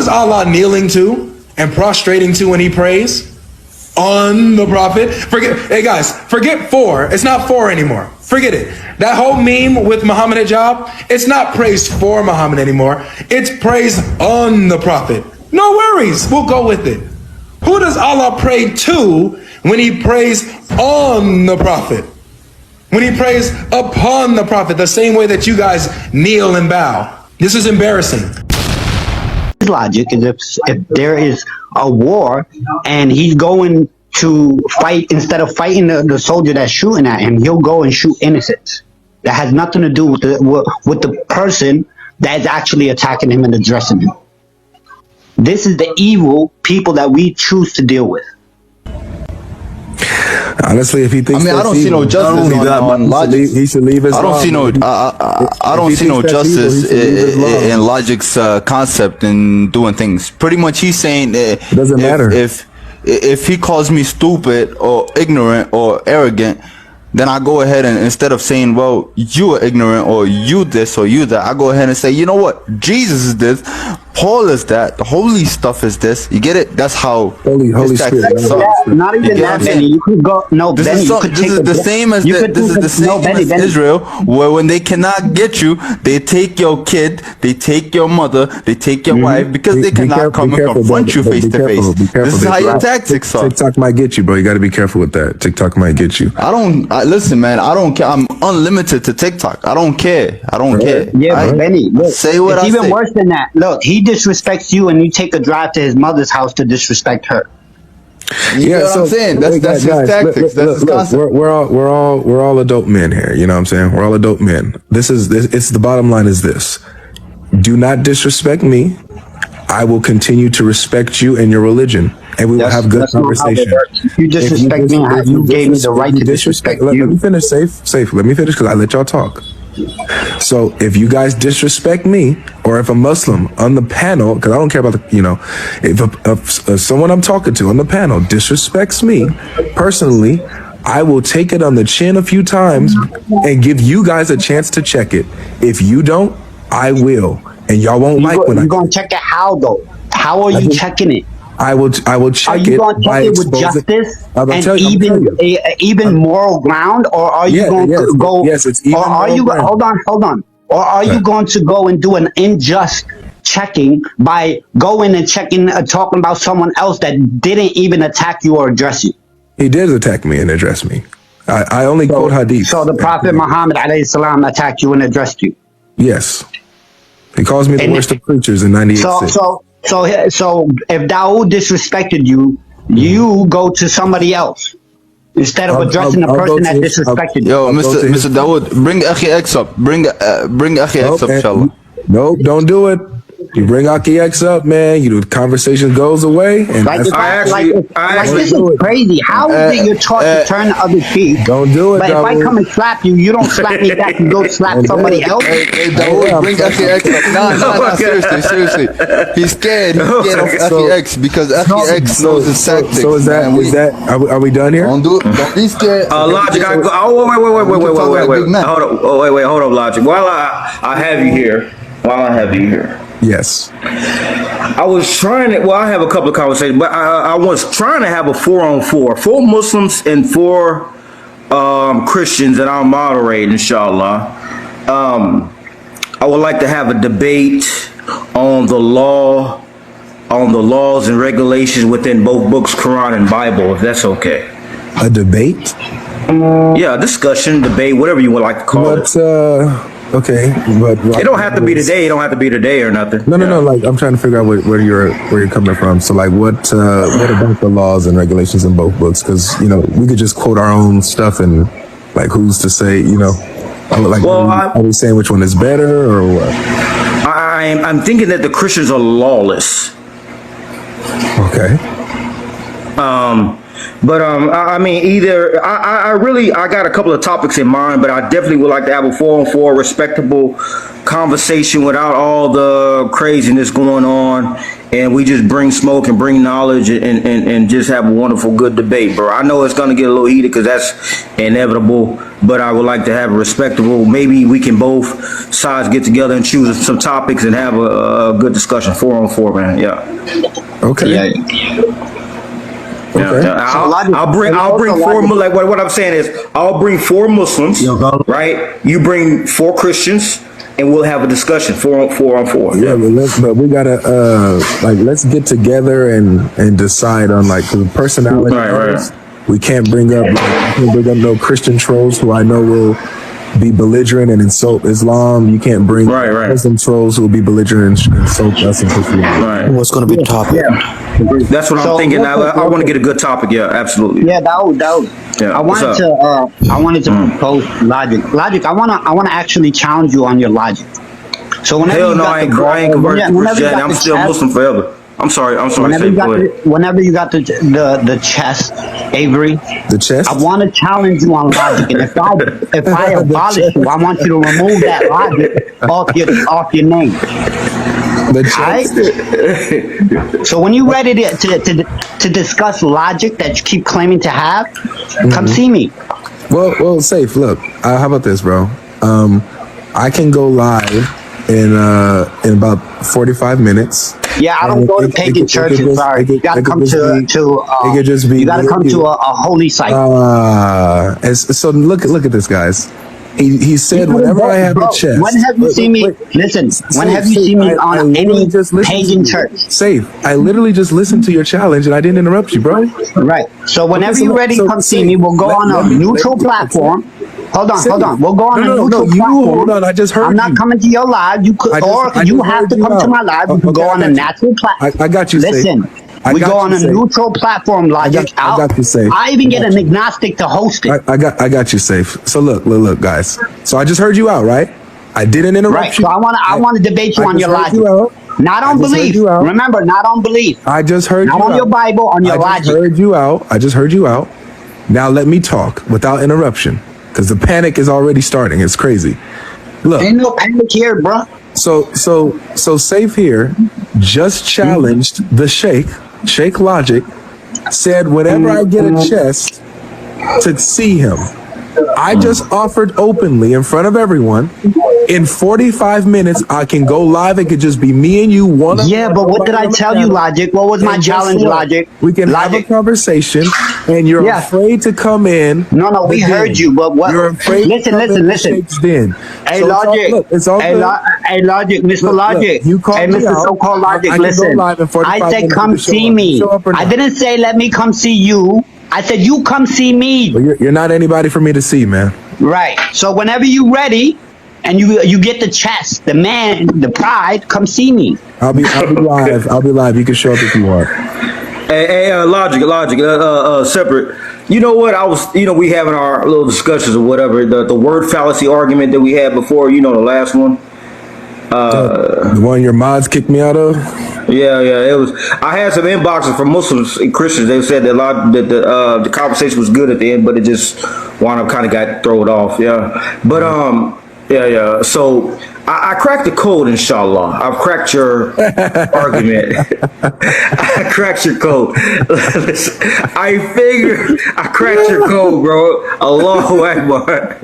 is Allah kneeling to and prostrating to when he prays? On the Prophet. Hey guys, forget 4. It's not 4 anymore. Forget it. That whole meme with Muhammad hijab, it's not praise for Muhammad anymore. It's praise on the Prophet. No worries. We'll go with it. Who does Allah pray to when he prays on the Prophet? When he prays upon the Prophet, the same way that you guys kneel and bow. This is embarrassing. Logic is if there is a war and he's going to fight, instead of fighting the soldier that's shooting at him, he'll go and shoot innocents. That has nothing to do with the person that's actually attacking him and addressing him. This is the evil people that we choose to deal with. Honestly, if he thinks, I don't see no justice on Logic. He should leave his. I don't see no. I don't see no justice in Logic's concept in doing things. Pretty much, he's saying it doesn't matter if he calls me stupid or ignorant or arrogant, then I go ahead and instead of saying, well, you are ignorant or you this or you that, I go ahead and say, you know what? Jesus is this, Paul is that, the holy stuff is this. You get it? That's how Holy Spirit. Not even that, Benny. You could go. No, this Benny. This is the same as Israel, where when they cannot get you, they take your kid, they take your mother, they take your wife because they cannot come and confront you face to face. This is how your tactics are. TikTok might get you, bro. You got to be careful with that. TikTok might get you. Listen, man. I don't care. I'm unlimited to TikTok. I don't care. Yeah, but Benny, look, say what it's I even say. worse than that. Look, he disrespects you, and you take a drive to his mother's house to disrespect her. You know what I'm saying? That's his tactics. That's his concept. We're all adult men here. You know what I'm saying? We're all adult men. It's the bottom line is this: do not disrespect me. I will continue to respect you and your religion, and we will have good conversation. You disrespect me, and you gave me the right to disrespect you. Let me finish, safe. Let me finish because I let y'all talk. So if you guys disrespect me, or if a Muslim on the panel, because I don't care about if someone I'm talking to on the panel disrespects me personally, I will take it on the chin a few times and give you guys a chance to check it. If you don't, I will, and y'all won't You're gonna check it how though? How are you checking it? I will check it. Are you going to check it with justice and even moral ground, or are you going to go? Yes, it's even. Or are you? Hold on. Or are you going to go and do an unjust checking by going and checking, talking about someone else that didn't even attack you or address you? He did attack me and address me. I only quote hadith. So the Prophet Muhammad alayhi salam attacked you and addressed you. Yes, he calls me the worst of preachers in 98. So if Dawood disrespected you, you go to somebody else instead of addressing the person that disrespected you. Yo, Mr. Dawood, bring Akhi X up. Bring Akhi X up, inshallah. Nope, don't do it. You bring Aki X up, man. The conversation goes away, and this is crazy. How is it you're taught to turn the other cheek? Don't do it. But if I come and slap you, you don't slap me back. You go slap somebody else. Hey, Dawood, bring Aki X up. Nah, seriously. He's scared. He's scared of Aki X because Aki X knows his tactics. So is that? Are we done here? Don't do it. Don't be scared. Logic. Wait. Hold up, Logic. While I have you here. Yes. I was trying to. Well, I have a couple of conversations, but I was trying to have a 4-on-4, 4 Muslims and 4 Christians, and I'll moderate, inshallah. I would like to have a debate on the laws and regulations within both books, Quran and Bible, if that's okay. A debate? Yeah, discussion, debate, whatever you would like to call it. Okay, but it don't have to be today. It don't have to be today or nothing. No. Like I'm trying to figure out where you're coming from. So like, what about the laws and regulations in both books? Because we could just quote our own stuff and like, who's to say? Like, are we saying which one is better or what? I'm thinking that the Christians are lawless. Okay. But I mean, either I got a couple of topics in mind, but I definitely would like to have a 4-on-4 respectable conversation without all the craziness going on, and we just bring smoke and bring knowledge and just have a wonderful, good debate, bro. I know it's gonna get a little heated because that's inevitable, but I would like to have a respectable. Maybe we can both sides get together and choose some topics and have a good discussion. 4-on-4, man. Yeah. Okay. Yeah. Okay. Yeah. I'll bring four. Like what I'm saying is, I'll bring 4 Muslims, right? You bring 4 Christians, and we'll have a discussion 4-on-4. Yeah, but we gotta let's get together and decide on the personality. Right. We can't bring up no Christian trolls who I know will be belligerent and insult Islam. You can't bring Muslim trolls who will be belligerent and insult us and Christianity. Right. What's going to be the topic? Yeah. That's what I'm thinking. I want to get a good topic. Yeah, absolutely. Yeah, that would. Yeah, I wanted to propose logic. Logic. I wanna actually challenge you on your logic. So whenever Hell you no, got I ain't converted to Christianity. I'm still chest, Muslim forever. I'm sorry. Whenever you got the chest, Avery, The chest. I want to challenge you on logic, and if I abolish you, I want you to remove that logic off your name. The chest. Right? So when you're ready to discuss logic that you keep claiming to have, come see me. Well, safe. Look, how about this, bro? I can go live in about 45 minutes. Yeah, I don't go to pagan churches. Sorry, you gotta come to a holy site. So look at this, guys. He said whenever I have a chest. When have you seen me? Listen. When have you seen me on any pagan church? Safe. I literally just listened to your challenge and I didn't interrupt you, bro. Right. So whenever you're ready, come see me. We'll go on a neutral platform. Hold on. We'll go on a neutral platform. Hold on. I just heard I'm not coming to your live. You could, you have to come to my live. You can go on a natural platform. I got you. Listen. We go on a neutral platform, Logic. I got you, Safe. I even get an agnostic to host it. I got you, Safe. So look, guys. So I just heard you out, right? I didn't interrupt you. So I want to debate you on your logic. Not on belief. Remember, not on belief. I just heard you out. Not on your Bible, on your logic. I just heard you out. Now let me talk without interruption, because the panic is already starting. It's crazy. Look, ain't no panic here, bro. So Safe here just challenged the Sheikh Logic, said whenever I get a chest to see him. I just offered openly in front of everyone. In 45 minutes, I can go live. It could just be me and you. Yeah, but what did I tell you, Logic? What was my challenge, Logic? We can have a conversation, and you're afraid to come in. No, we heard you, but what? You're afraid. Listen. Hey, Logic. Hey, Logic, Mr. Logic. You called Hey, Mr. So-called Logic. Listen. I said, come see me. I didn't say let me come see you. I said you come see me. Well, you're not anybody for me to see, man. Right. So whenever you ready and you get the chest, the man, the pride, come see me. I'll be live. I'll be live. You can show up if you want. Hey, Logic, separate. You know what? we having our little discussions or whatever. The word fallacy argument that we had before. You know, the last one. The one your mods kicked me out of. Yeah. It was. I had some inboxes from Muslims and Christians. They said that the conversation was good at the end, but it just wound up kind of got thrown off. Yeah, but yeah. So I cracked the code, inshallah. I've cracked your argument. I cracked your code. Listen, I figured I cracked your code, bro. Allahu Akbar.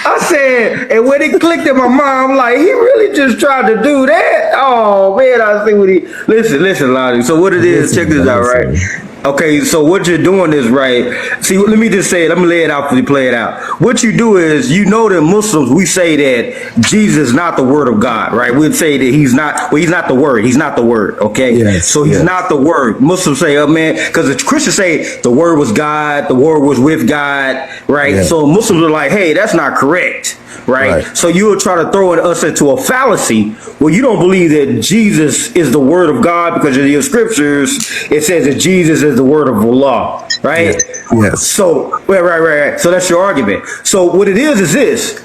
I said, and when it clicked in my mind, I'm like, he really just tried to do that? Oh, man, I see what he... Listen, Lonnie. So what it is, check this out, right? Okay, so what you're doing is, right, see, let me just say it. Let me lay it out for you, play it out. What you do is, you know that Muslims, we say that Jesus is not the word of God, right? We'd say that he's not the word. He's not the word, okay? Yes, so he's not the word. Muslims say, oh, man, because the Christians say the word was God, the word was with God, right? Yeah. So Muslims are like, hey, that's not correct. Right? So you will try to throw us into a fallacy. Well, you don't believe that Jesus is the word of God because in your scriptures it says that Jesus is the word of Allah, right? Yes. So right. So that's your argument. So what it is this: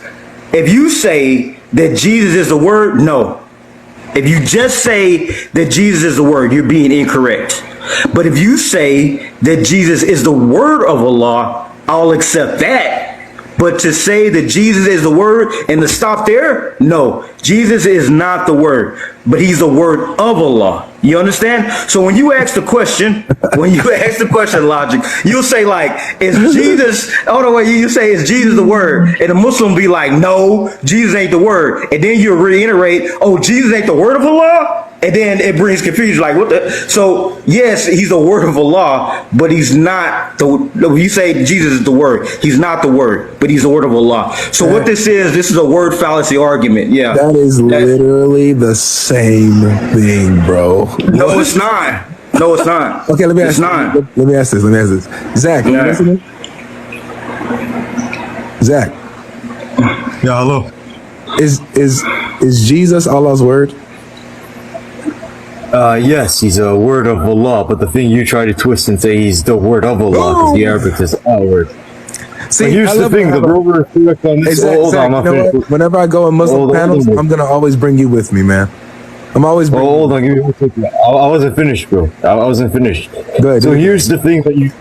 if you say that Jesus is the word, no. If you just say that Jesus is the word, you're being incorrect. But if you say that Jesus is the word of Allah, I'll accept that. But to say that Jesus is the word and to stop there, no, Jesus is not the word, but he's the word of Allah. You understand? So when you ask the question, Logic, you'll say like, is Jesus, you say, is Jesus the word? And the Muslim be like, no, Jesus ain't the word. And then you'll reiterate, oh, Jesus ain't the word of Allah? And then it brings confusion, like what the? So yes, he's the word of Allah, but he's not the. You say Jesus is the word, he's not the word, but he's the word of Allah. So what this is a word fallacy argument. Yeah, that is literally the same thing, bro. No, it's not. No, it's not. Okay, let me ask. Let me ask this. Zach, you listening? Zach. Yeah, hello. Is Jesus Allah's word? Yes, he's a word of Allah, but the thing you try to twist and say he's the word of Allah because the Arabic is our word. See, but here's the thing, the rover is correct on this. Hold on, whenever I go in Muslim panels, I'm gonna always bring you with me, man. I'm always bringing hold on, give me 1 second. I wasn't finished, bro. I wasn't finished. Good. So here's the thing that you...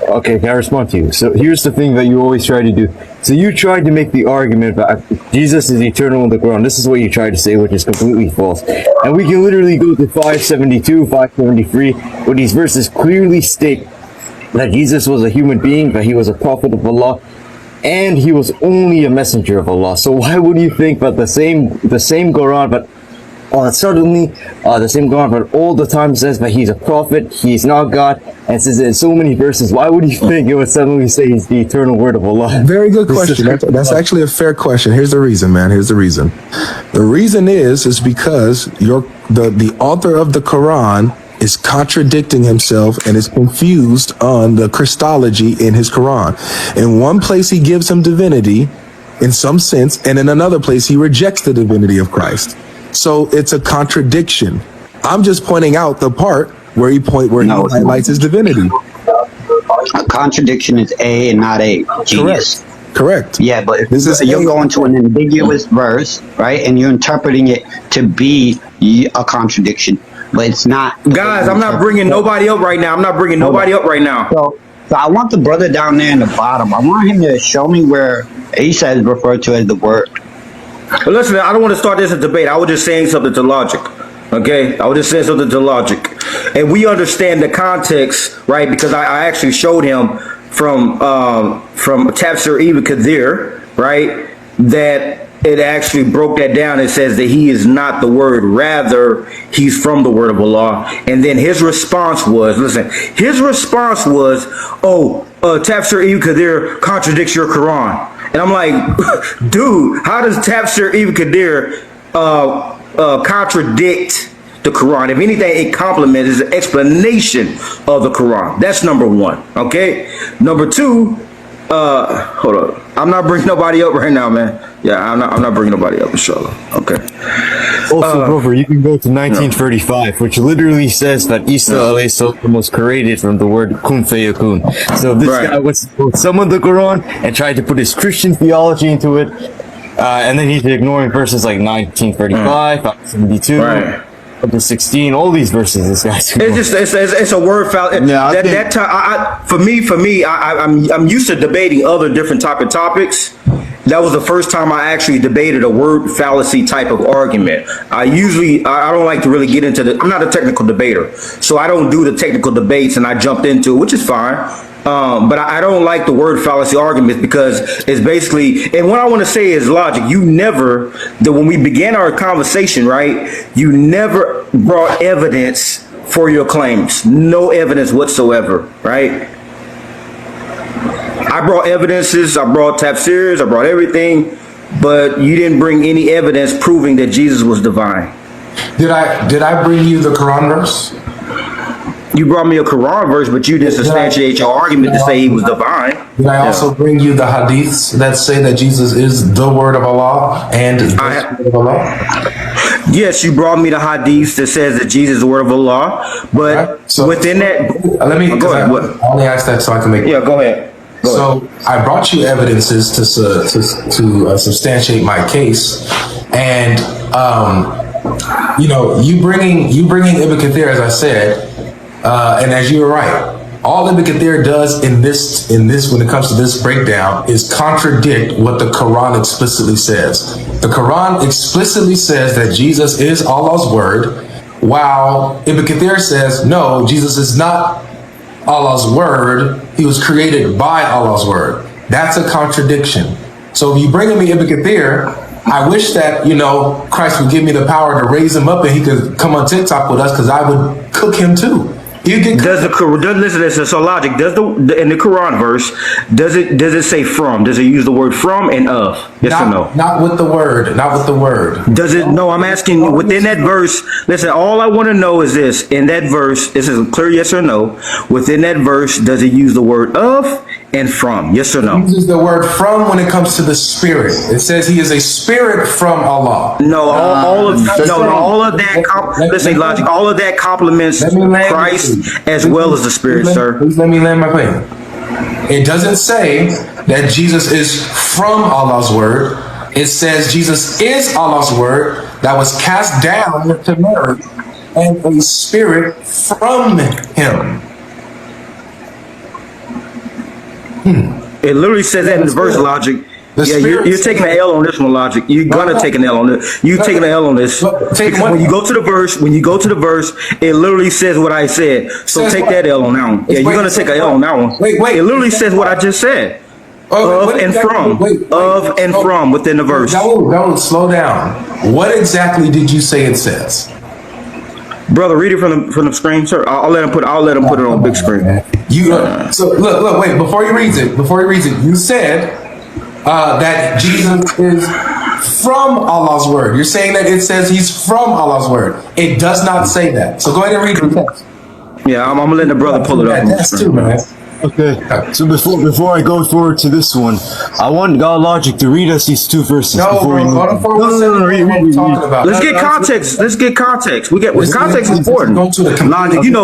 Okay, can I respond to you? So here's the thing that you always try to do. So you tried to make the argument that Jesus is eternal in the Quran. This is what you tried to say, which is completely false. And we can literally go to 572, 573, where these verses clearly state that Jesus was a human being, that he was a prophet of Allah, and he was only a messenger of Allah. So why would you think that the same Quran, but suddenly the same Quran, but all the time says that he's a prophet, he's not God, and says it in so many verses, why would you think it would suddenly say he's the eternal word of Allah? Very good question. That's actually a fair question. Here's the reason, man. Here's the reason. The reason is because the author of the Quran is contradicting himself and is confused on the Christology in his Quran. In one place he gives him divinity in some sense, and in another place he rejects the divinity of Christ. So it's a contradiction. I'm just pointing out the part where he highlights his divinity. A contradiction is A and not A. Genius. Correct. Yeah, but if you're going to an ambiguous verse, right, and you're interpreting it to be a contradiction, but it's not. Guys, I'm not bringing nobody up right now. So I want the brother down there in the bottom. I want him to show me where Isa is referred to as the word. But listen, I don't want to start this a debate. I was just saying something to Logic. Okay? I was just saying something to Logic. And we understand the context, right? Because I actually showed him from Tafsir Ibn Kathir, right? That it actually broke that down. It says that he is not the word. Rather, he's from the word of Allah. And then his response was, Tafsir Ibn Kathir contradicts your Quran. And I'm like, dude, how does Tafsir Ibn Kathir contradict the Quran? If anything, it complements, is an explanation of the Quran. That's number one. Okay. Number two, hold up. I'm not bringing nobody up right now, man. Yeah, I'm not bringing nobody up, inshallah. Okay. Also, Grover, you can go to 1935, which literally says that Isa alayhi salam was created from the word kun fayakun. So this guy was summoned the Quran and tried to put his Christian theology into it, and then he's ignoring verses like 1935, 572. Right. Up to 16, all these verses. This guy's. It's a word fallacy. Yeah, for me, I'm used to debating other different type of topics. That was the first time I actually debated a word fallacy type of argument. I don't like to really get into I'm not a technical debater, so I don't do the technical debates, and I jumped into it, which is fine. But I don't like the word fallacy arguments because it's basically, and what I want to say is Logic. When we began our conversation, right, you never brought evidence for your claims. No evidence whatsoever, right? I brought evidences, I brought tafsirs, I brought everything, but you didn't bring any evidence proving that Jesus was divine. Did I bring you the Quran verse? You brought me a Quran verse, but you didn't substantiate your argument to say he was divine. Did I also bring you the hadiths that say that Jesus is the word of Allah and the word of Allah? Yes, you brought me the hadiths that says that Jesus is the word of Allah, but within that, let me go ahead. I only asked that so I can make. Yeah, go ahead. So I brought you evidences to substantiate my case, and you bringing Ibn Kathir, as I said, And as you were right, all Ibn Kathir does in this when it comes to this breakdown is contradict what the Quran explicitly says. The Quran explicitly says that Jesus is Allah's word, while Ibn Kathir says, no, Jesus is not Allah's word. He was created by Allah's word. That's a contradiction. So if you bring me Ibn Kathir, I wish that, Christ would give me the power to raise him up and he could come on TikTok with us, because I would cook him too. Listen, so logic, in the Quran verse, does it say from? Does it use the word from and of? Yes or no? Not with the word. Not with the word. Does it? No, I'm asking within that verse. Listen, all I want to know is this. In that verse, this is a clear yes or no. Within that verse, does it use the word of and from? Yes or no? It uses the word from when it comes to the spirit. It says he is a spirit from Allah. No, all of that. Listen, logic. All of that compliments Christ as well as the Spirit, sir. Please let me land my plane. It doesn't say that Jesus is from Allah's word. It says Jesus is Allah's word that was cast down to Mary, and a spirit from him. It literally says that in the verse, logic. Yeah, you're taking an L on this one, logic. You're gonna take an L on this. You're taking an L on this. Because when you go to the verse, it literally says what I said. So take that L on that one. Yeah, you're gonna take an L on that one. Wait. It literally says what I just said. Of and from within the verse. Don't slow down. What exactly did you say it says? Brother, read it from the screen, sir. I'll let him put it on big screen. So look, wait. Before he reads it, you said that Jesus is from Allah's word. You're saying that it says he's from Allah's word. It does not say that. So go ahead and read the text. Yeah, I'm letting the brother pull it up. That's too, man. Okay, so before I go forward to this one, I want GodLogic to read us these two verses before we move. Let's get context. Context is important. Logic,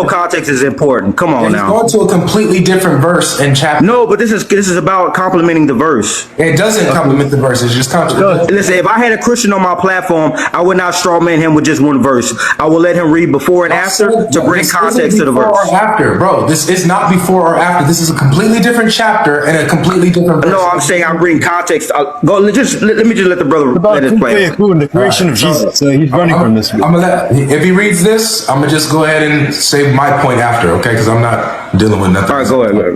context is important. Come on now. Going to a completely different verse and chapter. No, but this is about complimenting the verse. It doesn't compliment the verse. It's just complimenting. Listen, if I had a Christian on my platform, I would not strawman him with just one verse. I will let him read before and after to bring context to the verse. Before or after, bro. This is not before or after. This is a completely different chapter and a completely different verse. No, I'm saying I'm bringing context. Let me just let the brother let it play. The creation of Jesus. So he's running from this. If he reads this, I'm gonna just go ahead and say my point after, okay? Because I'm not dealing with nothing. All right, go ahead.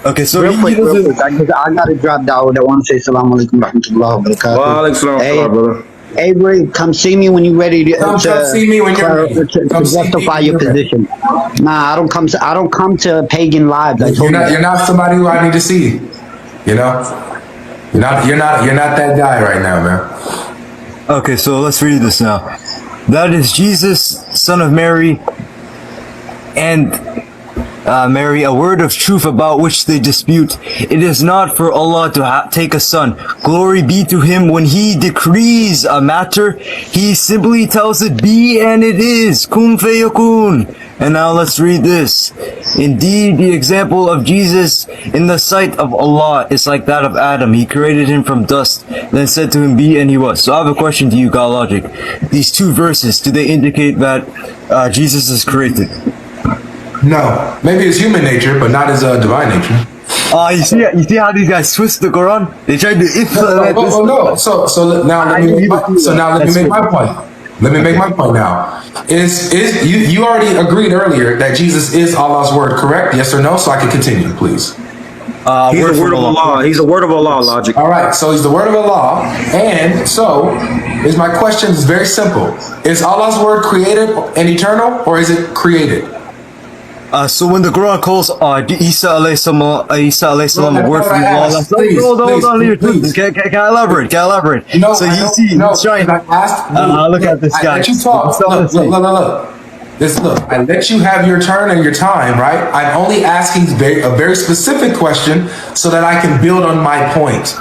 Okay, so real quick, I gotta drop down. I want to say salam alaikum rahmatullah wa barakatuh. Wa alaikum salam, brother. Avery, come see me when you're ready Come see me when you're ready. to justify your position. Nah, I don't come to pagan lives. You're not somebody who I need to see. You're not that guy right now, man. Okay, so let's read this now. That is Jesus, son of Mary, and Mary, a word of truth about which they dispute. It is not for Allah to take a son. Glory be to him. When he decrees a matter, he simply tells it be, and it is. Kun fayakun. And now let's read this. Indeed, the example of Jesus in the sight of Allah is like that of Adam. He created him from dust, then said to him, be, and he was. So I have a question to you, GodLogic. These two verses, do they indicate that Jesus is created? No, maybe it's human nature, but not as divine nature. You see how these guys twist the Quran? They tried to implement this. No. So now let me make my point. Let me make my point now. You already agreed earlier that Jesus is Allah's word, correct? Yes or no? So I can continue, please. He's the word of Allah. He's the word of Allah, logic. All right, so he's the word of Allah, and so my question is very simple: is Allah's word created and eternal, or is it created? So when the Quran calls Isa alayhi salam a word from Allah, hold on, please. Can I elaborate? No, so you see, he's trying. Look at this guy. Let you talk. Look. I let you have your turn and your time, right? I'm only asking a very specific question so that I can build on my point.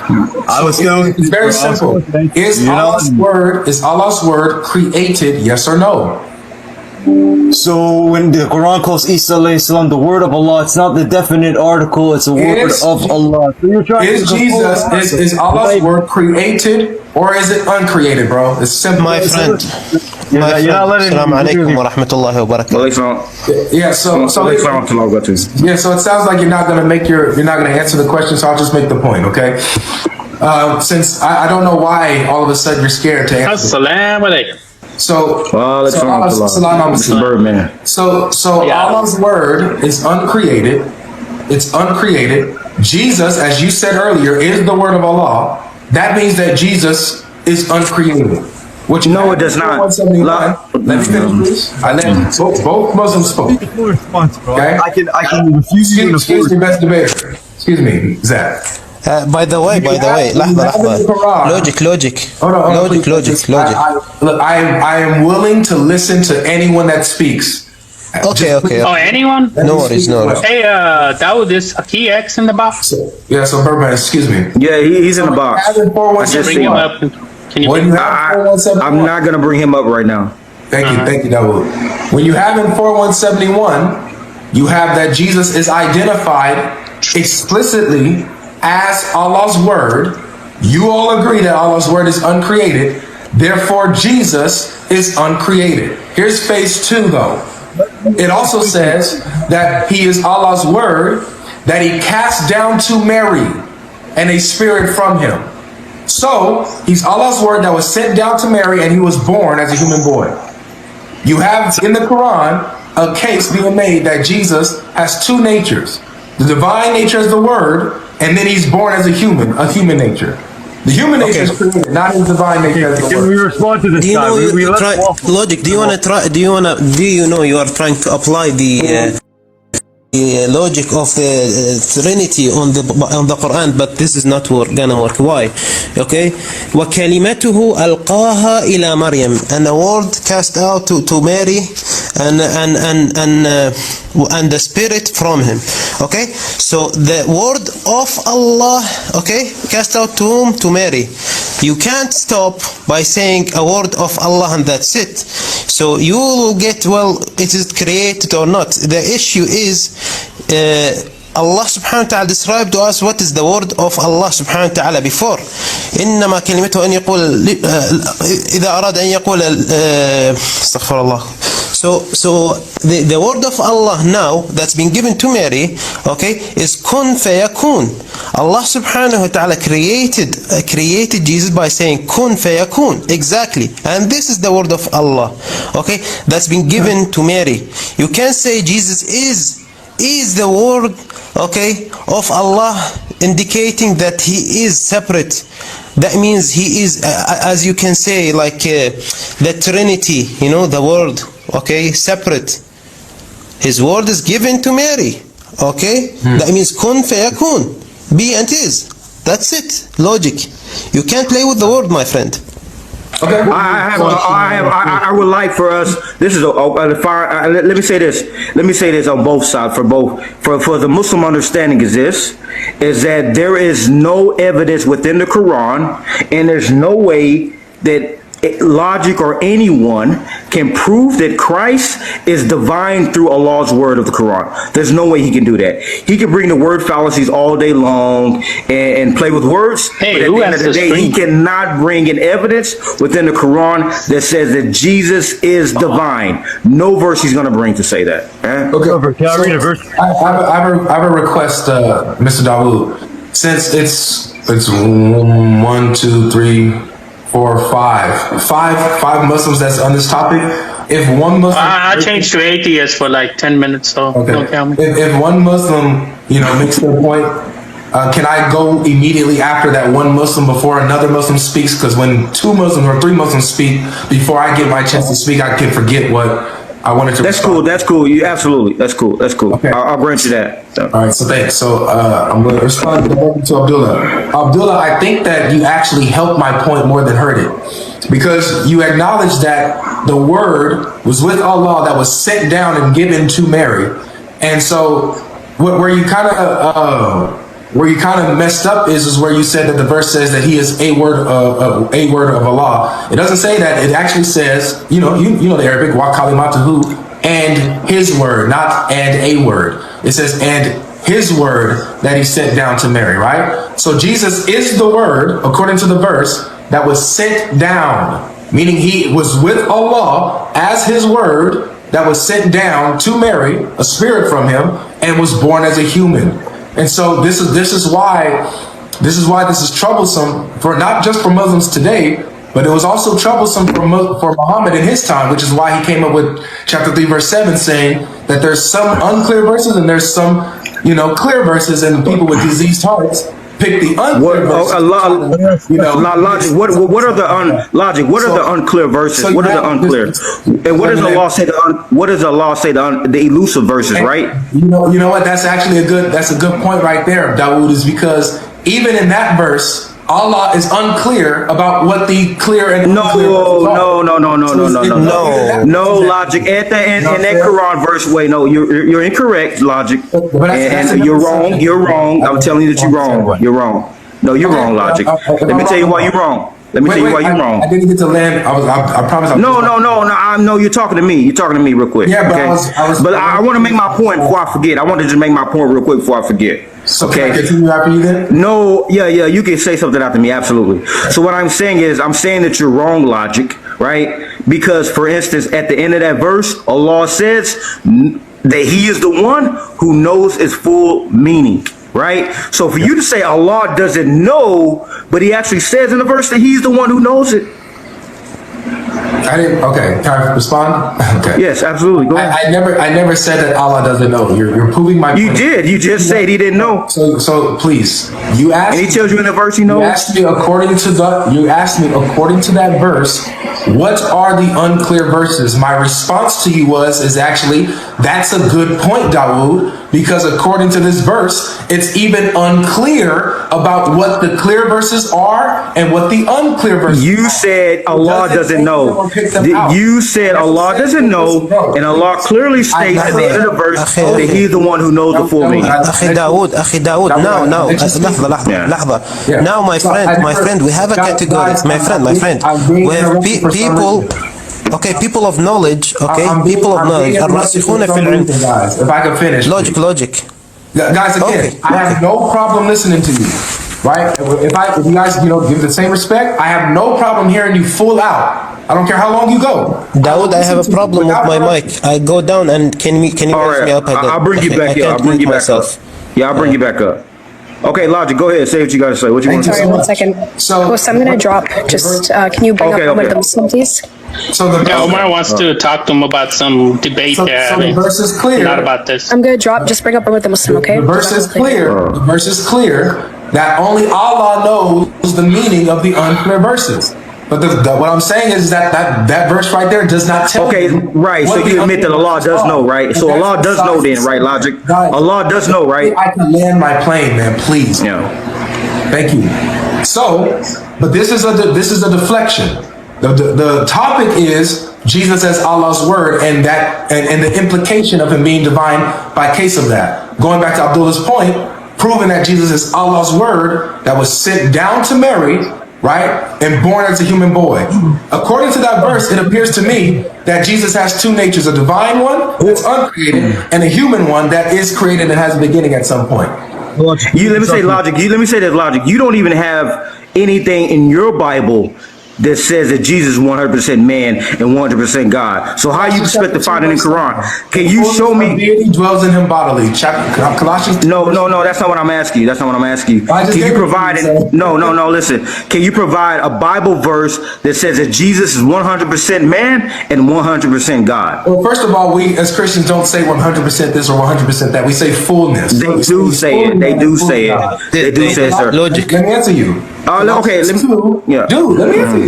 It's very simple. Is Allah's word created? Yes or no? So when the Quran calls Isa alayhi salam the word of Allah, it's not the definite article, it's a word of Allah. So you're trying Is to Jesus, is Allah's word created or is it uncreated, bro? It's simple. My friend. You're not letting Assalamu me- alaikum wa rahmatullahi wa barakatuh. Yeah, so it sounds like you're not gonna answer the question, so I'll just make the point, okay? Since I don't know why all of a sudden you're scared to answer. Assalamu alaikum. So Birdman. Allah's word is uncreated. It's uncreated. Jesus, as you said earlier, is the word of Allah. That means that Jesus is uncreated. Which No, it does not. 179. Let me finish, please. I let both Muslims spoke. Okay? I can refuse you in a Excuse me, best debater. Excuse me, Zach. By the way, لحظة. Logic. Hold on, Logic. please. Look, I am willing to listen to anyone that speaks. Okay. Oh, anyone? No worries. Hey, Dawood, is Aki X in the box? Yeah, so Birdman, excuse me. Yeah, he's in the box. I just Bring see him him. up. Can you When bring you him up? have 4171, I'm not gonna bring him up right now. Thank you, Dawood. When you have in 4171, you have that Jesus is identified explicitly as Allah's word. You all agree that Allah's word is uncreated. Therefore, Jesus is uncreated. Here's phase 2, though. It also says that he is Allah's word that he cast down to Mary and a spirit from him. So, he's Allah's word that was sent down to Mary and he was born as a human boy. You have in the Quran a case being made that Jesus has two natures. The divine nature is the word, and then he's born as a human nature. The human nature is created, not his divine nature as the Can we word. respond to this Do you guy? know Logic? Do you know you are trying to apply the logic of the Trinity on the Quran, but this is not gonna work. Why? Okay. وَكَلِمَتُهُ أَلْقَاهَا إِلَى مَرْيَمَ, and a word cast out to Mary, and the spirit from him. Okay. So the word of Allah, okay, cast out to whom? To Mary. You can't stop by saying a word of Allah and that's it. So you will get, well, it is created or not. The issue is Allah subhanahu wa ta'ala described to us what is the word of Allah subhanahu wa ta'ala before. إنما كلمته أن يقول إذا أراد أن يقول استغفر الله. So the word of Allah now that's been given to Mary, okay, is kun fayakun. Allah subhanahu wa ta'ala created Jesus by saying kun fayakun, exactly, and this is the word of Allah, okay, that's been given to Mary. You can say Jesus is the word, okay, of Allah, indicating that he is separate. That means he is, as you can say, like the Trinity, you know, the word, okay, separate. His word is given to Mary, okay? That means kun fayakun, be and is. That's it. Logic. You can't play with the word, my friend. Okay. I would like for us. This is let me say this. Let me say this on both sides. For the Muslim understanding is that there is no evidence within the Quran, and there's no way that logic or anyone can prove that Christ is divine through Allah's word of the Quran. There's no way he can do that. He can bring the word fallacies all day long and play with words, Hey, but at who the end has of the the day, he screen? cannot bring in evidence within the Quran that says that Jesus is divine. No verse he's going to bring to say that. Okay. Can I read a verse? I have a request, Mr. Dawood. Since it's 1, 2, 3, 4, 5 Muslims that's on this topic. If one Muslim, I changed to atheist for like 10 minutes, so don't count me. if one Muslim, makes their point, can I go immediately after that one Muslim before another Muslim speaks? Because when 2 Muslims or 3 Muslims speak, before I get my chance to speak, I can forget what I wanted to. That's cool. That's cool. You absolutely. That's cool. That's cool. Okay. I'll grant you that. So. All right, so thanks. So I'm going to respond to Abdullah. Abdullah, I think that you actually helped my point more than hurt it, because you acknowledged that the word was with Allah that was sent down and given to Mary. And so where you kind of where you kind of messed up is where you said that the verse says that he is a word of Allah. It doesn't say that. It actually says, you know the Arabic, wa kalimatuhu, and his word, not and a word. It says and his word that he sent down to Mary, right? So Jesus is the word, according to the verse, that was sent down, meaning he was with Allah as his word that was sent down to Mary, a spirit from him, and was born as a human. And so this is why this is troublesome for not just for Muslims today, but it was also troublesome for Muhammad in his time, which is why he came up with chapter 3, verse 7, saying that there's some unclear verses and there's some, clear verses, and people with diseased hearts pick the unclear verses. Logic. What are the unclear verses? So what are the unclear? And what does Allah say? What does Allah say? The elusive verses, right? You know what? That's actually a good point right there, Dawood, is because even in that verse, Allah is unclear about what the clear and unclear verses are. No, Logic. At the end, in that Quran verse, you're incorrect, Logic. And you're wrong. You're wrong. I'm telling you that you're wrong. You're wrong. No, you're wrong, Logic. Let me tell you why you're wrong. Let me tell you why you're wrong. I didn't get to land. I promise. No. You're talking to me. You're talking to me real quick. Yeah, but But I want to make my point before I forget. I want to just make my point real quick before I forget. So can I continue after you then? No, yeah, you can say something after me, absolutely. So what I'm saying is, I'm saying that you're wrong, Logic, right? Because, for instance, at the end of that verse, Allah says that he is the one who knows its full meaning, right? So for you to say Allah doesn't know, but he actually says in the verse that he's the one who knows it. I didn't. Okay, can I respond? Okay. Yes, absolutely. Go ahead. I never said that Allah doesn't know. You're proving my point. You did. You just said he didn't know. So please, you asked. And he tells you in the verse he knows. You asked me according to that verse, what are the unclear verses? My response to you is actually that's a good point, Dawood, because according to this verse, it's even unclear about what the clear verses are and what the unclear verses are. You said Allah doesn't know. You said Allah doesn't know, and Allah clearly states at the end of the verse that he's the one who knows the full meaning. أخي داود, now, لحظة. Now, my friend, we have a category. My friend, we have people. Okay, people of knowledge. Okay, people of knowledge. الراسخون في العلم. If I can finish. Logic. Guys, again, I have no problem listening to you. Right? If you guys, give the same respect, I have no problem hearing you full out. I don't care how long you go. Dawood, I have a problem with my mic. I go down and can you raise me up again? I'll bring you back up. I'll bring you back up. Yeah, I'll bring you back up. Okay, Logic, go ahead. Say what you got to say. What you want to say? Sorry, 1 second. Host, I'm going to drop. Just, can you bring up Omar the Muslim, please? So Omar wants to talk to him about some debate they're having. The verse is clear. Not about this. I'm going to drop. Just bring up Omar the Muslim, okay? The verse is clear. The verse is clear that only Allah knows the meaning of the unclear verses. But what I'm saying is that verse right there does not tell. Okay, right. So you admit that Allah does know, right? So Allah does know then, right, Logic? Allah does know, right? I can land my plane, man, please. Yeah. Thank you. So, but this is a deflection. The topic is Jesus as Allah's word and the implication of him being divine by case of that. Going back to Abdullah's point, proving that Jesus is Allah's word that was sent down to Mary, right, and born as a human boy. According to that verse, it appears to me that Jesus has two natures, a divine one that's uncreated and a human one that is created and has a beginning at some point. Let me say this, Logic. You don't even have anything in your Bible that says that Jesus is 100% man and 100% God. So how you expect to find it in Quran? Can you show me? Deity dwells in him bodily. Colossians. No. That's not what I'm asking you. Can you provide it? No. Listen. Can you provide a Bible verse that says that Jesus is 100% man and 100% God? Well, first of all, we as Christians don't say 100% this or 100% that. We say fullness. They do say it. They do say it, sir. Logic. Let me answer you. Okay. Let me answer you.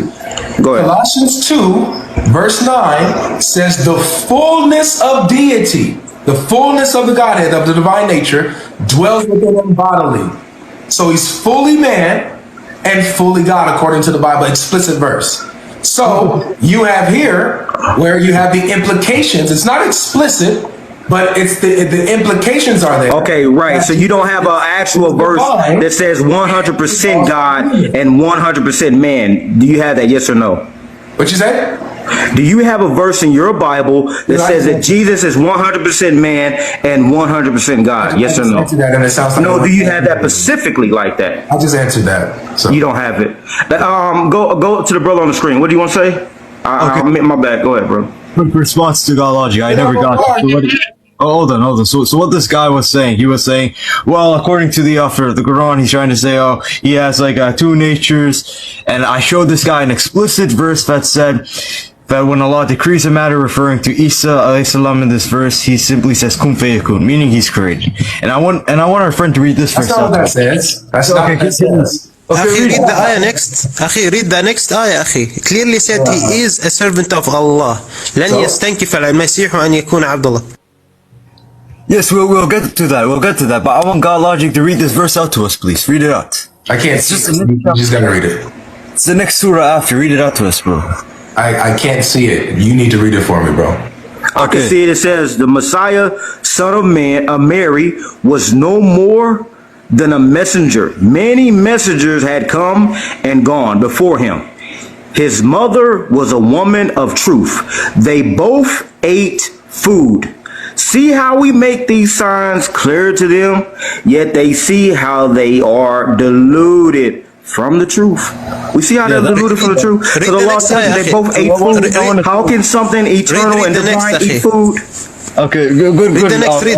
Go ahead. Colossians 2, verse 9 says the fullness of deity, the fullness of the Godhead, of the divine nature, dwells within him bodily. So he's fully man and fully God, according to the Bible, explicit verse. So you have here where you have the implications. It's not explicit, but it's the implications are there. Okay, right. So you don't have an actual verse that says 100% God and 100% man. Do you have that? Yes or no? What you say? Do you have a verse in your Bible that says that Jesus is 100% man and 100% God? Yes or no? No, do you have that specifically like that? I just answered that. So. You don't have it. Go to the brother on the screen. What do you want to say? Okay. My bad. Go ahead, bro. Quick response to GodLogic. I never got to. Hold on. So what this guy was saying, he was saying, well, according to the the Quran, he's trying to say, oh, he has like two natures, and I showed this guy an explicit verse that said that when Allah decrees a matter, referring to Isa alayhi salam in this verse, he simply says kun fayakun, meaning he's created. And I want our friend to read this verse. That's not what that says. That's not what that says. Akhi, read the ayah next. Akhi, read the next ayah, Akhi. It clearly said he is a servant of Allah. لن يستنكف المسيح أن يكون عبد الله. Yes, we'll get to that. We'll get to that. But I want GodLogic to read this verse out to us, please. Read it out. I can't see it. You just gotta read it. It's the next surah after. Read it out to us, bro. I can't see it. You need to read it for me, bro. I can see it. It says, the Messiah, son of Mary, was no more than a messenger. Many messengers had come and gone before him. His mother was a woman of truth. They both ate food. See how we make these signs clear to them, yet they see how they are deluded from the truth. We see how they're deluded from the truth. So the law says they both ate food. How can something eternal and divine eat food? Okay, good. Read the next, read.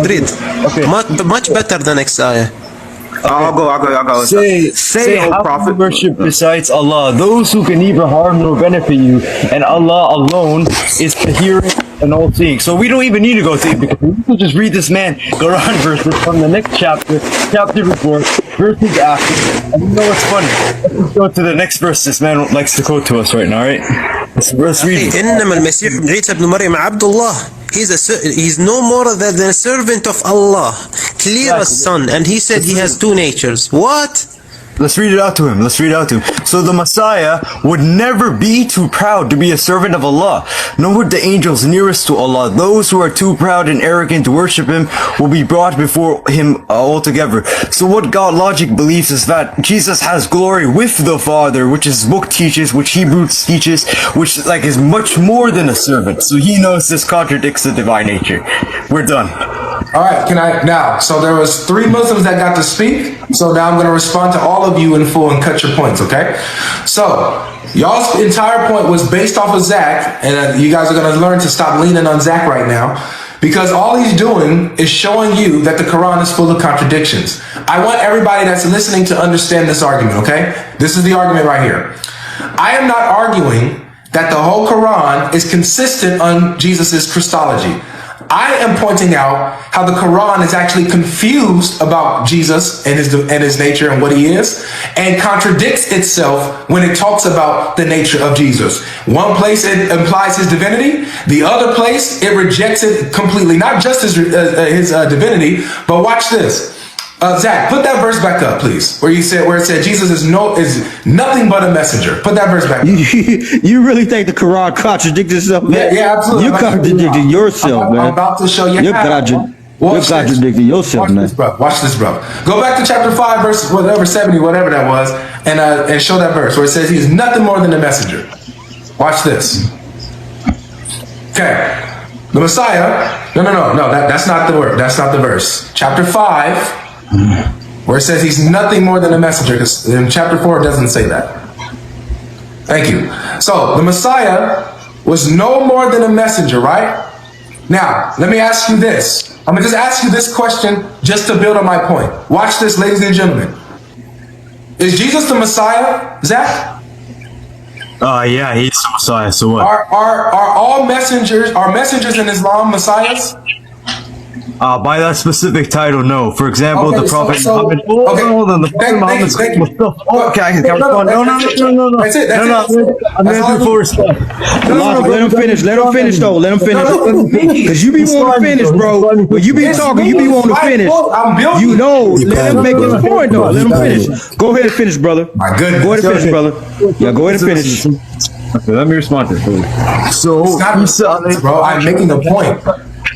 Okay. Much better the next ayah. I'll go. Say, O Prophet, worship besides Allah, those who can neither harm nor benefit you, and Allah alone is the hearing and all seeing. So we don't even need to go to it, because we can just read this man Quran verses from the next chapter before, verses after, and you know what's funny? Let's go to the next verse this man likes to quote to us right now, right? Let's read it. إنما المسيح عيسى ابن مريم عبد الله. He's no more than a servant of Allah, clear as sun, and he said he has two natures. What? Let's read it out to him. So the Messiah would never be too proud to be a servant of Allah, nor would the angels nearest to Allah. Those who are too proud and arrogant to worship him will be brought before him altogether. So what GodLogic believes is that Jesus has glory with the Father, which his book teaches, which Hebrews teaches, which like is much more than a servant. So he knows this contradicts the divine nature. We're done. All right, so there was 3 Muslims that got to speak. So now I'm going to respond to all of you in full and cut your points, okay? So, y'all's entire point was based off of Zach, and you guys are going to learn to stop leaning on Zach right now, because all he's doing is showing you that the Quran is full of contradictions. I want everybody that's listening to understand this argument, okay? This is the argument right here. I am not arguing that the whole Quran is consistent on Jesus's Christology. I am pointing out how the Quran is actually confused about Jesus and his nature and what he is, and contradicts itself when it talks about the nature of Jesus. One place it implies his divinity, the other place it rejects it completely, not just his divinity, but watch this. Zach, put that verse back up, please. Where it said Jesus is nothing but a messenger. Put that verse back up. You really think the Quran contradicts itself, man? Yeah, absolutely. You contradicting yourself, man. I'm about to show you You're contradicting yourself, man. Watch this, bro. Go back to chapter 5, verse 70, whatever that was, and show that verse where it says he is nothing more than a messenger. Watch this. Okay. The Messiah. No. That's not the word. That's not the verse. Chapter 5. Where it says he's nothing more than a messenger, because in chapter 4 it doesn't say that. Thank you. So the Messiah was no more than a messenger, right? Now, let me ask you this. I'm gonna just ask you this question just to build on my point. Watch this, ladies and gentlemen. Is Jesus the Messiah, Zach? Yeah, he's the Messiah, so what? Are all messengers in Islam messiahs? By that specific title, no. For example, the Prophet Muhammad. Hold on, the Prophet Muhammad. Okay, I can respond. No. That's it. I'm asking for respect. Let him finish. Let him finish, though. Let him finish. Because you be wanting to finish, bro. When you be talking, you be wanting to finish. You know. Let him make his point, though. Let him finish. Go ahead and finish, brother. My goodness. Go ahead and finish, brother. Yeah, go ahead and finish. Okay, let me respond to it. So, bro, I'm making a point.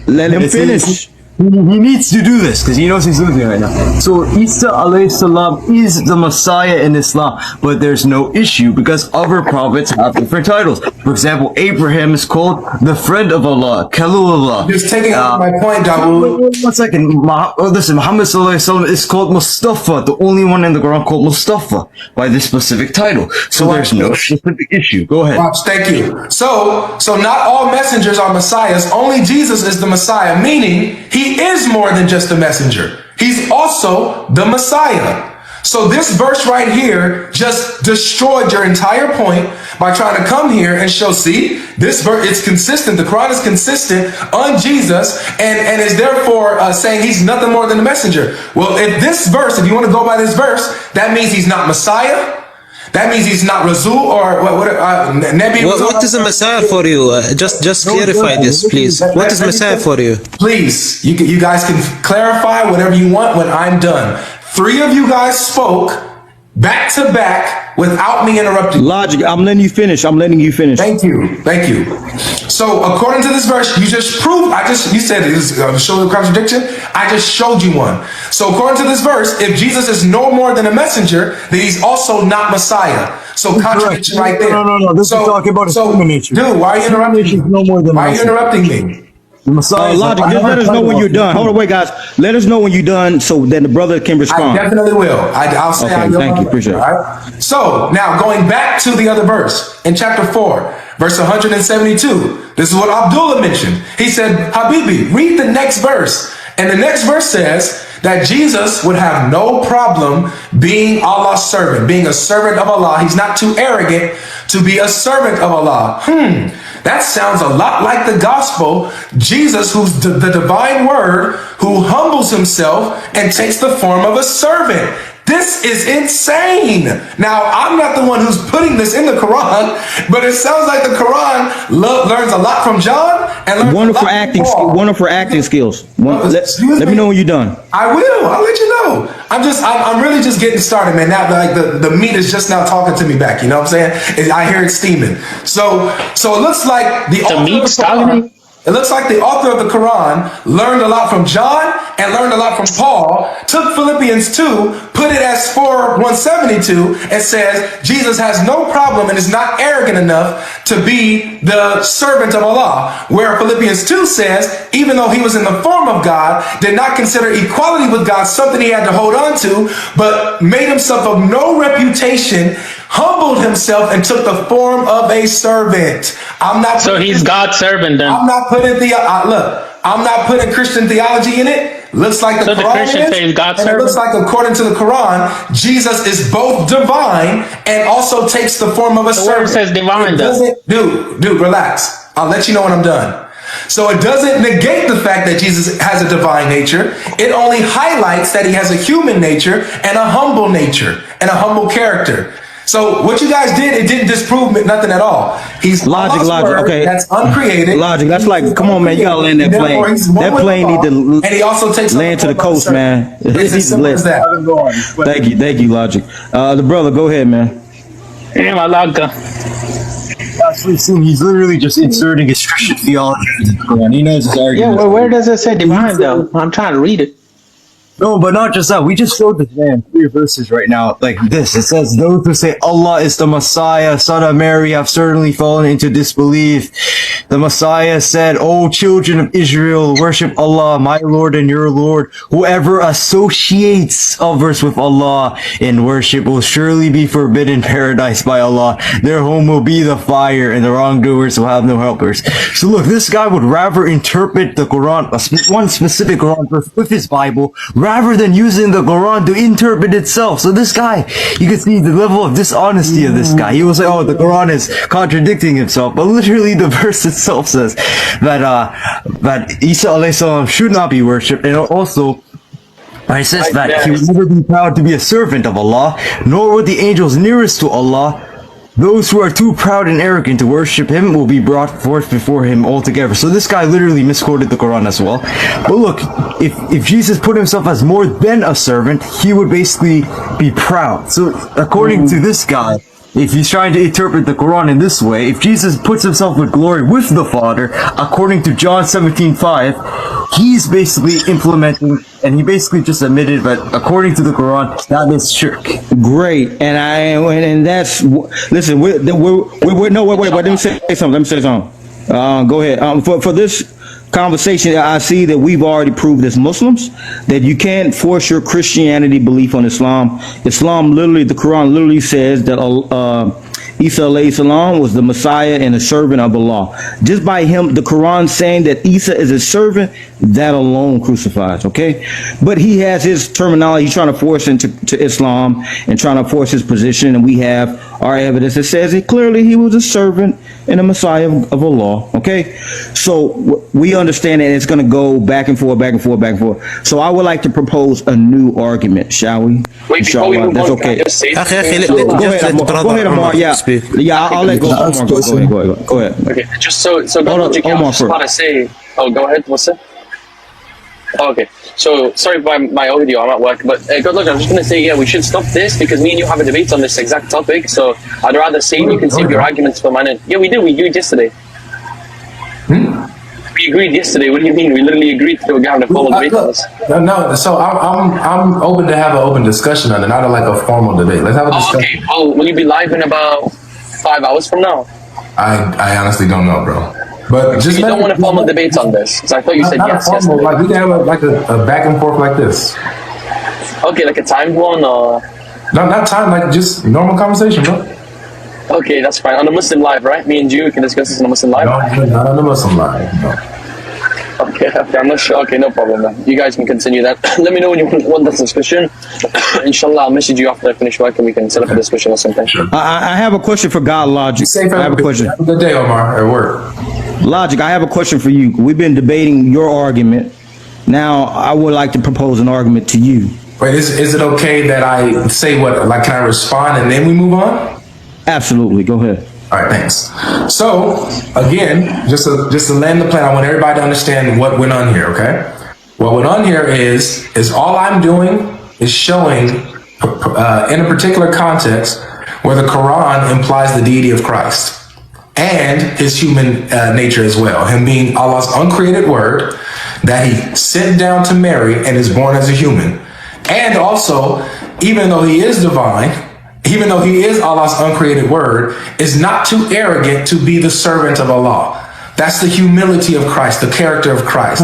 Let him It's- finish. He needs to do this because he knows he's losing right now. So Isa alayhi salam is the Messiah in Islam, but there's no issue because other prophets have different titles. For example, Abraham is called the friend of Allah, Khalilullah. Just taking out my point, Dawood. One second. Listen, Muhammad sallallahu alaihi wasallam is called Mustafa, the only one in the Quran called Mustafa by this specific title. So there's no specific issue. Go ahead. Thank you. So not all messengers are messiahs. Only Jesus is the Messiah, meaning he is more than just a messenger. He's also the Messiah. So this verse right here just destroyed your entire point by trying to come here and show, see, this verse, it's consistent. The Quran is consistent on Jesus and is therefore saying he's nothing more than a messenger. Well, if you want to go by this verse, that means he's not Messiah. That means he's not Rasul or Nabi. What is a Messiah for you? Just clarify this, please. What is Messiah for you? Please, you guys can clarify whatever you want when I'm done. 3 of you guys spoke back to back without me interrupting. Logic, I'm letting you finish. Thank you. So according to this verse, you just proved, you said it was show the contradiction. I just showed you one. So according to this verse, if Jesus is no more than a messenger, then he's also not Messiah. So contradiction right there. No. This is talking about his human nature. Dude, why are you interrupting me? No more than why are you interrupting me? The Messiah. Logic, just let us know when you're done. Hold on, wait, guys. Let us know when you're done so then the brother can respond. I definitely will. I'll say Okay, thank you. Appreciate it. All right? So now going back to the other verse in chapter 4, verse 172. This is what Abdullah mentioned. He said, Habibi, read the next verse. And the next verse says that Jesus would have no problem being Allah's servant, being a servant of Allah. He's not too arrogant to be a servant of Allah. That sounds a lot like the gospel. Jesus, who's the divine word, who humbles himself and takes the form of a servant. This is insane. Now, I'm not the one who's putting this in the Quran, but it sounds like the Quran learns a lot from John and learns Wonderful a lot acting, from Paul. wonderful acting skills. Let me know when you're done. I will. I'll let you know. I'm really just getting started, man. Now, like the meat is just now talking to me back. You know what I'm saying? I hear it steaming. So it looks like the meat's talking. It looks like the author of the Quran learned a lot from John and learned a lot from Paul, took Philippians 2, put it as 4:172, and says Jesus has no problem and is not arrogant enough to be the servant of Allah. Where Philippians 2 says, even though he was in the form of God, did not consider equality with God something he had to hold on to, but made himself of no reputation, humbled himself, and took the form of a servant. So he's God's servant then. I'm not putting I'm not putting Christian theology in it. Looks like the So the Quran Christian say he's God's and it servant? looks like according to the Quran, Jesus is both divine and also takes the form of a servant. word says divine, It though. doesn't- Dude, relax. I'll let you know when I'm done. So it doesn't negate the fact that Jesus has a divine nature. It only highlights that he has a human nature and a humble nature and a humble character. So what you guys did, it didn't disprove nothing at all. He's Logic, Allah's logic, word, okay. That's uncreated. Logic, that's like, come on, man, you gotta land that plane. Therefore, he's one That with plane Allah, need to and he also takes land to the coast, man. It's as simple as that. Thank you, Logic. The brother, go ahead, man. Yeah, Malaga. He's literally just inserting his Christian theology into the Quran. He knows his Yeah, argument. well, where does it say divine though? I'm trying to read it. No, but not just that. We just showed this man 3 verses right now like this. It says, those who say Allah is the Messiah, son of Mary, have certainly fallen into disbelief. The Messiah said, O children of Israel, worship Allah, my Lord and your Lord. Whoever associates others with Allah in worship will surely be forbidden paradise by Allah. Their home will be the fire, and the wrongdoers will have no helpers. So look, this guy would rather interpret the Quran, one specific Quran verse with his Bible, rather than using the Quran to interpret itself. So this guy, you can see the level of dishonesty of this guy. He was like, oh, the Quran is contradicting himself. But literally the verse itself says that Isa alayhi salam should not be worshipped. And also, it says that he would never be proud to be a servant of Allah, nor would the angels nearest to Allah. Those who are too proud and arrogant to worship him will be brought forth before him altogether. So this guy literally misquoted the Quran as well. But look, if Jesus put himself as more than a servant, he would basically be proud. So according to this guy, if he's trying to interpret the Quran in this way, if Jesus puts himself with glory with the Father, according to John 17:5, he's basically implementing, and he basically just admitted that according to the Quran, that is shirk. Great, and that's listen. We're no wait. Let me say something. Go ahead. For this conversation, I see that we've already proved as Muslims that you can't force your Christianity belief on Islam. Islam literally, the Quran literally says that Isa alayhi salam was the Messiah and a servant of Allah. Just by him, the Quran saying that Isa is a servant, that alone crucifies, okay? But he has his terminology, he's trying to force into Islam and trying to force his position, and we have our evidence that says that clearly he was a servant and a Messiah of Allah, okay? So we understand that it's going to go back and forth, back and forth, back and forth. So I would like to propose a new argument, shall we? Wait, before we move that's on, can I okay. just say أخي Go ahead, Amar. Yeah, I'll let go. Go ahead. Okay, just so GodLogic, I Omar was just about to say. Oh, go ahead. What's it? Oh, okay. So sorry for my audio. I'm at work, but GodLogic, I'm just gonna say, yeah, we should stop this because me and you have a debate on this exact topic. So I'd rather save you can save your arguments for mine. Yeah, we did. We agreed yesterday. We agreed yesterday. What do you mean? We literally agreed to have a formal debate on this. No, so I'm open to have an open discussion on it, not like a formal debate. Let's have a discussion. Okay. Oh, will you be live in about 5 hours from now? I honestly don't know, bro. But just You don't want a formal debate on this, because I thought you said not yes. formal, Yesterday. like we can have a back and forth like this. Okay, like a timed one, or Not time, like just normal conversation, bro. okay, that's fine. On a Muslim live, right? Me and you can discuss this on a Muslim live. No, not on the Muslim line. No. Okay, I'm not sure. Okay, no problem then. You guys can continue that. Let me know when you want this discussion. Inshallah, I'll message you after I finish work and we can set up a discussion or something. Sure. I have a question for GodLogic. I have a question. Have a good day, Omar, at work. Logic, I have a question for you. We've been debating your argument. Now, I would like to propose an argument to you. Wait, is it okay that I say what, like, can I respond and then we move on? Absolutely. Go ahead. All right, thanks. So, again, just to land the plane, I want everybody to understand what went on here, okay? What went on here is all I'm doing is showing, in a particular context, where the Quran implies the deity of Christ and his human nature as well. Him being Allah's uncreated word that he sent down to Mary and is born as a human. And also, even though he is divine, even though he is Allah's uncreated word, is not too arrogant to be the servant of Allah. That's the humility of Christ, the character of Christ.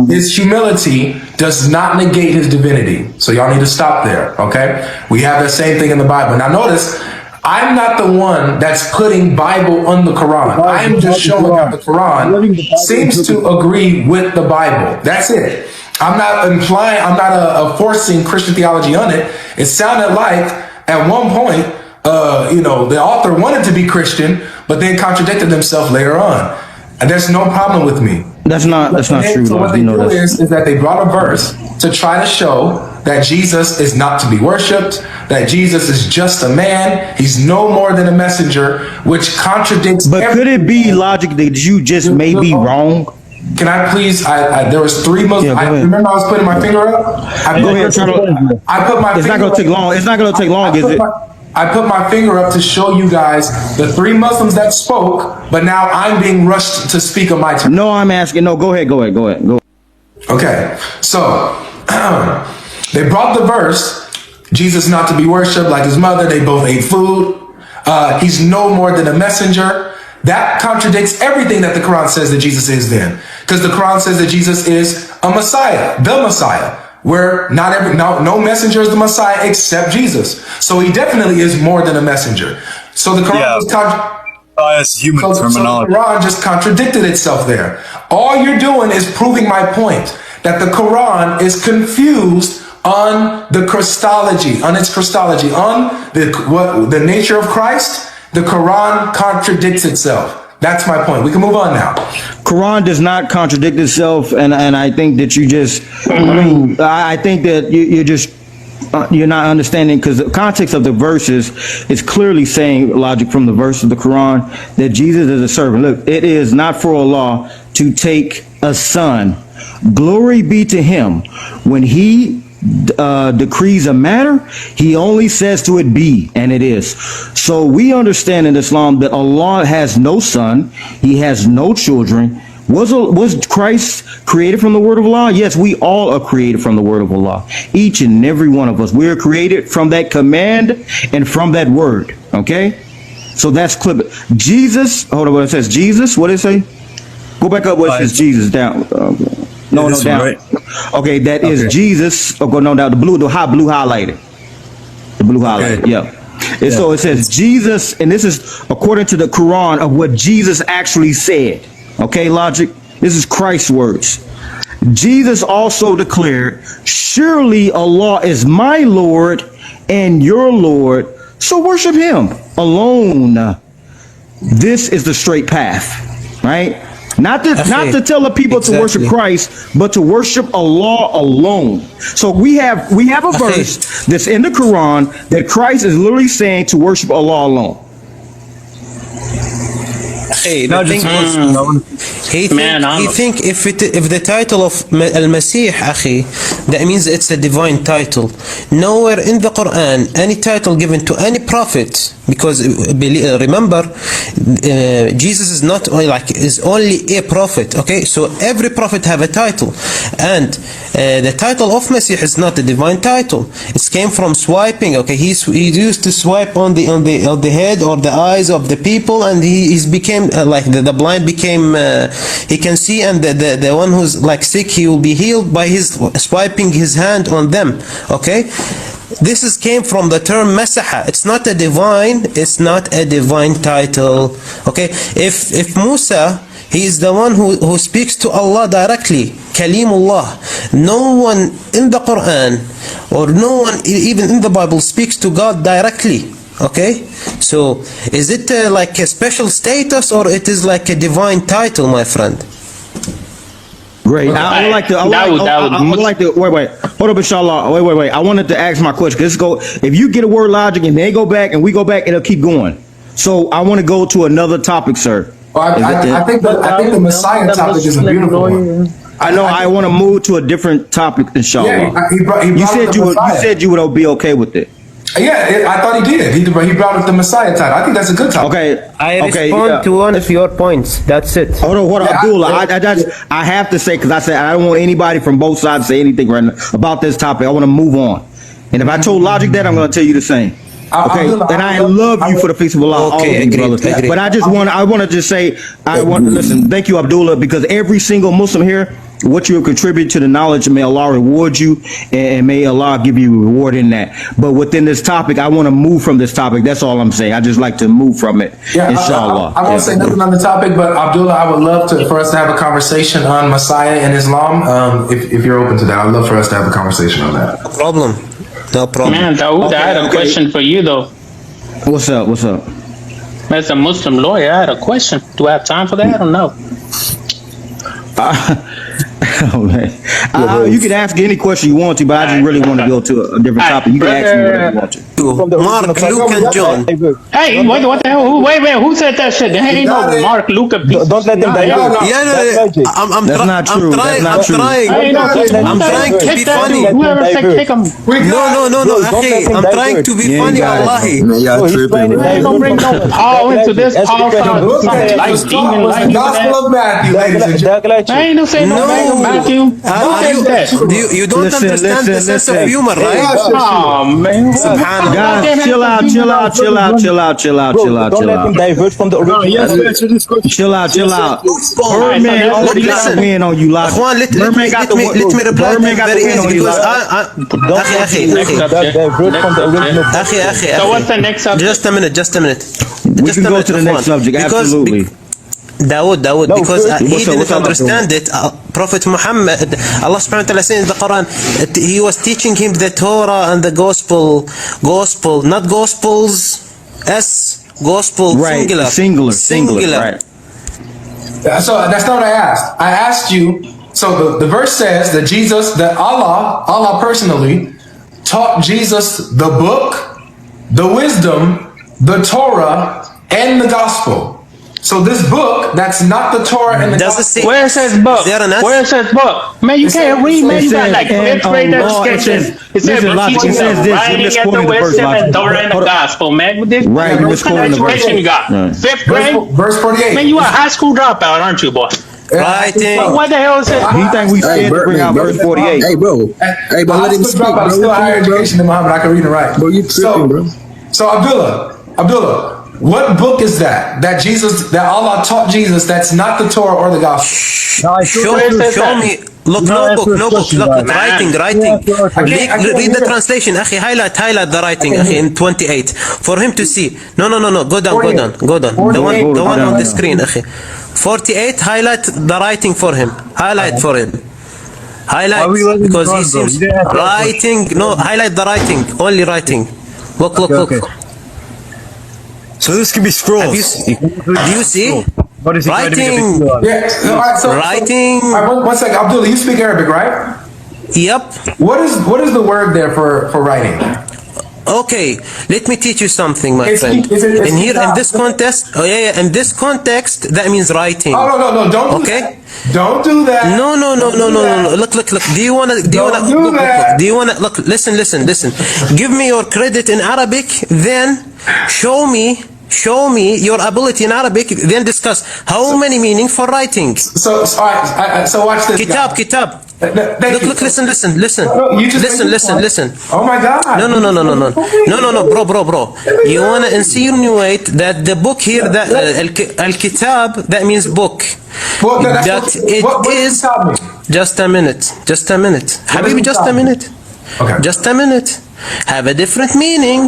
His humility does not negate his divinity. So y'all need to stop there, okay? We have the same thing in the Bible. Now notice, I'm not the one that's putting Bible on the Quran. I am just showing how the Quran seems to agree with the Bible. That's it. I'm not implying, I'm not forcing Christian theology on it. It sounded like at one point, the author wanted to be Christian, but then contradicted themselves later on. And there's no problem with me. That's not true. So what they do is that they brought a verse to try to show that Jesus is not to be worshipped, that Jesus is just a man, he's no more than a messenger, which contradicts. But could it be logic that you just may be wrong? Can I please? There was 3 Muslims. Yeah, remember I was putting my finger up. Go ahead. I put my. It's not gonna take long. It's not gonna take long, is it? I put my finger up to show you guys the 3 Muslims that spoke, but now I'm being rushed to speak on my turn. No, I'm asking. No, go ahead. Go. Okay, so they brought the verse, Jesus not to be worshipped like his mother. They both ate food. He's no more than a messenger. That contradicts everything that the Quran says that Jesus is then. Because the Quran says that Jesus is a Messiah, the Messiah. Where no messenger is the Messiah except Jesus. So he definitely is more than a messenger. So the Quran human terminology. So the Quran just contradicted itself there. All you're doing is proving my point that the Quran is confused on the Christology, on its Christology, on the nature of Christ. The Quran contradicts itself. That's my point. We can move on now. Quran does not contradict itself, and I think that you just, I think that you're not understanding, because the context of the verses is clearly saying, logic from the verse of the Quran, that Jesus is a servant. Look, it is not for Allah to take a son. Glory be to him when he decrees a matter, he only says to it be, and it is. So we understand in Islam that Allah has no son, he has no children. Was Christ created from the word of Allah? Yes, we all are created from the word of Allah. Each and every one of us. We are created from that command and from that word. Okay? So that's clip. Jesus, hold on, what it says Jesus, what did it say? Go back up what it says Jesus down. No, down. Right? Okay, that is Jesus. Oh, no, down. The blue highlighted. The blue highlighted, okay. Yeah. And so it says Jesus, and this is according to the Quran of what Jesus actually said. Okay, Logic? This is Christ's words. Jesus also declared, surely Allah is my Lord and your Lord, so worship him alone. This is the straight path, right? Not to tell the people to worship Christ, but to worship Allah alone. So we have a verse that's in the Quran that Christ is literally saying to worship Allah alone. Hey, the thing is, he think if the title of Al-Masih, akhi, that means it's a divine title. Nowhere in the Quran any title given to any prophet, because remember, Jesus is not is only a prophet. Okay, so every prophet have a title, and the title of Masih is not a divine title. It came from swiping. Okay, he used to swipe on the head or the eyes of the people, and he became like the blind became he can see, and the one who's like sick, he will be healed by his swiping his hand on them. Okay, this came from the term masaha. It's not a divine title. Okay, if Musa, he is the one who speaks to Allah directly, Kalimullah. No one in the Quran or no one even in the Bible speaks to God directly. Okay, so is it like a special status, or it is like a divine title, my friend? Great. I would like to wait. Hold up, inshallah. Wait. I wanted to ask my question. Let's go. If you get a word Logic and they go back and we go back, it'll keep going. So I want to go to another topic, sir. Well, I think the Messiah topic is a beautiful one. I know. I want to move to a different topic, inshallah. Yeah, he brought you said you would be okay with it. Yeah, I thought he did. He brought up the Messiah title. I think that's a good topic. Okay. I respond to one of your points. That's it. Hold on, Abdullah. I have to say, because I said I don't want anybody from both sides to say anything right now about this topic. I want to move on. And if I told Logic that, I'm going to tell you the same. Okay, and I love you for the face of Allah, all of you brothers. But I want to just say, listen, thank you, Abdullah, because every single Muslim here, what you have contributed to the knowledge, may Allah reward you, and may Allah give you a reward in that. But within this topic, I want to move from this topic. That's all I'm saying. I just like to move from it, inshallah. I won't say nothing on the topic, but Abdullah, I would love for us to have a conversation on Messiah and Islam. If you're open to that, I'd love for us to have a conversation on that. No problem. Man, Dawood, I had a question for you, though. What's up? As a Muslim lawyer, I had a question. Do I have time for that or no? Oh, man. You can ask any question you want to, but I just really want to go to a different topic. You can ask me whatever you want to. Mark, Luke, and John. Hey, what the hell? Wait, who said that shit? There ain't no Mark, Luke, and Don't let them divert. That's not true. I'm trying to be funny. Whoever said kick him. No. I'm trying to be funny, wallahi. Don't bring no Paul into this. Paul sounds like demon, like Gospel of Matthew, ladies and gentlemen. I ain't no saying no Matthew. You don't understand the sense of humor, right? Oh man. Subhanallah. Guys, chill out. Don't let them divert from the original. Chill out. Birdman already got the win on you, Logic. Let me reply very easy, because So what's the next subject? Just a minute. We can go to the next subject, absolutely. Dawood, because he didn't understand it. Prophet Muhammad, Allah subhanahu wa ta'ala says in the Quran, he was teaching him the Torah and the gospel, not gospels, gospel, right, singular, right. So that's not what I asked. I asked you, so the verse says that Allah personally taught Jesus the book, the wisdom, the Torah, and the gospel. So this book that's not the Torah and the Does it Gospel. say? Where it says book? Is there an Where it says book? Man, you can't read, man. You got like fifth grade education. It says listen, Logic, teaching it says the this. You're writing and misquoting the the verse, wisdom Logic. and Torah and the Hold on. gospel, man. What Right, you're what kind of misquoting the verse. education you got? Right. Fifth grade? Verse 48. Man, you a high school dropout, aren't you, boy? Writing. What the hell is it? He think we scared to bring out verse 48. Hey, bro. Hey, bro, let him speak, bro. I'm still higher education than Muhammad. I can read and write. Bro, you tripping, bro. So Abdullah, what book is that that Allah taught Jesus that's not the Torah or the Gospel? Show me. Look, no book. Look, writing. Read the translation, akhi. Highlight the writing, akhi, in 28 for him to see. No. Go down. The one on the screen, akhi. 48. Highlight the writing for him. Highlight because he seems writing. No, highlight the writing. Only writing. Look. So this can be scrolls. Do you see? What is he trying to make a big Writing. deal out of? Yeah. All right, Writing. All right, one second, Abdullah. You speak Arabic, right? Yep. What is the word there for writing? Okay, let me teach you something, my It's- friend. it's- it's- In this context, in this context, that means writing. Oh no! Don't do Okay. that. Don't do that. No. Look. Do you wanna? that. Do you wanna? Look. Listen. Give me your credit in Arabic, then show me your ability in Arabic. Then discuss how many meaning for writing. So all right. So watch this. Kitab. Thank you. Look. Listen. No, you just made your point. Listen. Oh my God. No, bro. You wanna insinuate that the book here, that al-kitab, that means book. Well, That what it does is. kitab mean? Just a minute. Habibi, just a minute. Okay. Just a minute. Have a different meaning.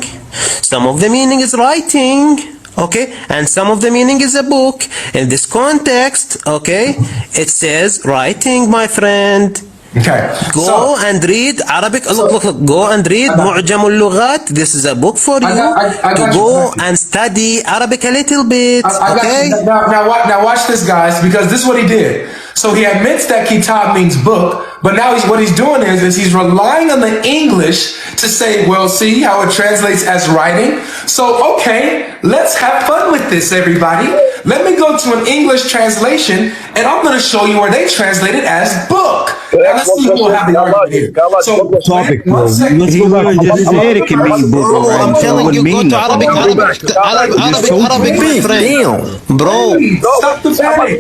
Some of the meaning is writing. Okay, and some of the meaning is a book. In this context, okay, it says writing, my friend. Okay. Go and read Arabic. Look. Go and read Mu'jam al-Lughat. This is a book for you I to got go you. and study Arabic a little bit. I got Okay. you. Now watch this, guys, because this is what he did. So he admits that kitab means book, but now what he's doing is he's relying on the English to say, well, see how it translates as writing. So okay, let's have fun with this, everybody. Let me go to an English translation, and I'm going to show you where they translate it as book. Now let's see who will have the argument here. So Topic, bro. one second. He literally just said it can mean book. Bro, right? I'm So it telling you, wouldn't go mean to nothing. Arabic, my friend. Bro, Stop the panic.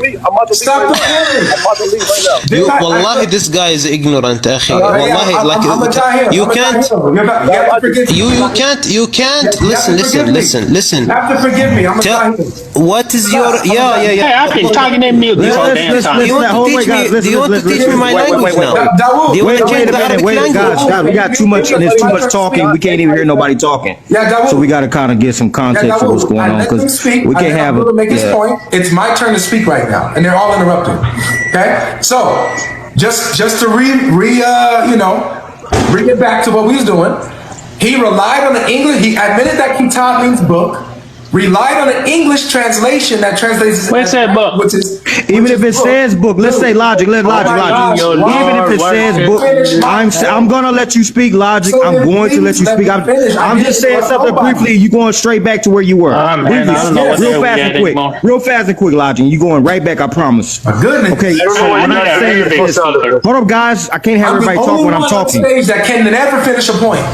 Stop the panic. you, wallahi, this guy is ignorant, akhi. Wallahi, you can't. You can't. Listen. You have to forgive me. I'm a Tell- Tahir. What is your? Yeah. Hey, I've been talking in mute this whole damn time. Do you want to teach me my language now? Dawood, Do you want to Wait change a the minute, Arabic wait, language? guys, we got too much, and there's too much talking. We can't even hear nobody talking. Yeah, Dawood. So we got to kind of get some context of what's going on, let them because speak. we can't I have to make this yeah. point. It's my turn to speak right now, and they're all interrupting. Okay, so just to bring it back to what we was doing. He relied on the English. He admitted that kitab means book. Relied on an English translation that translates Where's that book? which is Even if it says book, let's say logic. Let logic. Yo, Even if it Lord, says what book, I'm gonna let you speak logic. So I'm then going to let you please speak. let me finish. I I'm just didn't saying interrupt something nobody. briefly. You going straight back to where you were. Man, Briefly. I don't know what the Real hell we fast got and quick. anymore. Real fast and quick, logic. You going right back? I promise. My goodness. Okay. So Everyone when know I that say Arabic this, speaker. hold up, guys. I can't have I'm the everybody talk only when I'm one on talking. stage that can never finish a point.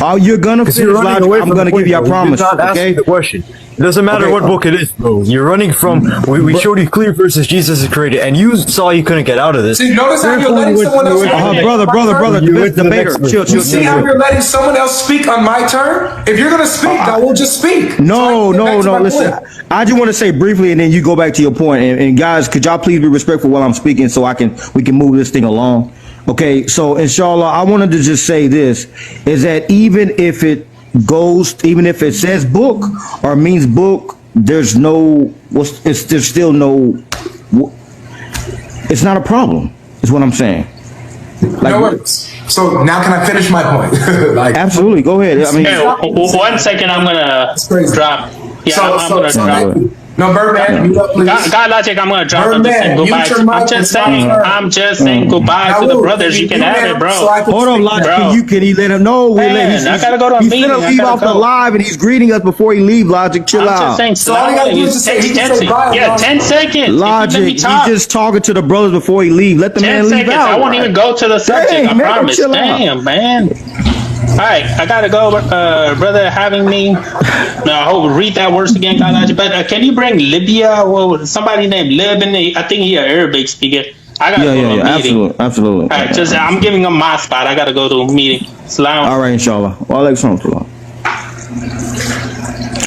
Oh, you're gonna finish You're running logic. away I'm from gonna the give you. I point, bro. promise. You're not Okay. asking the question. It doesn't matter Okay. what book it is, bro. You're running from. We showed you clear verses Jesus is created, and you saw you couldn't get out of this. See, notice how you're letting someone else Brother, You the went to the debater. next Chill. You see how you're letting someone else speak on my turn? If you're gonna speak, I will just speak. No. So I can get back to my Listen, point. I just want to say briefly, and then you go back to your point. And guys, could y'all please be respectful while I'm speaking, so we can move this thing along. Okay. So inshallah, I wanted to just say this: is that even if it says book or means book, there's still no. It's not a problem. Is what I'm saying. No worries. So now can I finish my point? Absolutely. Go ahead. I mean, Hey, 1 second, I'm gonna crazy. drop. Yeah, So- I'm gonna so drop. thank you. No, Birdman, mute up, please. God Logic, I'm gonna drop. I'm just saying Birdman, goodbye. mute your mic. I'm just saying goodbye to the brothers. You can have it, bro. Hold on, Logic. Bro. Can he let him know? Man, I gotta go to a he's meeting. gonna leave off the live, and he's greeting us before he leave. Logic, chill I'm out. just saying, So all you gotta do is just say, he can say bye. yeah, 10 seconds. Logic, he's just talking to the brothers before he leave. Let the 10 man leave seconds. out. I won't even go to the subject. Dang, I man, promise. chill out. Damn, man. All right, I gotta go, brother. Having me. No, I hope read that verse again, God Logic. But can you bring Libya? Well, somebody named Lebanon. I think he an Arabic speaker. I gotta go to a meeting. Absolutely. All right, just I'm giving him my spot. I gotta go to a meeting. Salam. All right, inshallah.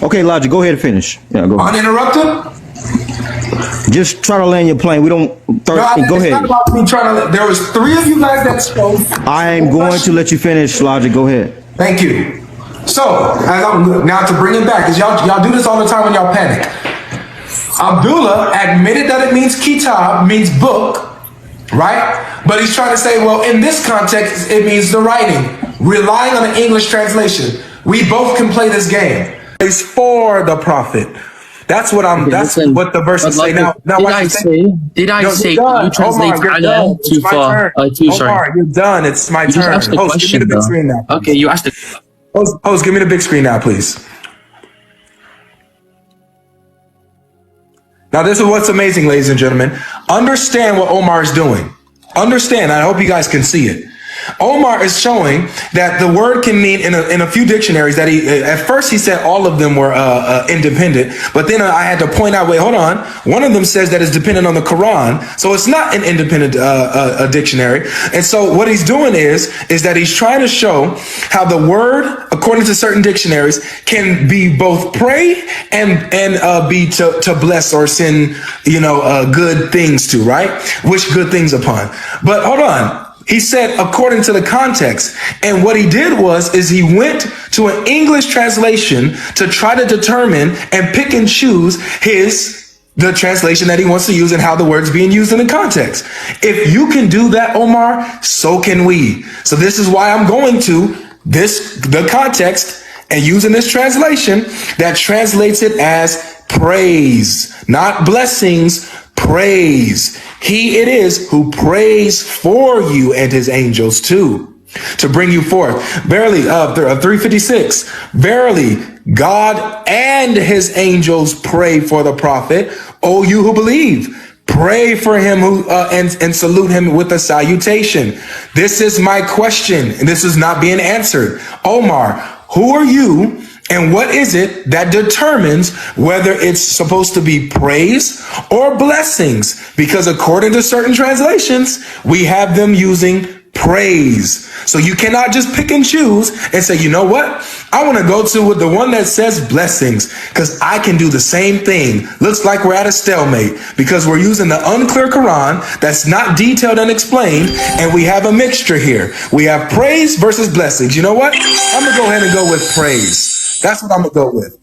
Okay, Logic, go ahead and finish. Yeah, go ahead. Uninterrupted? Just try to land your plane. We don't. Go It's ahead. not about me trying to. There was 3 of you guys that spoke. I am going to let you finish, Logic. Go ahead. Thank you. So, as I'm now to bring it back, because y'all do this all the time when y'all panic. Abdullah admitted that it means kitab, means book, right? But he's trying to say, well, in this context, it means the writing, relying on an English translation. We both can play this game. It's for the prophet. That's what I'm. That's what the verses say. Now, did I say you translate Allah too far? Omar, you're done. It's my turn. Host, give me the big screen now. Okay, you asked it. Host, give me the big screen now, please. Now, this is what's amazing, ladies and gentlemen. Understand what Omar is doing. Understand. I hope you guys can see it. Omar is showing that the word can mean in a few dictionaries that he, at first he said all of them were independent, but then I had to point out, wait, hold on. One of them says that it's dependent on the Quran. So it's not an independent dictionary. And so what he's doing is that he's trying to show how the word, according to certain dictionaries, can be both pray and be to bless or send, good things to, right? Wish good things upon. But hold on. He said, according to the context. And what he did is he went to an English translation to try to determine and pick and choose the translation that he wants to use and how the word's being used in the context. If you can do that, Omar, so can we. So this is why I'm going to the context and using this translation that translates it as praise, not blessings, praise. He it is who prays for you and his angels too, to bring you forth. Verily, 356, verily, God and his angels pray for the prophet. O you who believe, pray for him and salute him with a salutation. This is my question, and this is not being answered. Omar, who are you? And what is it that determines whether it's supposed to be praise or blessings? Because according to certain translations, we have them using praise. So you cannot just pick and choose and say, you know what? I want to go to the one that says blessings because I can do the same thing. Looks like we're at a stalemate because we're using the unclear Quran that's not detailed and explained. And we have a mixture here. We have praise versus blessings. You know what? I'm going to go ahead and go with praise. That's what I'm going to go with.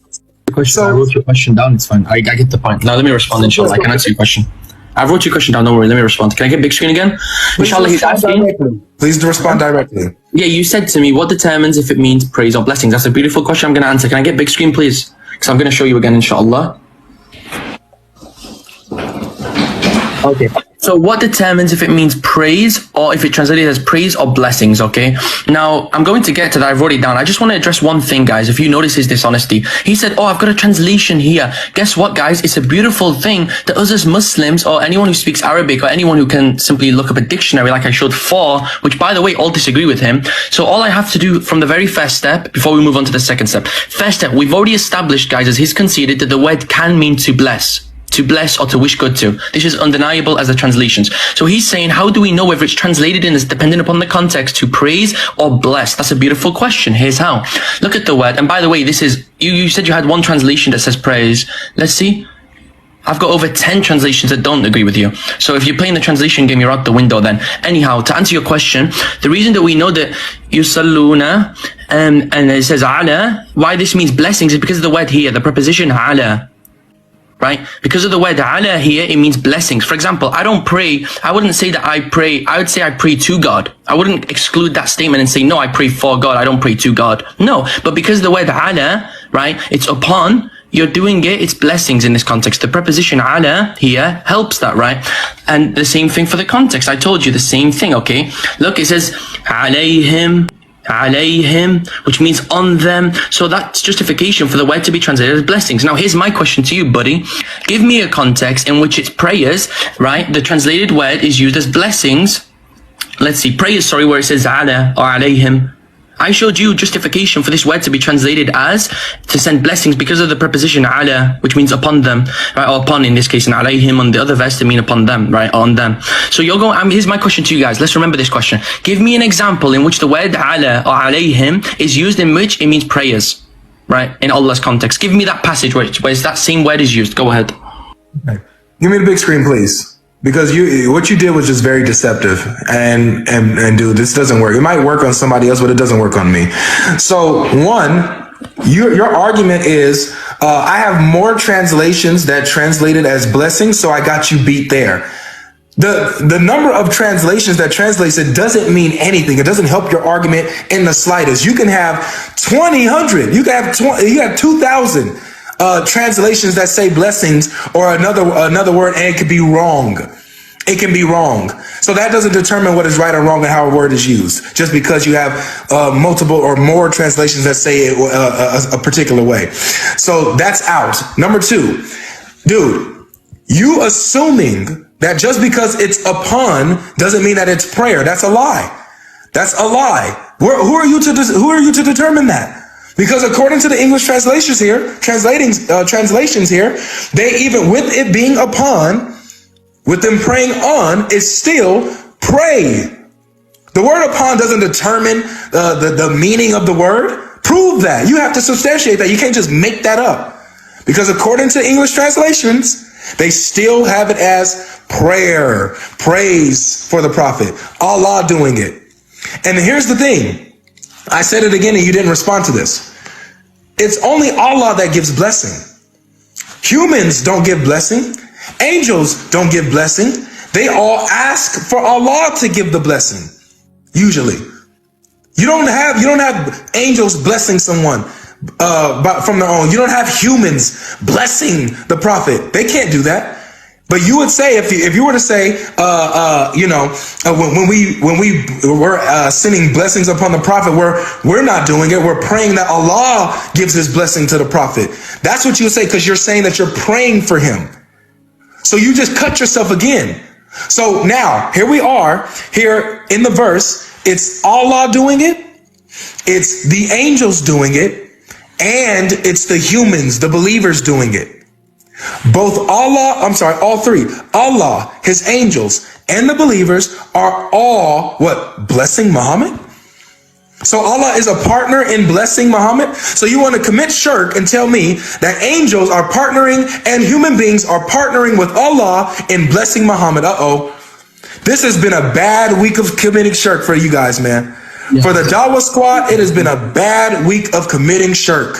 I wrote your question down. It's fine. I get the point. Now let me respond, inshallah. I can answer your question. I wrote your question down. Don't worry. Let me respond. Can I get big screen again? Inshallah, he's asking. Please respond directly. Yeah, you said to me, what determines if it means praise or blessings? That's a beautiful question I'm going to answer. Can I get big screen, please? Because I'm going to show you again, inshallah. Okay. So what determines if it means praise or if it translated as praise or blessings, okay? Now, I'm going to get to that. I've wrote it down. I just want to address one thing, guys. If you notice his dishonesty, he said, oh, I've got a translation here. Guess what, guys? It's a beautiful thing that us as Muslims or anyone who speaks Arabic or anyone who can simply look up a dictionary like I showed for, which, by the way, all disagree with him. So all I have to do from the very first step, before we move on to the second step, first step, we've already established, guys, as he's conceded that the word can mean to bless or to wish good to. This is undeniable as the translations. So he's saying, how do we know whether it's translated in as dependent upon the context to praise or bless? That's a beautiful question. Here's how. Look at the word. And by the way, this is, you said you had one translation that says praise. Let's see. I've got over 10 translations that don't agree with you. So if you're playing the translation game, you're out the window then. Anyhow, to answer your question, the reason that we know that yusalluna and it says ala, why this means blessings is because of the word here, the preposition ala. Right? Because of the word ala here, it means blessings. For example, I don't pray. I wouldn't say that I pray. I would say I pray to God. I wouldn't exclude that statement and say, no, I pray for God. I don't pray to God. No, but because the word ala, right, it's upon, you're doing it, it's blessings in this context. The preposition ala here helps that, right? And the same thing for the context. I told you the same thing, okay? Look, it says alayhim, which means on them. So that's justification for the word to be translated as blessings. Now, here's my question to you, buddy. Give me a context in which it's prayers, right? The translated word is used as blessings. Let's see, prayers, sorry, where it says ala or alayhim. I showed you justification for this word to be translated as to send blessings because of the preposition ala, which means upon them, right? Or upon in this case, and alayhim on the other verse to mean upon them, right? On them. So you're going, here's my question to you guys. Let's remember this question. Give me an example in which the word ala or alayhim is used in which it means prayers, right? In Allah's context. Give me that passage where that same word is used. Go ahead. Okay. Give me the big screen, please. Because what you did was just very deceptive, and dude, this doesn't work. It might work on somebody else, but it doesn't work on me. So one, your argument is, I have more translations that translated as blessings, so I got you beat there. The number of translations that translates it doesn't mean anything. It doesn't help your argument in the slightest. You can have 2,000, you have 2,000. Translations that say blessings or another word, and it could be wrong. It can be wrong. So that doesn't determine what is right or wrong and how a word is used, just because you have multiple or more translations that say it a particular way. So that's out. Number two, dude, you assuming that just because it's upon doesn't mean that it's prayer. That's a lie. That's a lie. Who are you to determine that? Because according to the English translations here, translations here, they even with it being upon, with them praying on, is still pray. The word upon doesn't determine the meaning of the word. Prove that. You have to substantiate that. You can't just make that up. Because according to English translations, they still have it as prayer, praise for the prophet, Allah doing it. And here's the thing. I said it again and you didn't respond to this. It's only Allah that gives blessing. Humans don't give blessing. Angels don't give blessing. They all ask for Allah to give the blessing. Usually. You don't have angels blessing someone from their own. You don't have humans blessing the prophet. They can't do that. But you would say, if you were to say, when we were sending blessings upon the prophet, we're not doing it. We're praying that Allah gives his blessing to the prophet. That's what you would say, because you're saying that you're praying for him. So you just cut yourself again. So now here we are here in the verse. It's Allah doing it. It's the angels doing it. And it's the humans, the believers doing it. All three, Allah, his angels, and the believers are all, blessing Muhammad? So Allah is a partner in blessing Muhammad? So you want to commit shirk and tell me that angels are partnering and human beings are partnering with Allah in blessing Muhammad? This has been a bad week of committing shirk for you guys, man. Yeah. For the Dawah squad, it has been a bad week of committing shirk.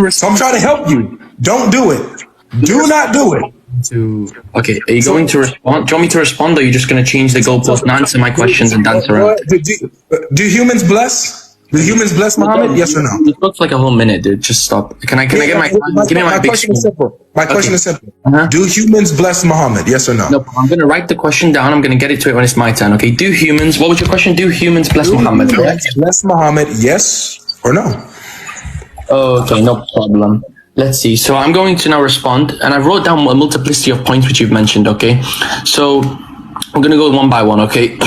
So I'm trying to help you. Don't do it. Do not do it. Okay, are you going to respond? Do you want me to respond, or are you just going to change the goalpost and answer my questions and dance around? Do humans bless? Do humans bless Muhammad? Yes or no? It looks like a whole minute, dude. Just stop. Can I get my? Give me my big question is simple. My question is simple. Do humans bless Muhammad? Yes or no? No, I'm going to write the question down. I'm going to get it to it when it's my turn. Okay. Do humans? What was your question? Do humans bless Muhammad? Bless Muhammad? Yes or no? Okay, no problem. Let's see. So I'm going to now respond, and I wrote down a multiplicity of points which you've mentioned, okay? So I'm going to go one by one, okay?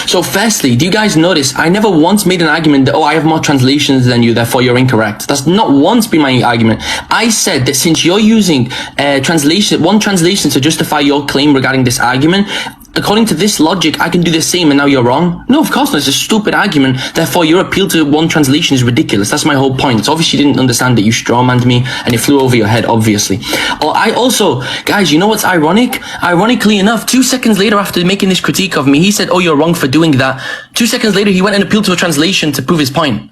So firstly, do you guys notice I never once made an argument that, I have more translations than you, therefore you're incorrect. That's not once been my argument. I said that since you're using one translation to justify your claim regarding this argument, according to this logic, I can do the same and now you're wrong? No, of course not. It's a stupid argument. Therefore, your appeal to one translation is ridiculous. That's my whole point. It's obviously you didn't understand that you strawmanned me and it flew over your head, obviously. I also, guys, you know what's ironic? Ironically enough, 2 seconds later after making this critique of me, he said, you're wrong for doing that. 2 seconds later, he went and appealed to a translation to prove his point.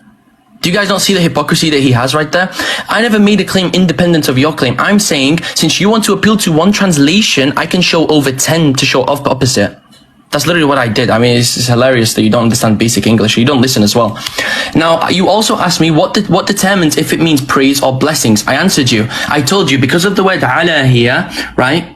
Do you guys not see the hypocrisy that he has right there? I never made a claim independent of your claim. I'm saying, since you want to appeal to one translation, I can show over 10 to show off the opposite. That's literally what I did. I mean, it's hilarious that you don't understand basic English. You don't listen as well. Now, you also asked me what determines if it means praise or blessings. I answered you. I told you because of the word ala here, right?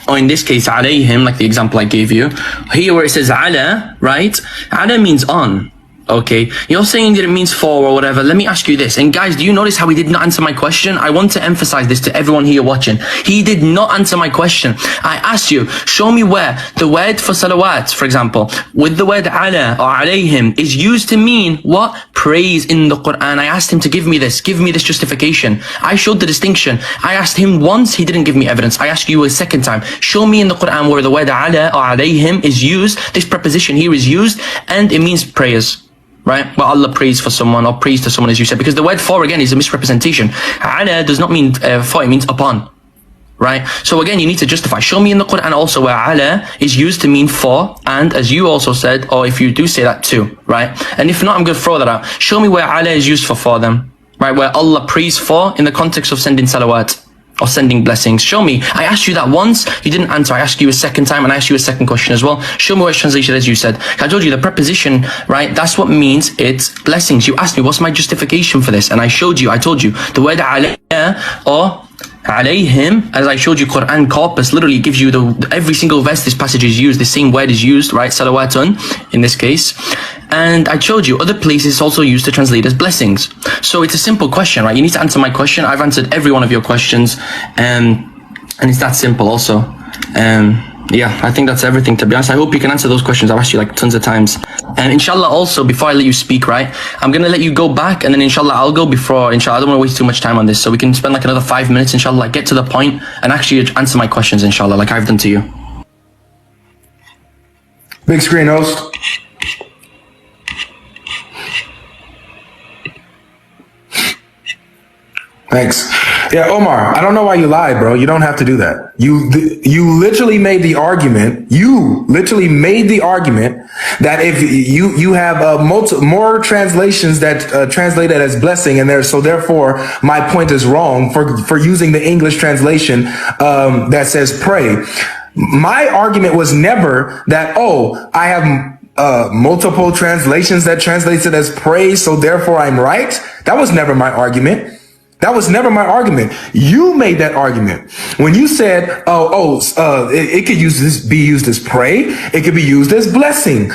Or in this case, alayhim, like the example I gave you. Here where it says ala, right? Ala means on. Okay, you're saying that it means for or whatever. Let me ask you this. And guys, do you notice how he did not answer my question? I want to emphasize this to everyone here watching. He did not answer my question. I asked you, show me where the word for salawat, for example, with the word ala or alayhim is used to mean what? Praise in the Quran. I asked him to give me this justification. I showed the distinction. I asked him once, he didn't give me evidence. I asked you a second time. Show me in the Quran where the word ala or alayhim is used. This preposition here is used and it means prayers. Right? Well, Allah prays for someone or praise to someone, as you said, because the word for again is a misrepresentation. Ala does not mean for, it means upon. Right? So again, you need to justify. Show me in the Quran also where ala is used to mean for, and as you also said, or if you do say that too, right? And if not, I'm going to throw that out. Show me where ala is used for them, right? Where Allah prays for in the context of sending salawat or sending blessings. Show me. I asked you that once, you didn't answer. I asked you a second time, and I asked you a second question as well. Show me where it's translated as you said. I told you the preposition, right? That's what means it's blessings. You asked me, what's my justification for this? And I told you, the word alayya or alayhim, as I showed you, Quran corpus literally gives you every single verse this passage is used, the same word is used, right? Salawatun, in this case. And I showed you other places it's also used to translate as blessings. So it's a simple question, right? You need to answer my question. I've answered every one of your questions. And it's that simple also. Yeah, I think that's everything, to be honest. I hope you can answer those questions. I've asked you like tons of times. And inshallah also, before I let you speak, right, I'm going to let you go back, and then inshallah I'll go before, inshallah. I don't want to waste too much time on this, so we can spend like another 5 minutes, inshallah, like get to the point and actually answer my questions, inshallah, like I've done to you. Big screen host. Thanks. Yeah, Omar, I don't know why you lied, bro. You don't have to do that. You literally made the argument. You literally made the argument that if you have more translations that translate it as blessing, and so therefore my point is wrong for using the English translation that says pray. My argument was never that, oh, I have multiple translations that translates it as praise, so therefore I'm right. That was never my argument. That was never my argument. You made that argument when you said, it could be used as pray. It could be used as blessing.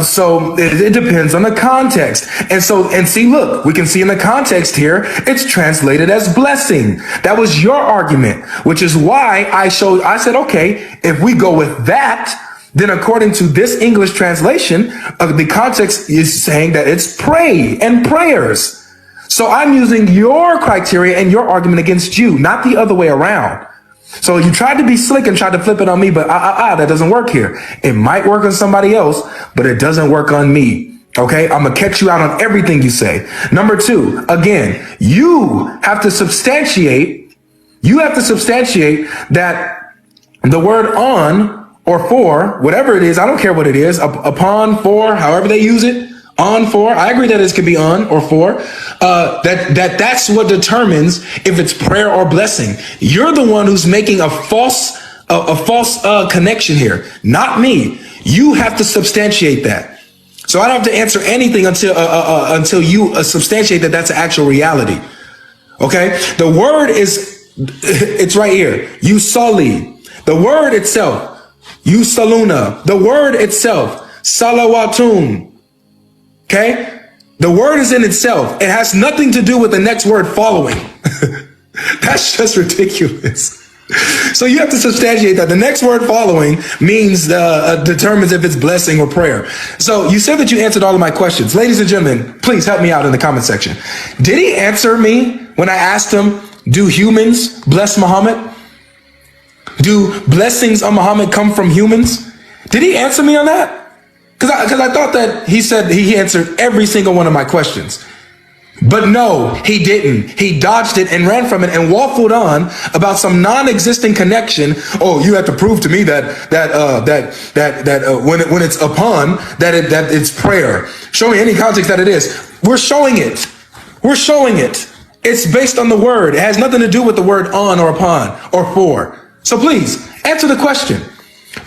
So it depends on the context. And see, look, we can see in the context here, it's translated as blessing. That was your argument, which is why I said, okay, if we go with that, then according to this English translation, the context is saying that it's pray and prayers. So I'm using your criteria and your argument against you, not the other way around. So you tried to be slick and tried to flip it on me, but that doesn't work here. It might work on somebody else, but it doesn't work on me. Okay, I'm gonna catch you out on everything you say. Number two, again, you have to substantiate that the word on or for, whatever it is, I don't care what it is, upon, for, however they use it. On, for, I agree that it could be on or for, that's what determines if it's prayer or blessing. You're the one who's making a false connection here, not me. You have to substantiate that. So I don't have to answer anything until you substantiate that that's an actual reality. Okay? The word it's right here. Yusalli. The word itself, yusaluna. The word itself, salawatun. Okay? The word is in itself. It has nothing to do with the next word following. That's just ridiculous. So you have to substantiate that the next word following means determines if it's blessing or prayer. So you said that you answered all of my questions. Ladies and gentlemen, please help me out in the comment section. Did he answer me when I asked him, do humans bless Muhammad? Do blessings on Muhammad come from humans? Did he answer me on that? Because I thought that he said he answered every single one of my questions. But no, he didn't. He dodged it and ran from it and waffled on about some non-existent connection. Oh, you have to prove to me that when it's upon that it's prayer. Show me any context that it is. We're showing it. We're showing it. It's based on the word. It has nothing to do with the word on or upon or for. So please answer the question.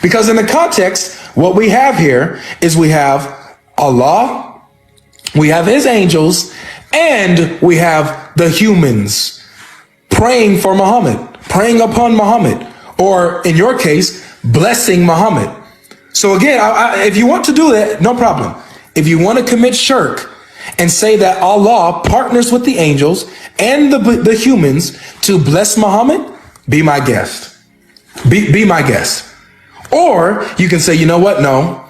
Because in the context what we have here is we have Allah, we have his angels, and we have the humans praying for Muhammad, praying upon Muhammad, or in your case, blessing Muhammad. So again, if you want to do that, no problem. If you want to commit shirk and say that Allah partners with the angels and the humans to bless Muhammad, be my guest. Be my guest. Or you can say, you know what? No,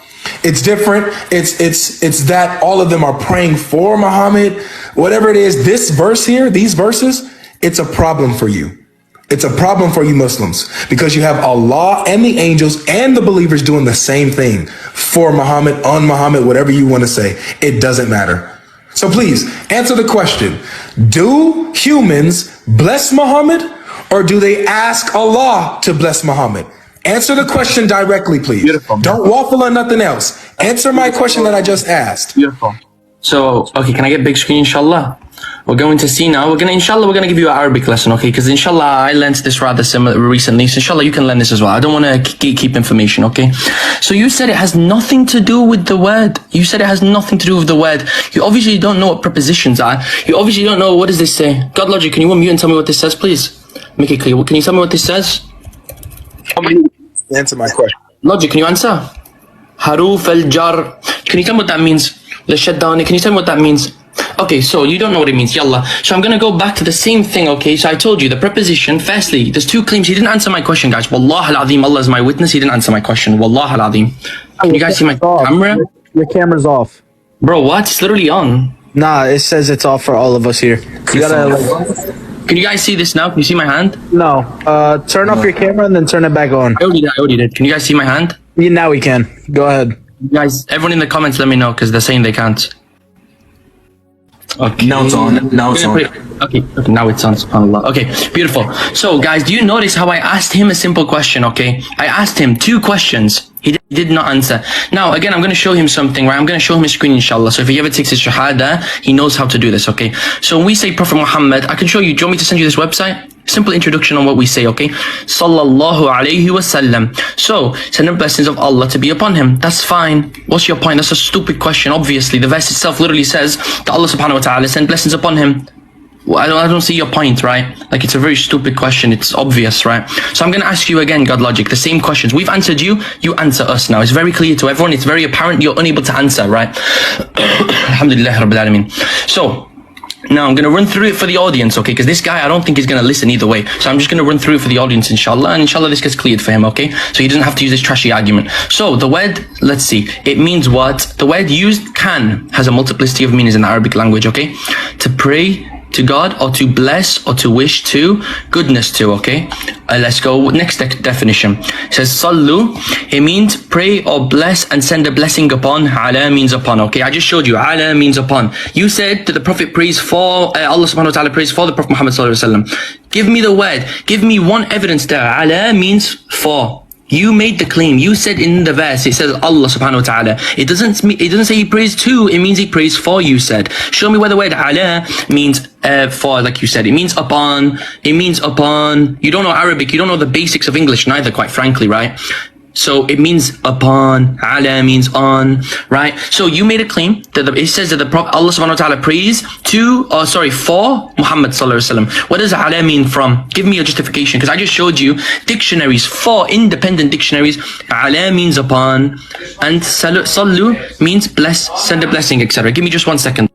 it's different. It's that all of them are praying for Muhammad. Whatever it is, this verse here, these verses, it's a problem for you. It's a problem for you Muslims because you have Allah and the angels and the believers doing the same thing for Muhammad, on Muhammad, whatever you want to say. It doesn't matter. So please answer the question. Do humans bless Muhammad or do they ask Allah to bless Muhammad? Answer the question directly, please. Beautiful. Don't waffle on nothing else. Answer my question that I just asked. Beautiful. So, okay, can I get big screen, inshallah? We're going to see now. Inshallah, we're going to give you an Arabic lesson, okay? Because inshallah, I learned this rather similar recently. So inshallah, you can learn this as well. I don't want to keep information, okay? So you said it has nothing to do with the word. You said it has nothing to do with the word. You obviously don't know what prepositions are. You obviously don't know, what does this say? GodLogic, can you unmute and tell me what this says, please? Make it clear. Can you tell me what this says? Answer my question. Logic, can you answer? Haruf al-jar. Can you tell me what that means? The shaddani, can you tell me what that means? Okay, so you don't know what it means, yallah. So I'm going to go back to the same thing, okay? So I told you, the preposition, firstly, there's two claims. He didn't answer my question, guys. Wallah al-azim, Allah is my witness. He didn't answer my question. Wallah al-azim. Can you guys see my camera? Your camera's off. Bro, what? It's literally on. Nah, it says it's off for all of us here. You gotta, can you guys see this now? Can you see my hand? no, turn off your camera and then turn it back on. I already did. Can you guys see my hand? Yeah, now we can. Go ahead. You guys, everyone in the comments, let me know, because they're saying they can't. Okay. Now it's on. Now it's on. Okay, now it's on, subhanAllah. Okay, beautiful. So, guys, do you notice how I asked him a simple question, okay? I asked him 2 questions. He did not answer. Now, again, I'm going to show him something, right? I'm going to show him his screen, inshallah. So if he ever takes his shahada, he knows how to do this, okay? So when we say Prophet Muhammad, I can show you. Do you want me to send you this website? Simple introduction on what we say, okay? Sallallahu alayhi wasallam. So, send the blessings of Allah to be upon him. That's fine. What's your point? That's a stupid question, obviously. The verse itself literally says that Allah subhanahu wa ta'ala send blessings upon him. Well, I don't see your point, right? Like, it's a very stupid question. It's obvious, right? So I'm going to ask you again, GodLogic, the same questions. We've answered you. You answer us now. It's very clear to everyone. It's very apparent you're unable to answer, right? Alhamdulillah Rabbil Alameen. So, now I'm going to run through it for the audience, okay? Because this guy, I don't think he's going to listen either way. So I'm just going to run through it for the audience, inshallah. And inshallah, this gets cleared for him, okay? So he doesn't have to use this trashy argument. So the word, let's see. It means what? The word used, can, has a multiplicity of meanings in the Arabic language, okay? To pray to God, or to bless, or to wish to, goodness to, okay? Let's go next definition. It says sallu. It means pray or bless and send a blessing upon. Ala means upon, okay? I just showed you. Ala means upon. You said that the Prophet prays for, Allah subhanahu wa ta'ala prays for the Prophet Muhammad sallallahu alaihi wasallam. Give me the word. Give me one evidence there. Ala means for. You made the claim. You said in the verse, it says Allah subhanahu wa ta'ala. It doesn't say he prays to, it means he prays for, you said. Show me where the word ala means for, like you said. It means upon. It means upon. You don't know Arabic. You don't know the basics of English neither, quite frankly, right? So it means upon, ala means on, right? So you made a claim that it says that the Prophet Allah subhanahu wa ta'ala prays to, for Muhammad sallallahu alaihi wasallam. What does ala mean from? Give me a justification, because I just showed you dictionaries, 4 independent dictionaries. Ala means upon, and sallu means bless, send a blessing, etc. Give me just 1 second.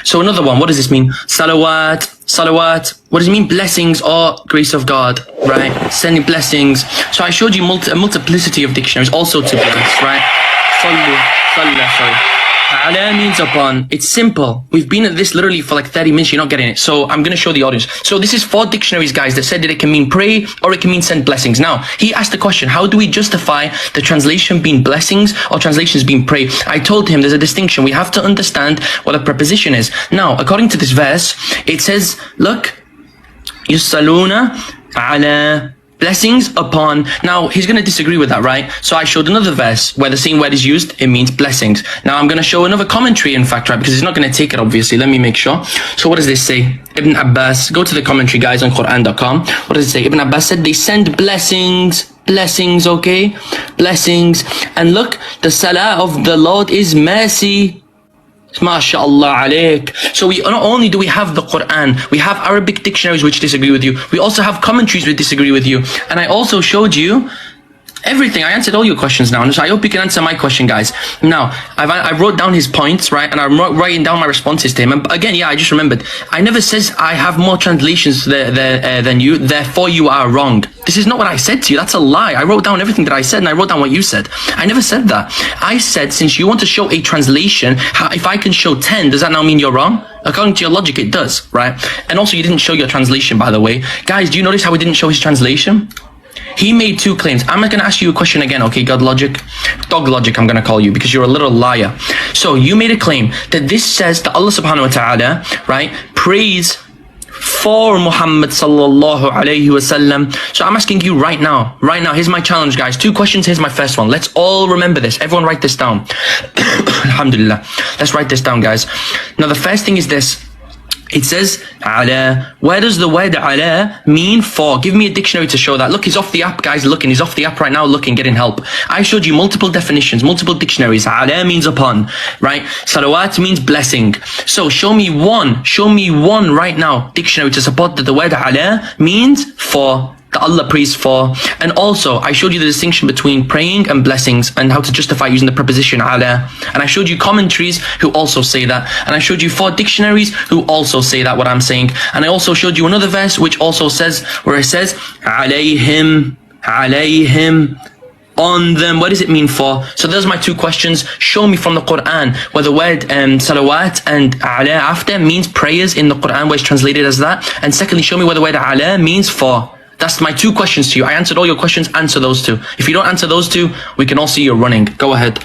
So another one, what does this mean? Salawat, salawat. What does it mean? Blessings or grace of God, right? Sending blessings. So I showed you a multiplicity of dictionaries also to bless, right? Sallu, sorry. Ala means upon. It's simple. We've been at this literally for like 30 minutes. You're not getting it. So I'm going to show the audience. So this is 4 dictionaries, guys, that said that it can mean pray or it can mean send blessings. Now, he asked the question, how do we justify the translation being blessings or translations being pray? I told him there's a distinction. We have to understand what a preposition is. Now, according to this verse, it says, look, yusaluna ala, blessings upon. Now, he's going to disagree with that, right? So I showed another verse where the same word is used. It means blessings. Now, I'm going to show another commentary, in fact, right? Because he's not going to take it, obviously. Let me make sure. So what does this say? Ibn Abbas. Go to the commentary, guys, on Quran.com. What does it say? Ibn Abbas said they send blessings blessings, okay? Blessings. And look, the salah of the Lord is mercy. MashaAllah alayk. So we not only do we have the Quran, we have Arabic dictionaries which disagree with you. We also have commentaries which disagree with you. And I also showed you everything. I answered all your questions now. So I hope you can answer my question, guys. Now, I wrote down his points, right? And I'm writing down my responses to him. And again, yeah, I just remembered. I never says I have more translations than you, therefore you are wrong. This is not what I said to you. That's a lie. I wrote down everything that I said and I wrote down what you said. I never said that. I said, since you want to show a translation, if I can show 10, does that now mean you're wrong? According to your logic, it does, right? And also, you didn't show your translation, by the way. Guys, do you notice how he didn't show his translation? He made 2 claims. I'm not going to ask you a question again, okay, GodLogic? DogLogic, I'm going to call you, because you're a little liar. So you made a claim that this says that Allah subhanahu wa ta'ala, right, prays for Muhammad sallallahu alayhi wasallam. So I'm asking you right now, here's my challenge, guys. 2 questions, here's my first one. Let's all remember this. Everyone write this down. Alhamdulillah. Let's write this down, guys. Now, the first thing is this. It says ala. Where does the word ala mean for? Give me a dictionary to show that. Look, he's off the app, guys. Looking, he's off the app right now. Looking, getting help. I showed you multiple definitions, multiple dictionaries. Ala means upon, right? Salawat means blessing. So show me one right now dictionary to support that the word ala means for, that Allah prays for. And also, I showed you the distinction between praying and blessings and how to justify using the preposition ala. And I showed you commentaries who also say that. And I showed you 4 dictionaries who also say that, what I'm saying. And I also showed you another verse which also says, where it says, alayhim, on them. What does it mean for? So those are my 2 questions. Show me from the Quran where the word salawat and ala after means prayers in the Quran, where it's translated as that. And secondly, show me where the word ala means for. That's my 2 questions to you. I answered all your questions. Answer those 2. If you don't answer those 2, we can all see you're running. Go ahead.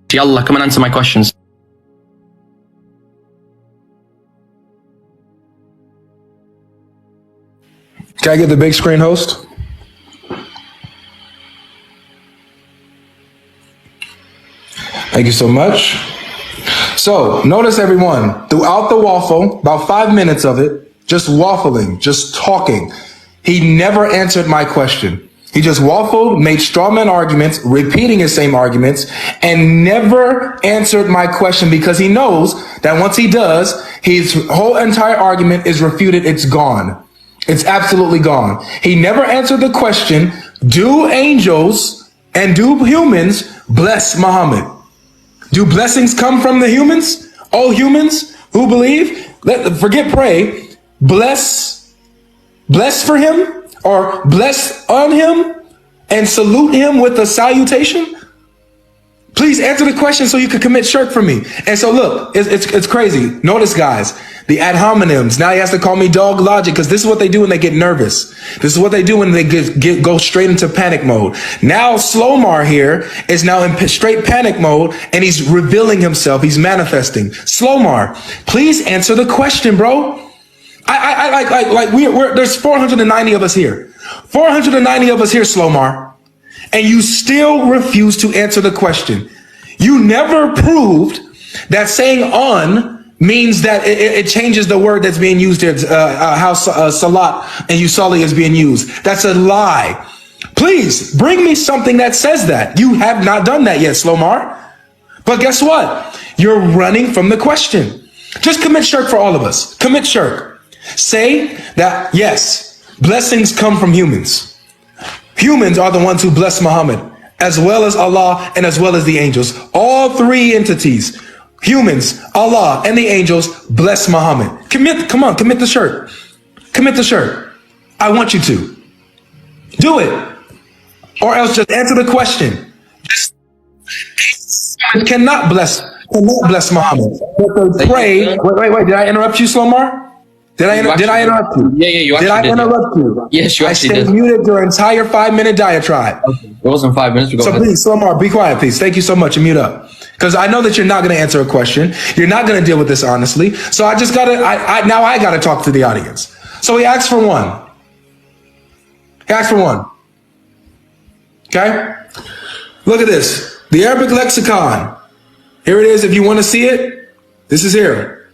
Yallah, come and answer my questions. Can I get the big screen host? Thank you so much. So, notice everyone, throughout the waffle, about 5 minutes of it, just waffling, just talking, he never answered my question. He just waffled, made strawman arguments, repeating his same arguments, and never answered my question because he knows that once he does, his whole entire argument is refuted, it's gone. It's absolutely gone. He never answered the question, do angels and do humans bless Muhammad? Do blessings come from the humans? All humans who believe? Forget pray. Bless for him or bless on him and salute him with a salutation? Please answer the question so you can commit shirk for me. And so look, it's crazy. Notice, guys, the ad hominems. Now he has to call me DogLogic because this is what they do when they get nervous. This is what they do when they go straight into panic mode. Now Slomar here is now in straight panic mode and he's revealing himself. He's manifesting. Slomar, please answer the question, bro. There's 490 of us here. 490 of us here, Slomar. And you still refuse to answer the question. You never proved that saying on means that it changes the word that's being used here, how salat and usali is being used. That's a lie. Please bring me something that says that. You have not done that yet, Slomar. But guess what? You're running from the question. Just commit shirk for all of us. Commit shirk. Say that, yes, blessings come from humans. Humans are the ones who bless Muhammad, as well as Allah and as well as the angels. All 3 entities, humans, Allah, and the angels bless Muhammad. Come on, commit the shirk. Commit the shirk. I want you to. Do it. Or else just answer the question. Cannot bless Muhammad. But they pray. Wait, did I interrupt you, Slomar? Did I interrupt you? Yeah, you actually did. Did I interrupt you? Yes, you actually did. I stayed muted your entire 5-minute diatribe. Okay. It wasn't 5 minutes. So please, Slomar, be quiet, please. Thank you so much, and mute up. Because I know that you're not going to answer a question. You're not going to deal with this honestly. So I just got to, now I got to talk to the audience. So he asked for one. Okay? Look at this. The Arabic lexicon. Here it is if you want to see it. This is here.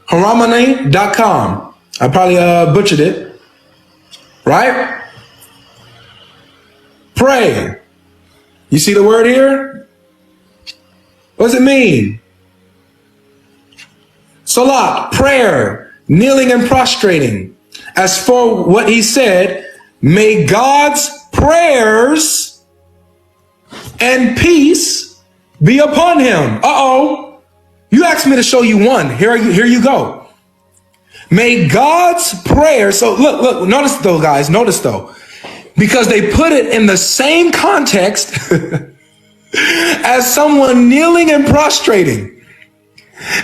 Haramane.com. I probably butchered it. Right? Pray. You see the word here? What does it mean? Salat, prayer, kneeling and prostrating. As for what he said, may God's prayers and peace be upon him. Uh-oh. You asked me to show you one. Here you go. May God's prayer. So look, notice though, guys, notice though, because they put it in the same context as someone kneeling and prostrating.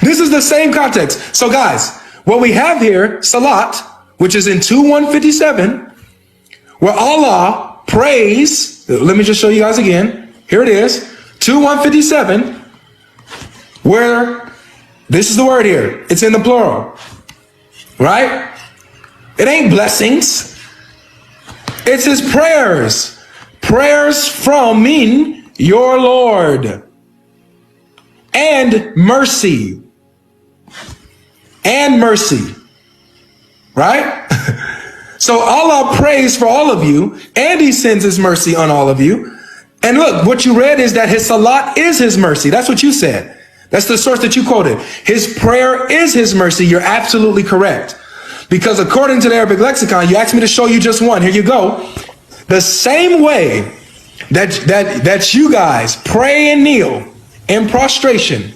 This is the same context. So guys, what we have here, Salat, which is in 2:157, where Allah prays. Let me just show you guys again. Here it is, 2:157, where this is the word here. It's in the plural, right? It ain't blessings. It's his prayers. Prayers from your Lord. And mercy. And mercy. Right? So Allah prays for all of you, and he sends his mercy on all of you. And look, what you read is that his salat is his mercy. That's what you said. That's the source that you quoted. His prayer is his mercy. You're absolutely correct. Because according to the Arabic lexicon, you asked me to show you just one. Here you go. The same way that you guys pray and kneel in prostration,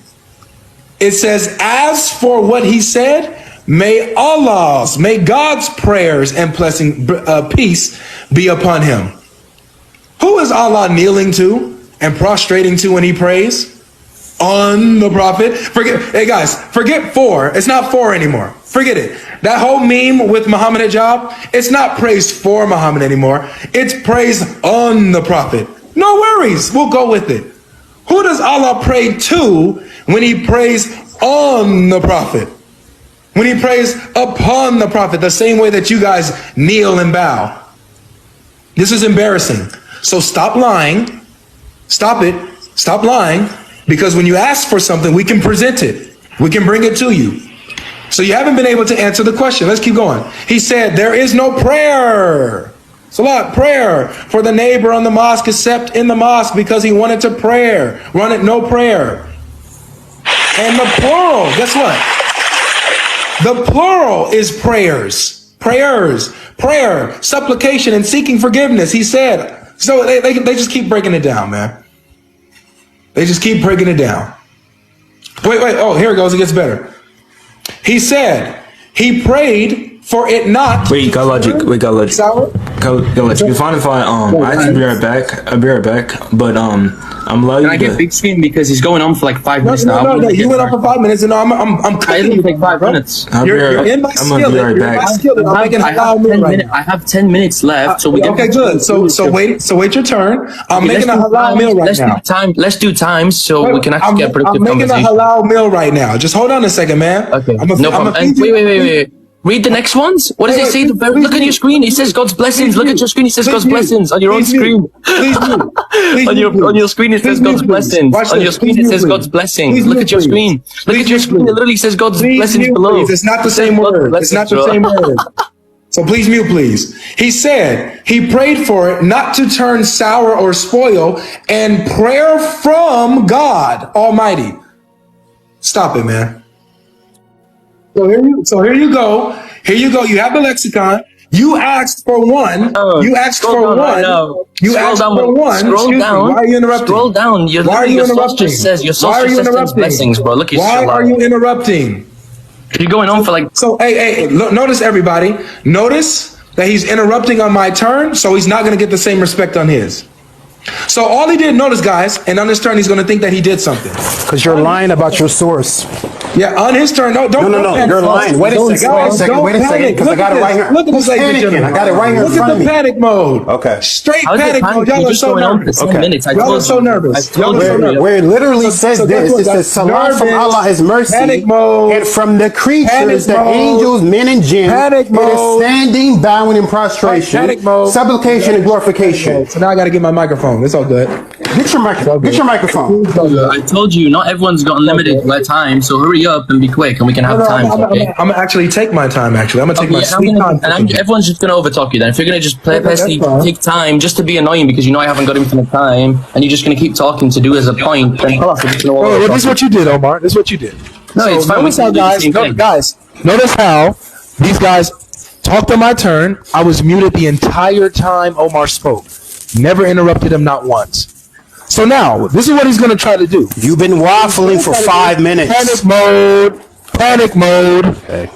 it says, as for what he said, may God's prayers and blessing, peace be upon him. Who is Allah kneeling to and prostrating to when he prays? On the prophet. Hey guys, forget 4. It's not 4 anymore. Forget it. That whole meme with Muhammad hijab, it's not praise for Muhammad anymore. It's praise on the prophet. No worries. We'll go with it. Who does Allah pray to when he prays on the prophet? When he prays upon the prophet, the same way that you guys kneel and bow. This is embarrassing. So stop lying. Stop it. Stop lying. Because when you ask for something, we can present it. We can bring it to you. So you haven't been able to answer the question. Let's keep going. He said, there is no prayer. Salat, prayer for the neighbor on the mosque except in the mosque because he wanted to run it, no prayer. And the plural, guess what? The plural is prayers. Prayers, prayer, supplication, and seeking forgiveness. He said, so they just keep breaking it down, man. They just keep breaking it down. Wait, oh, here it goes, it gets better. He said, he prayed for it not. Wait, GodLogic. GodLogic. You find if I actually be right back. I'll be right back. But I'm allowed you. Can I get big screen because he's going on for like 5 minutes now? No, you went on for 5 minutes, and I'm cutting you. Like 5 minutes. You're in my skillet. I have 10 minutes left, so we can. Okay, good. So wait your turn. I'm making a halal meal right now. Let's do time so we can actually get productive conversation. I'm making a halal meal right now. Just hold on a second, man. Okay. No problem. Wait. Read the next ones. What does it say? Look at your screen. It says God's blessings. Look at your screen. It says God's blessings on your own screen. On your screen it says God's blessings. On your screen it says God's blessings. Look at your screen. Look at your screen. It literally says God's blessings below. It's not the same word. It's not the same word. So please mute, please. He said he prayed for it not to turn sour or spoil, and prayer from God Almighty. Stop it, man. So here you go. Here you go. You have the lexicon. You asked for one. You asked for one. You asked for one. Scroll down. Why are you interrupting? Scroll down. Why are you interrupting? Your source just says blessings, bro. Look at Why are you interrupting? You're going on for like. So hey, notice everybody. Notice that he's interrupting on my turn, so he's not going to get the same respect on his. So all he did, notice guys, and on his turn he's going to think that he did something. Because you're lying about your source. Yeah, on his turn. No, you're lying. Wait a second, because I got it right here. Look at this, I got it right here in front of me. Look at the panic mode. Okay. Straight panic mode. Y'all are so nervous. Y'all are so nervous. Where it literally says this, it says salam from Allah, his mercy, and from the creatures, the angels, men and jinn, it is standing, bowing in prostration, supplication and glorification. So now I got to get my microphone. wrong. It's all good. Get your microphone. I told you, not everyone's got unlimited time, so hurry up and be quick, and we can have time. Okay? I'm gonna actually take my time. Actually, I'm gonna take my Yeah, sweet time. everyone's just gonna overtalk you. Then, if you're gonna just that's fine. take time just to be annoying because you know I haven't got infinite time, and you're just gonna keep talking to do as a point, then plus, we're just gonna Well, this is what you did, Omar. This is what you did. No, it's fine. Notice how guys, notice how these guys talked on my turn. I was muted the entire time Omar spoke. Never interrupted him, not once. So now, this is what he's going to try to do. You've been waffling for 5 minutes. Panic mode. Okay.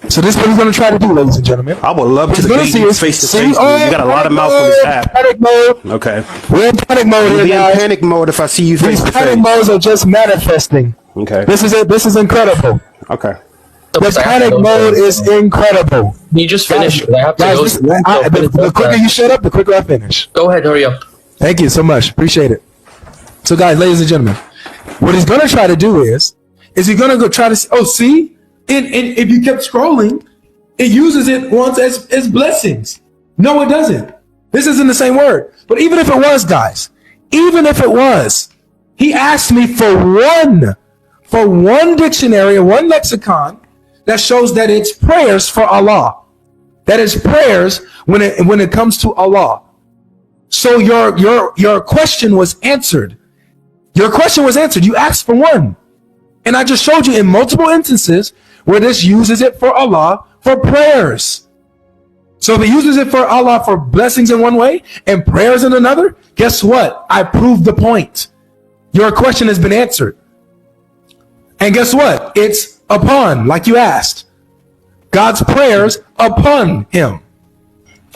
So this is what he's going to try to do, ladies and gentlemen. I would love to debate you face to face. You got a lot of mouth on this app. Panic mode. Okay. We're in panic mode We'll here, be in guys. panic mode if I see you face These to panic face. modes are just manifesting. Okay. This is it. This is incredible. Okay. The panic mode is incredible. You just finished. I have to Guys, go. the quicker you shut up, the quicker I finish. Go ahead, hurry up. Thank you so much. Appreciate it. So, guys, ladies and gentlemen, what he's going to try to do is he's going to go try to see, and if you kept scrolling, it uses it once as blessings. No, it doesn't. This isn't the same word. But even if it was, guys, even if it was, he asked me for one dictionary or one lexicon that shows that it's prayers for Allah. That is prayers when it comes to Allah. So your question was answered. Your question was answered. You asked for one. And I just showed you in multiple instances where this uses it for Allah for prayers. So if it uses it for Allah for blessings in one way and prayers in another, guess what? I proved the point. Your question has been answered. And guess what? It's upon, like you asked. God's prayers upon him.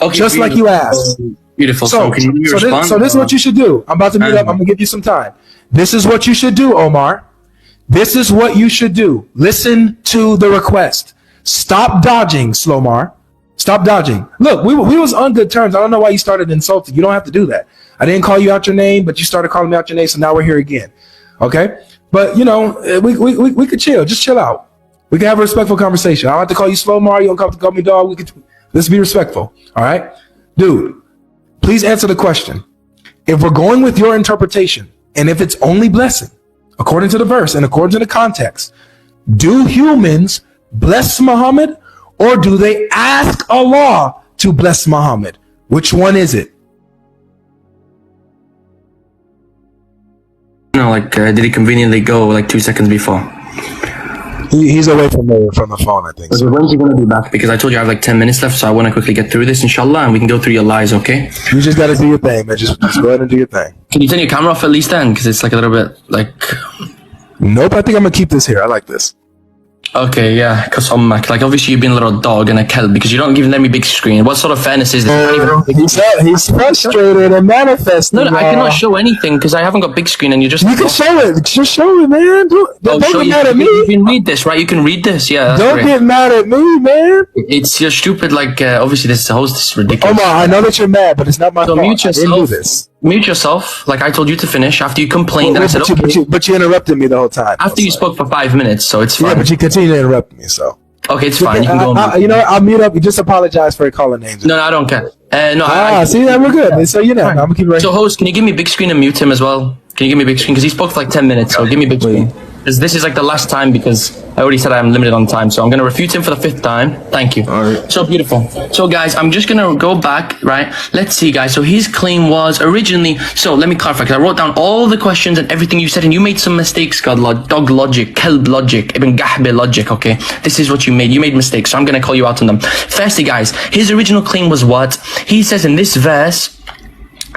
Okay, just like you asked. Beautiful. So can you respond? this is what you should do. I'm about to mute up. I'm going to give you some time. This is what you should do, Omar. This is what you should do. Listen to the request. Stop dodging, Slomar. Stop dodging. Look, we was on good terms. I don't know why you started insulting. You don't have to do that. I didn't call you out your name, but you started calling me out your name, so now we're here again. Okay? But, you know, we could chill. Just chill out. We can have a respectful conversation. I don't have to call you Slomar. You don't have to call me dog. Let's be respectful. All right? Dude, please answer the question. If we're going with your interpretation, and if it's only blessing, according to the verse and according to the context, do humans bless Muhammad, or do they ask Allah to bless Muhammad? Which one is it? No, did he conveniently go 2 seconds before? He's away from the phone, I think. So when's he gonna be back? Because I told you I have 10 minutes left, so I want to quickly get through this, inshallah, and we can go through your lies, okay? You just gotta do your thing, man. Just go ahead and do your thing. Can you turn your camera off at least then? Because it's a little bit Nope, I think I'm gonna keep this here. I like this. Okay, yeah, because obviously you've been a little dog and a kelp because you don't give them a big screen. What sort of fairness is this? He's frustrated and manifesting. No, I cannot show anything because I haven't got big screen and you just... You can show it. Just show it, man. Don't get mad at me. You can read this, right? You can read this, yeah. Don't get mad at me, man. It's your stupid, obviously this is the host, this is ridiculous. Omar, I know that you're mad, but it's not my fault. Mute yourself. I didn't do this. Mute yourself, like I told you to finish after you complained and I said, okay. But you interrupted me the whole time. After you spoke for 5 minutes, so it's fine. Yeah, but you continue to interrupt me, so. Okay, it's fine. You can go. You know what? I'll mute up. You just apologize for calling names. No, I don't care. See, that we're good. So, you know, I'm going to keep it right. So, host, can you give me big screen and mute him as well? Can you give me big screen? Because he spoke for 10 minutes, so give me big screen. This is the last time because I already said I'm limited on time, so I'm going to refute him for the 5th time. Thank you. All right. So beautiful. So guys, I'm just going to go back, right? Let's see, guys. So his claim was originally, so let me clarify, because I wrote down all the questions and everything you said, and you made some mistakes, dog logic, kelb logic, ibn gahbe logic, okay? This is what you made. You made mistakes, so I'm going to call you out on them. Firstly, guys, his original claim was what? He says in this verse,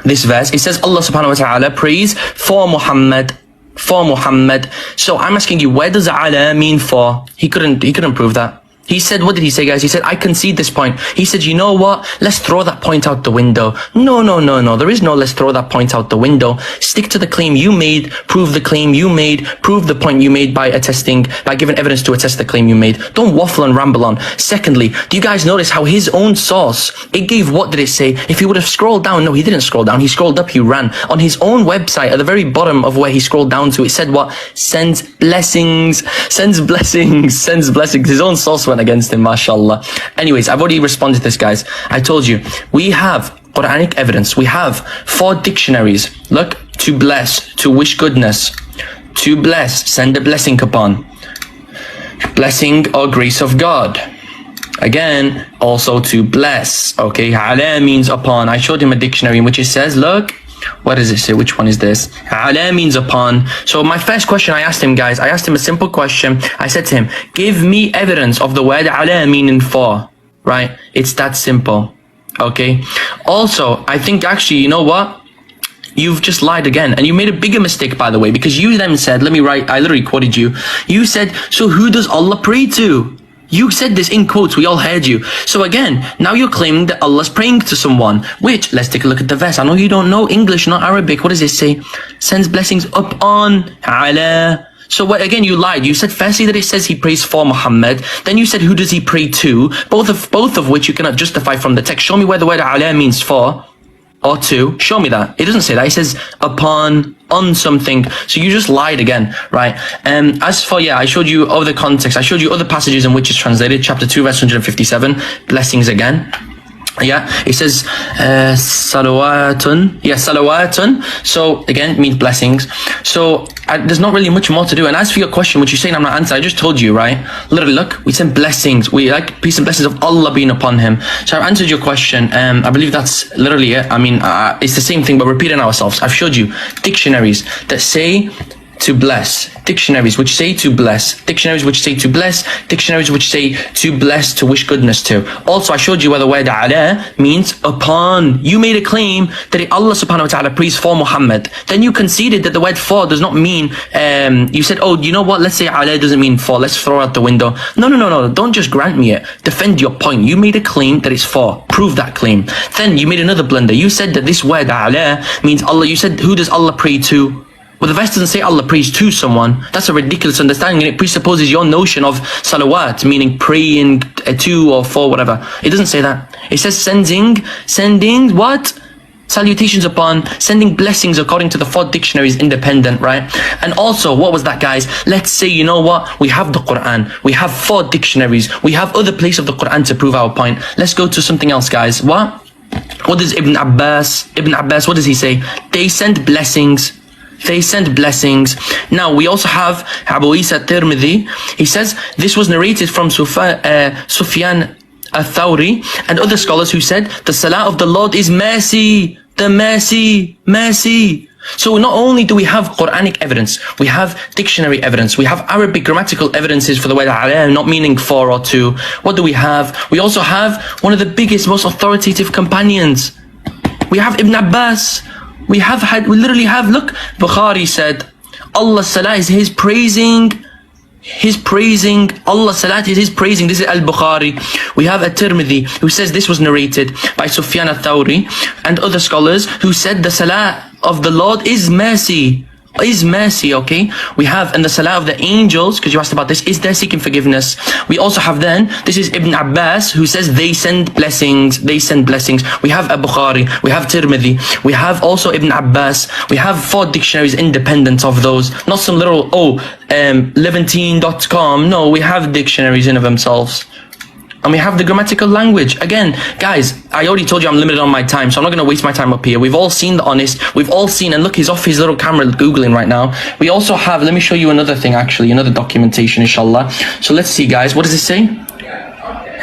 it says Allah subhanahu wa ta'ala prays for Muhammad. For Muhammad. So I'm asking you, where does ala mean for? He couldn't prove that. He said, what did he say, guys? He said, I concede this point. He said, you know what? Let's throw that point out the window. No. There is no let's throw that point out the window. Stick to the claim you made, prove the claim you made, prove the point you made by giving evidence to attest the claim you made. Don't waffle and ramble on. Secondly, do you guys notice how his own source, it gave, what did it say? If he would have scrolled down, no, he didn't scroll down. He scrolled up, he ran. On his own website, at the very bottom of where he scrolled down to, it said what? Sends blessings. His own source went against him, mashallah. Anyways, I've already responded to this, guys. I told you, we have Quranic evidence. We have 4 dictionaries. Look, to bless, to wish goodness, to bless, send a blessing upon, blessing or grace of God. Again, also to bless. Okay, ala means upon. I showed him a dictionary in which it says, look, what does it say? Which one is this? Ala means upon. So my first question I asked him, guys, I asked him a simple question. I said to him, give me evidence of the word ala meaning for. Right? It's that simple. Okay. Also, I think actually, you know what? You've just lied again, and you made a bigger mistake, by the way, because you then said, let me write, I literally quoted you. You said, so who does Allah pray to? You said this in quotes, we all heard you. So again, now you're claiming that Allah's praying to someone, which, let's take a look at the verse. I know you don't know English, not Arabic. What does it say? Sends blessings upon ala. So what, again, you lied. You said firstly that it says he prays for Muhammad. Then you said who does he pray to? Both of which you cannot justify from the text. Show me where the word ala means for or to. Show me that. It doesn't say that. It says upon, on something. So you just lied again, right? As for, I showed you other context. I showed you other passages in which it's translated. Chapter 2, verse 157. Blessings again. Yeah, it says salawatun. Yeah, salawatun. So again, it means blessings. So there's not really much more to do. And as for your question, which you're saying I'm not answering, I just told you, right? Literally, look, we send blessings. We like peace and blessings of Allah being upon him. So I've answered your question. I believe that's literally it. I mean, it's the same thing, but repeating ourselves. I've showed you dictionaries that say to bless, dictionaries which say to bless, dictionaries which say to bless, dictionaries which say to bless, to wish goodness to. Also, I showed you where the word ala means upon. You made a claim that Allah subhanahu wa ta'ala prays for Muhammad. Then you conceded that the word for does not mean, you said, oh, you know what, let's say ala doesn't mean for, let's throw out the window. No, don't just grant me it. Defend your point. You made a claim that it's for. Prove that claim. Then you made another blunder. You said that this word ala means Allah. You said, who does Allah pray to? Well, the verse doesn't say Allah prays to someone. That's a ridiculous understanding, and it presupposes your notion of salawat, meaning praying to or for, whatever. It doesn't say that. It says sending what? Salutations upon, sending blessings according to the 4 dictionaries, independent, right? And also, what was that, guys? Let's say, you know what? We have the Quran. We have 4 dictionaries. We have other places of the Quran to prove our point. Let's go to something else, guys. What does Ibn Abbas, what does he say? They send blessings. They send blessings. Now, we also have Abu Isa Tirmidhi. He says, this was narrated from Sufyan al-Thawri and other scholars who said, the salah of the Lord is mercy. The mercy. So not only do we have Quranic evidence, we have dictionary evidence, we have Arabic grammatical evidences for the word ala not meaning for or to. What do we have? We also have one of the biggest, most authoritative companions. We have Ibn Abbas. We literally have, look, Bukhari said, Allah's salah is his praising. Allah's salat is his praising. This is Al-Bukhari. We have At-Tirmidhi who says this was narrated by Sufyan al-Thawri and other scholars who said the salah of the Lord is mercy. Okay? We have, and the salah of the angels, because you asked about this, is there seeking forgiveness. We also have then, this is Ibn Abbas who says they send blessings. We have Bukhari, we have Tirmidhi, we have also Ibn Abbas, we have 4 dictionaries independent of those, not some little, Levantine.com. No, we have dictionaries in of themselves. And we have the grammatical language. Again, guys, I already told you I'm limited on my time, so I'm not going to waste my time up here. We've all seen the honest. We've all seen, and look, he's off his little camera Googling right now. We also have, let me show you another thing, actually, another documentation, inshallah. So let's see, guys. What does it say?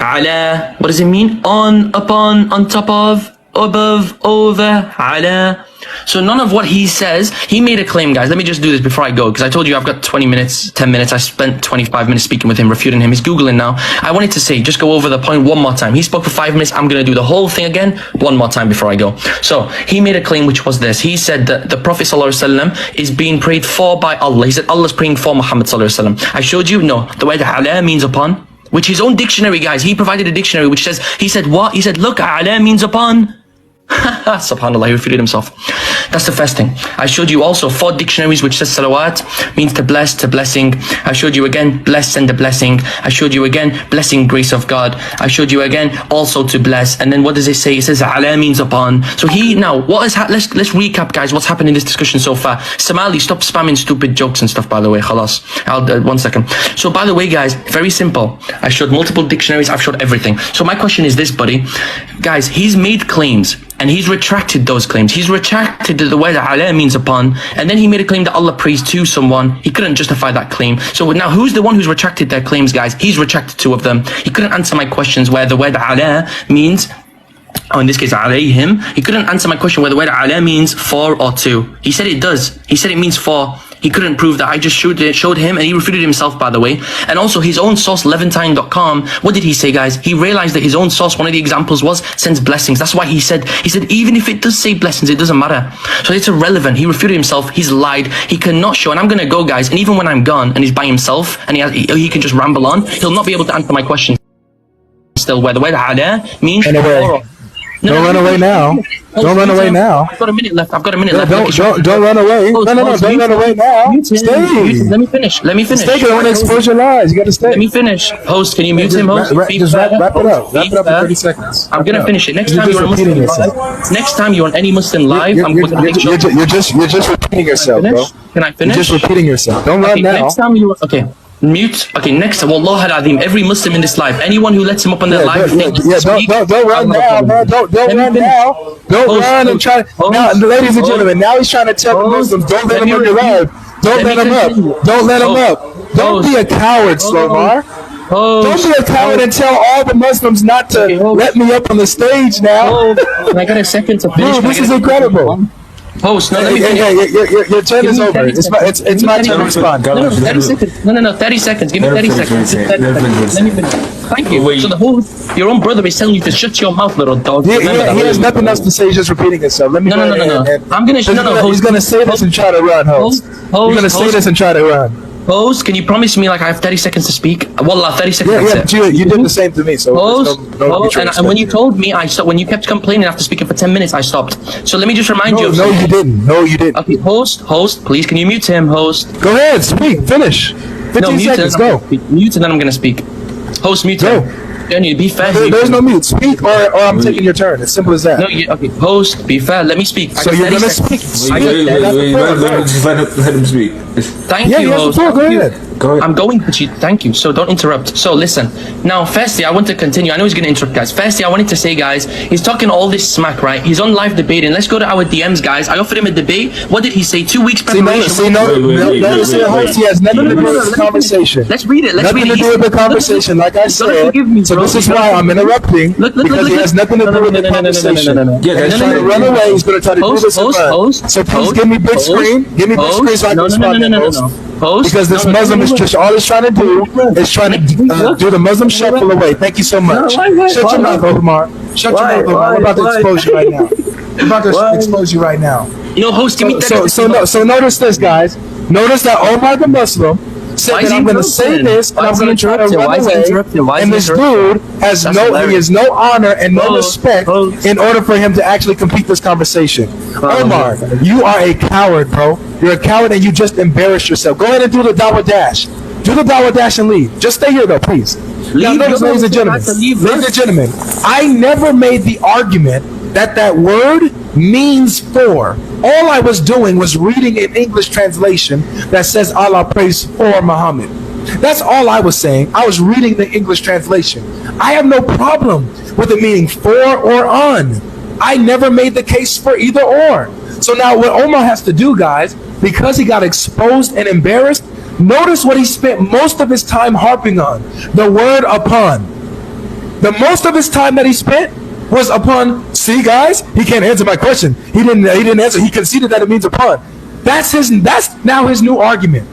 Ala. What does it mean? On, upon, on top of, above, over, ala. So none of what he says, he made a claim, guys. Let me just do this before I go, because I told you I've got 20 minutes, 10 minutes. I spent 25 minutes speaking with him, refuting him. He's Googling now. I wanted to say, just go over the point one more time. He spoke for 5 minutes. I'm going to do the whole thing again one more time before I go. So he made a claim, which was this. He said that the Prophet ﷺ is being prayed for by Allah. He said Allah's praying for Muhammad ﷺ. I showed you, no, the word ala means upon, which his own dictionary, guys, he provided a dictionary which says, he said what? He said, look, ala means upon. Subhanallah, he refuted himself. That's the first thing. I showed you also 4 dictionaries which says salawat means to bless, to blessing. I showed you again bless and the blessing. I showed you again blessing, grace of God. I showed you again also to bless. And then what does it say? It says ala means upon. So let's recap, guys, what's happened in this discussion so far. Somali, stop spamming stupid jokes and stuff, by the way. Khalas. 1 second. So by the way, guys, very simple. I showed multiple dictionaries. I've showed everything. So my question is this, buddy. Guys, he's made claims And he's retracted those claims. He's retracted the word ala means upon, and then he made a claim that Allah prays to someone. He couldn't justify that claim. So now who's the one who's retracted their claims, guys? He's retracted 2 of them. He couldn't answer my questions where the word ala means, in this case, alayhim. He couldn't answer my question where the word ala means 4 or 2. He said it does. He said it means 4. He couldn't prove that. I just showed him, and he refuted himself, by the way. And also his own source, levantine.com, what did he say, guys? He realized that his own source, one of the examples was, sends blessings. That's why he said, even if it does say blessings, it doesn't matter. So it's irrelevant. He refuted himself. He's lied. He cannot show, and I'm going to go, guys, and even when I'm gone and he's by himself and he can just ramble on, he'll not be able to answer my question still, where the word ala means four. Don't run away now. Don't run away now. I've got a minute left. Don't run away. No, don't run away now. Stay. Let me finish. Stay, I want to expose your lies. You got to stay. Let me finish. Host, can you mute him, host? Just wrap it up. Wrap it up in 30 seconds. I'm going to finish it. Next time you're on any Muslim live, I'm going to make sure. You're just repeating yourself, bro. Can I finish? You're just repeating yourself. Don't run now. Next time mute. Okay, next time, Wallah al-Azim, every Muslim in this live, anyone who lets him up on their live, don't run now, man. Don't run now. Don't run and try. Now, ladies and gentlemen, now he's trying to tell the Muslims, don't let him on your live. Don't let him up. Don't let him up. Don't be a coward, Slomar. Don't be a coward and tell all the Muslims not to let me up on the stage now. I got a second to finish. Dude, this is incredible. Host, no, your turn is over. It's my turn to respond. No, 30 seconds. No, 30 seconds. Give me 30 seconds. Let me finish. Thank you. So your own brother is telling you to shut your mouth, little dog. He has nothing else to say. He's just repeating himself. Let me. No. I'm gonna. He's gonna say this and try to run, host. He's gonna say this and try to run. Host, can you promise me like I have 30 seconds to speak? Wallah, 30 seconds. Yeah, you did the same to me. So host, and when you told me, I stopped. When you kept complaining after speaking for 10 minutes, I stopped. So let me just remind you. No, you didn't. No, you didn't. Okay, host, please, can you mute him, host? Go ahead, speak. Finish. 15 seconds. Go. Mute and then I'm gonna speak. Host, mute him. Be fair. There's no mute. Speak, or I'm taking your turn. It's simple as that. No, okay. Host, be fair. Let me speak. So you're gonna speak. Wait. Let him speak. Thank you, host. Go ahead. I'm going to cheat. Thank you. So don't interrupt. So listen. Now, firstly, I want to continue. I know he's going to interrupt, guys. Firstly, I wanted to say, guys, he's talking all this smack, right? He's on live debating. Let's go to our DMs, guys. I offered him a debate. What did he say? 2 weeks preparation. He has nothing to do with the conversation. Let's read it. Nothing to do with the conversation, like I said. So this is why I'm interrupting, because he has nothing to do with the conversation. Yeah, he's trying to run away. He's going to try to do this and run. So please give me big screen. Give me big screen so I can respond. Because this Muslim is just all he's trying to do is trying to do the Muslim shuffle away. Thank you so much. Shut your mouth, Omar. Shut your mouth, Omar. We're about to expose you right now. We're about to expose you right now. Host, give me so notice this, guys. Notice that Omar the Muslim said that I'm going to say this and I'm going to try to run away. And this dude has no honor and no respect in order for him to actually complete this conversation. Omar, you are a coward, bro. You're a coward and you just embarrassed yourself. Go ahead and do the Dawah Dash. Do the Dawah Dash and leave. Just stay here though, please. Now, notice, ladies and gentlemen, I never made the argument that word means for. All I was doing was reading an English translation that says Allah prays for Muhammad. That's all I was saying. I was reading the English translation. I have no problem with it meaning for or on. I never made the case for either or. So now what Omar has to do, guys, because he got exposed and embarrassed, notice what he spent most of his time harping on. The word upon. The most of his time that he spent was upon. See, guys, he can't answer my question. He didn't answer. He conceded that it means upon. That's now his new argument,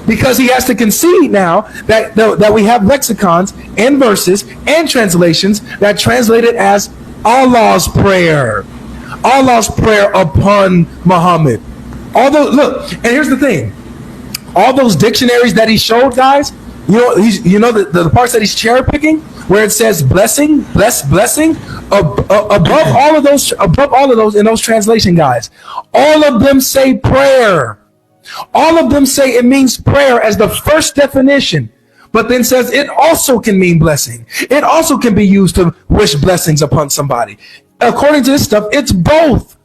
because he has to concede now that we have lexicons and verses and translations that translate it as Allah's prayer upon Muhammad. Look, and here's the thing: all those dictionaries that he showed, guys, the parts that he's cherry picking, where it says blessing, blessing, above all of those in those translation, guys, all of them say prayer. All of them say it means prayer as the first definition, but then says it also can mean blessing. It also can be used to wish blessings upon somebody. According to this stuff, it's both.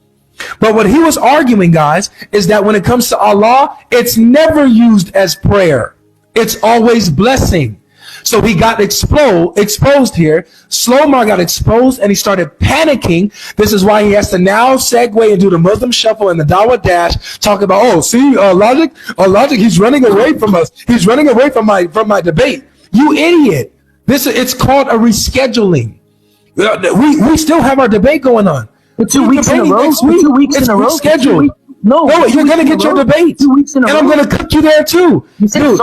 But what he was arguing, guys, is that when it comes to Allah, it's never used as prayer. It's always blessing. So he got exposed here. Slomar got exposed and he started panicking. This is why he has to now segue and do the Muslim shuffle and the Dawah Dash, talk about, Logic, he's running away from us. He's running away from my debate. You idiot. It's called a rescheduling. We still have our debate going on. For 2 weeks in a row? Next week. 2 weeks It's in a row? rescheduled. No, you're gonna get your debate, 2 weeks in a and row. I'm gonna cook you there too. You said Dude,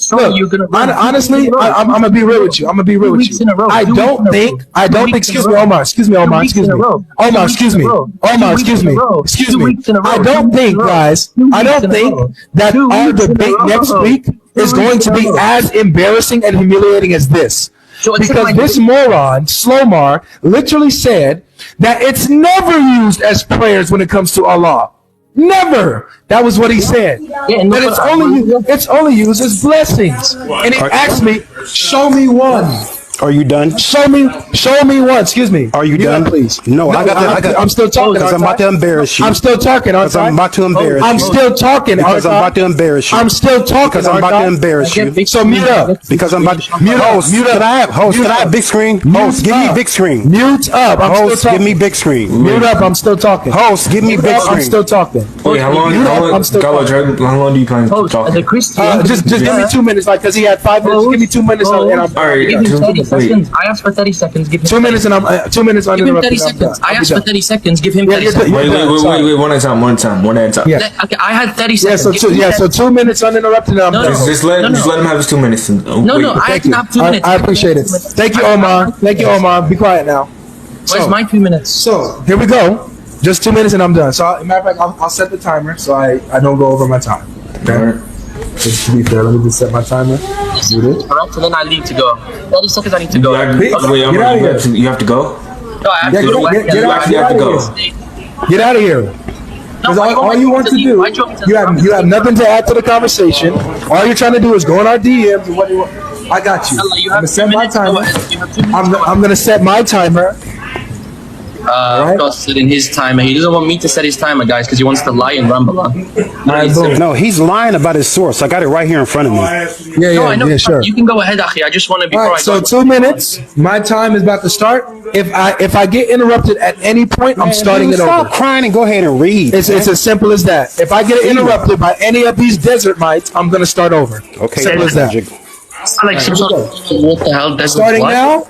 sorry. look, honestly, I'm gonna be real with you. I don't think. Excuse me, Omar. Excuse me. I don't think, guys. I don't think that our debate next week is going to be as embarrassing and humiliating as this. Because this moron, Slomar, literally said that it's never used as prayers when it comes to Allah. Never. That was what he said. That it's only used as blessings. And he asked me, show me one. Are you done? Show me one. Excuse me. Are you done? Please. No, I'm still talking. Because I'm about to embarrass you. I'm still talking. Because I'm about to embarrass you. I'm still talking. Because I'm about to embarrass you. I'm still talking. Because I'm about to embarrass you. So mute up. Because I'm about to mute up. Can I have big screen? Host, give me big screen. Mute up. Host, give me big screen. Mute up. I'm still talking. Host, give me big screen. I'm still talking. Wait, how long do you plan to talk? The Christian. Just give me 2 minutes, because he had 5 minutes. Just give me 2 minutes. All right. Give him 30 seconds. I asked for 30 seconds. Give him 2 minutes, and I'm 2 minutes Give him uninterrupted. 30 seconds. I asked for 30 seconds. Give him 30 seconds. Wait, one at a time. Yeah. Okay, I had 30 seconds. So 2 minutes uninterrupted, and I'm done. Just let him have his 2 minutes. I can have 2 minutes. I appreciate it. Thank you, Omar. Be quiet now. Where's my 2 minutes? So here we go. Just 2 minutes, and I'm done. So, matter of fact, I'll set the timer so I don't go over my time. Okay. All right. Just to be fair, let me just set my timer. Do this. Alright, so then I need to go. 30 seconds I need to go. You have to go? No, I have to go. You have to go. Get out of here. Because all you want to do, you have nothing to add to the conversation. All you're trying to do is go in our DMs and what do you want. I got you. I'm gonna set my timer. I'm gonna set my timer. Of course, setting his timer. He doesn't want me to set his timer, guys, because he wants to lie and ramble on. No, he's lying about his source. I got it right here in front of me. Yeah, sure. You can go ahead, Akhi. I just want to be All right, so 2 minutes. My time is about to start. If I get interrupted at any point, I'm starting it over. Stop crying and go ahead and read. It's as simple as that. If I get interrupted by any of these desert mites, I'm gonna start over. Okay. Simple as that. Like some sort of, what the hell? Starting now.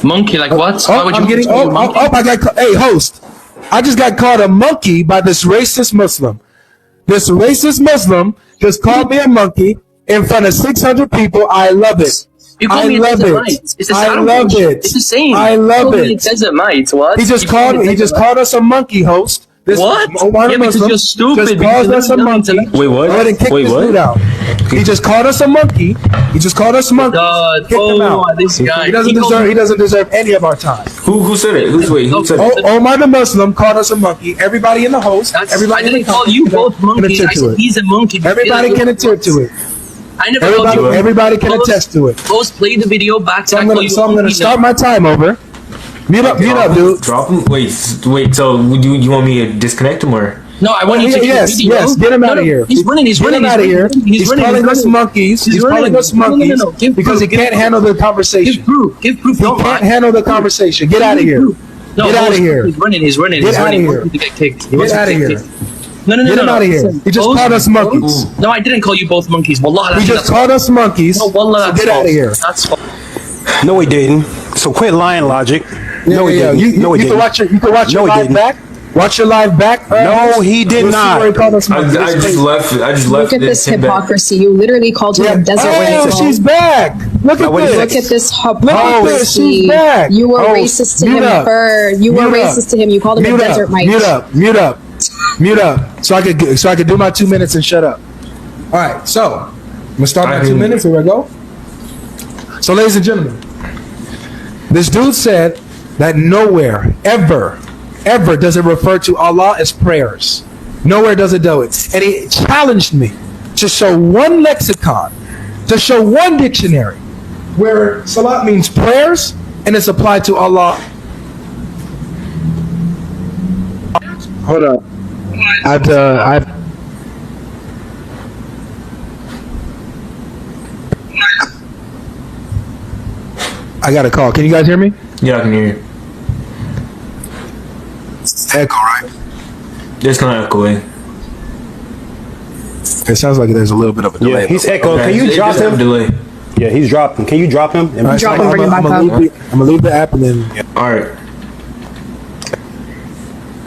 Monkey, like what? Hey, host. I just got called a monkey by this racist Muslim. This racist Muslim just called me a monkey in front of 600 people. I love it. I love it. It's the same. I love it. Desert mites. What? He just called us a monkey, host. What? Yeah, because you're stupid. Just called us a monkey. Wait, what? Go ahead and kick this dude out. He just called us a monkey. He just called us monkeys. Kick him out. This guy. He doesn't deserve any of our time. Who said it? Who said it? Omar the Muslim called us a monkey. Everybody in the host. I didn't call you both monkeys. I said he's a monkey. Everybody can attest to it. I never told you. Everybody can attest to it. Post play the video back. So I'm gonna start my time over. Mute up, dude. Drop him. Wait. So you want me to disconnect him or? No, I want you to yes, get him out of here. He's running. Get him out of here. He's calling us monkeys. He's calling us monkeys because he can't handle the conversation. Give proof. He can't handle the conversation. Get out of here. Get out of here. He's running. Get out of here. Get out of here. No. Get him out of here. He just called us monkeys. No, I didn't call you both monkeys. Wallah, he just called us monkeys. No, wallah, so get out of here. That's false. No, he didn't. So quit lying, Logic. No, he didn't. You can watch your live back. Watch your live back. No, he did not. I just left. Look at this hypocrisy. You literally called him a desert racist. She's back. Look at this. Look at this hypocrisy. She's back. You were racist to him first. You were racist to him. You called him a desert mite. Mute up. So I could do my 2 minutes and shut up. All right. So I'm gonna start my 2 minutes. Here I go. So, ladies and gentlemen, this dude said that nowhere ever does it refer to Allah as prayers. Nowhere does it do it. And he challenged me to show one lexicon, to show one dictionary where salat means prayers and it's applied to Allah. Hold up. I've. I got a call. Can you guys hear me? Yeah, I can hear you. Echo, right? It's not echoing. It sounds like there's a little bit of a delay. Yeah, he's echoing. Okay, Can you it drop just have him? delay. Yeah, he's dropping. Can you drop him? All right, Drop him, bring him back up. I'm gonna leave the app and then. Yeah. All right.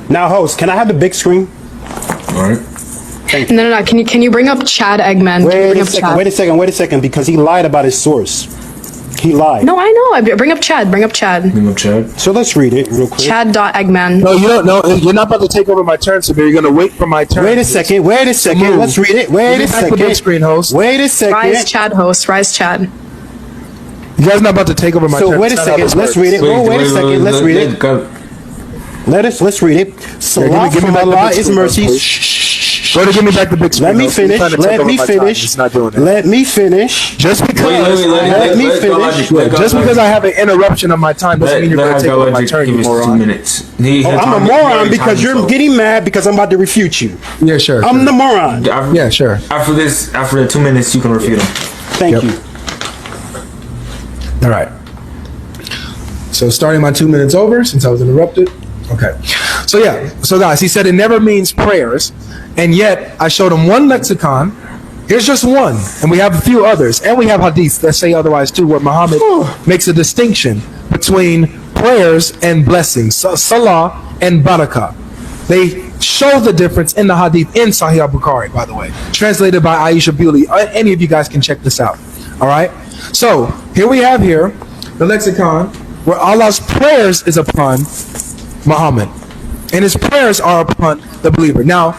Now, host, can I have the big screen? All right. No. Can you bring up Chad Eggman? Can you bring up Chad? Wait a second, because he lied about his source. He lied. No, I know. Bring up Chad. Bring up Chad. Bring up Chad. So let's read it real quick. Chad.Eggman. No, you don't know. You're not about to take over my turn, Sabir. You're gonna wait for my turn. Wait a second. Let's read it. Wait a second. Big screen host. Wait a second. Rise Chad host. Rise Chad. You guys not about to take over my turn. So wait a second. Let's read it. Wait a second. Let's read it. Let's read it. Salah from Allah is mercy. Go to give me back the big screen. Let me finish. It's not doing it. Let me finish. Just because. Let me finish. Just because I have an interruption of my time doesn't mean you're going to take over my turn, you moron. I'm a moron because you're getting mad because I'm about to refute you. Yeah, sure. I'm the moron. Yeah, sure. After the 2 minutes, you can refute him. Thank you. All right. So starting my 2 minutes over since I was interrupted. Okay. So yeah. So guys, he said it never means prayers, and yet I showed him one lexicon. Here's just one, and we have a few others, and we have hadiths that say otherwise too, where Muhammad makes a distinction between prayers and blessings, salah and barakah. They show the difference in the hadith in Sahih al-Bukhari, by the way, translated by Aisha Bewley. Any of you guys can check this out. All right. So here we have the lexicon where Allah's prayers is upon Muhammad, and his prayers are upon the believer. Now,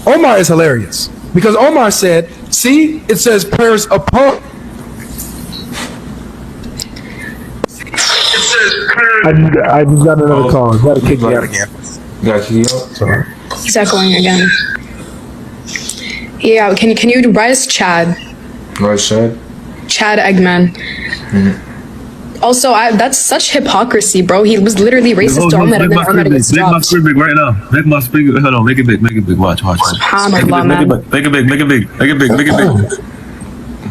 Omar is hilarious because Omar said, "See, it says prayers upon." I just got another call. I gotta kick me out again. Gotta kick you out. Sorry. He's echoing again. Yeah. Can you rise Chad? Rise Chad. Chad Eggman. Also, that's such hypocrisy, bro. He was literally racist to Ahmed, and then Ahmed gets Make my dropped. screen big right now. Make my screen big. Hold on. Make it big. Watch. SubhanAllah, man. Make it big.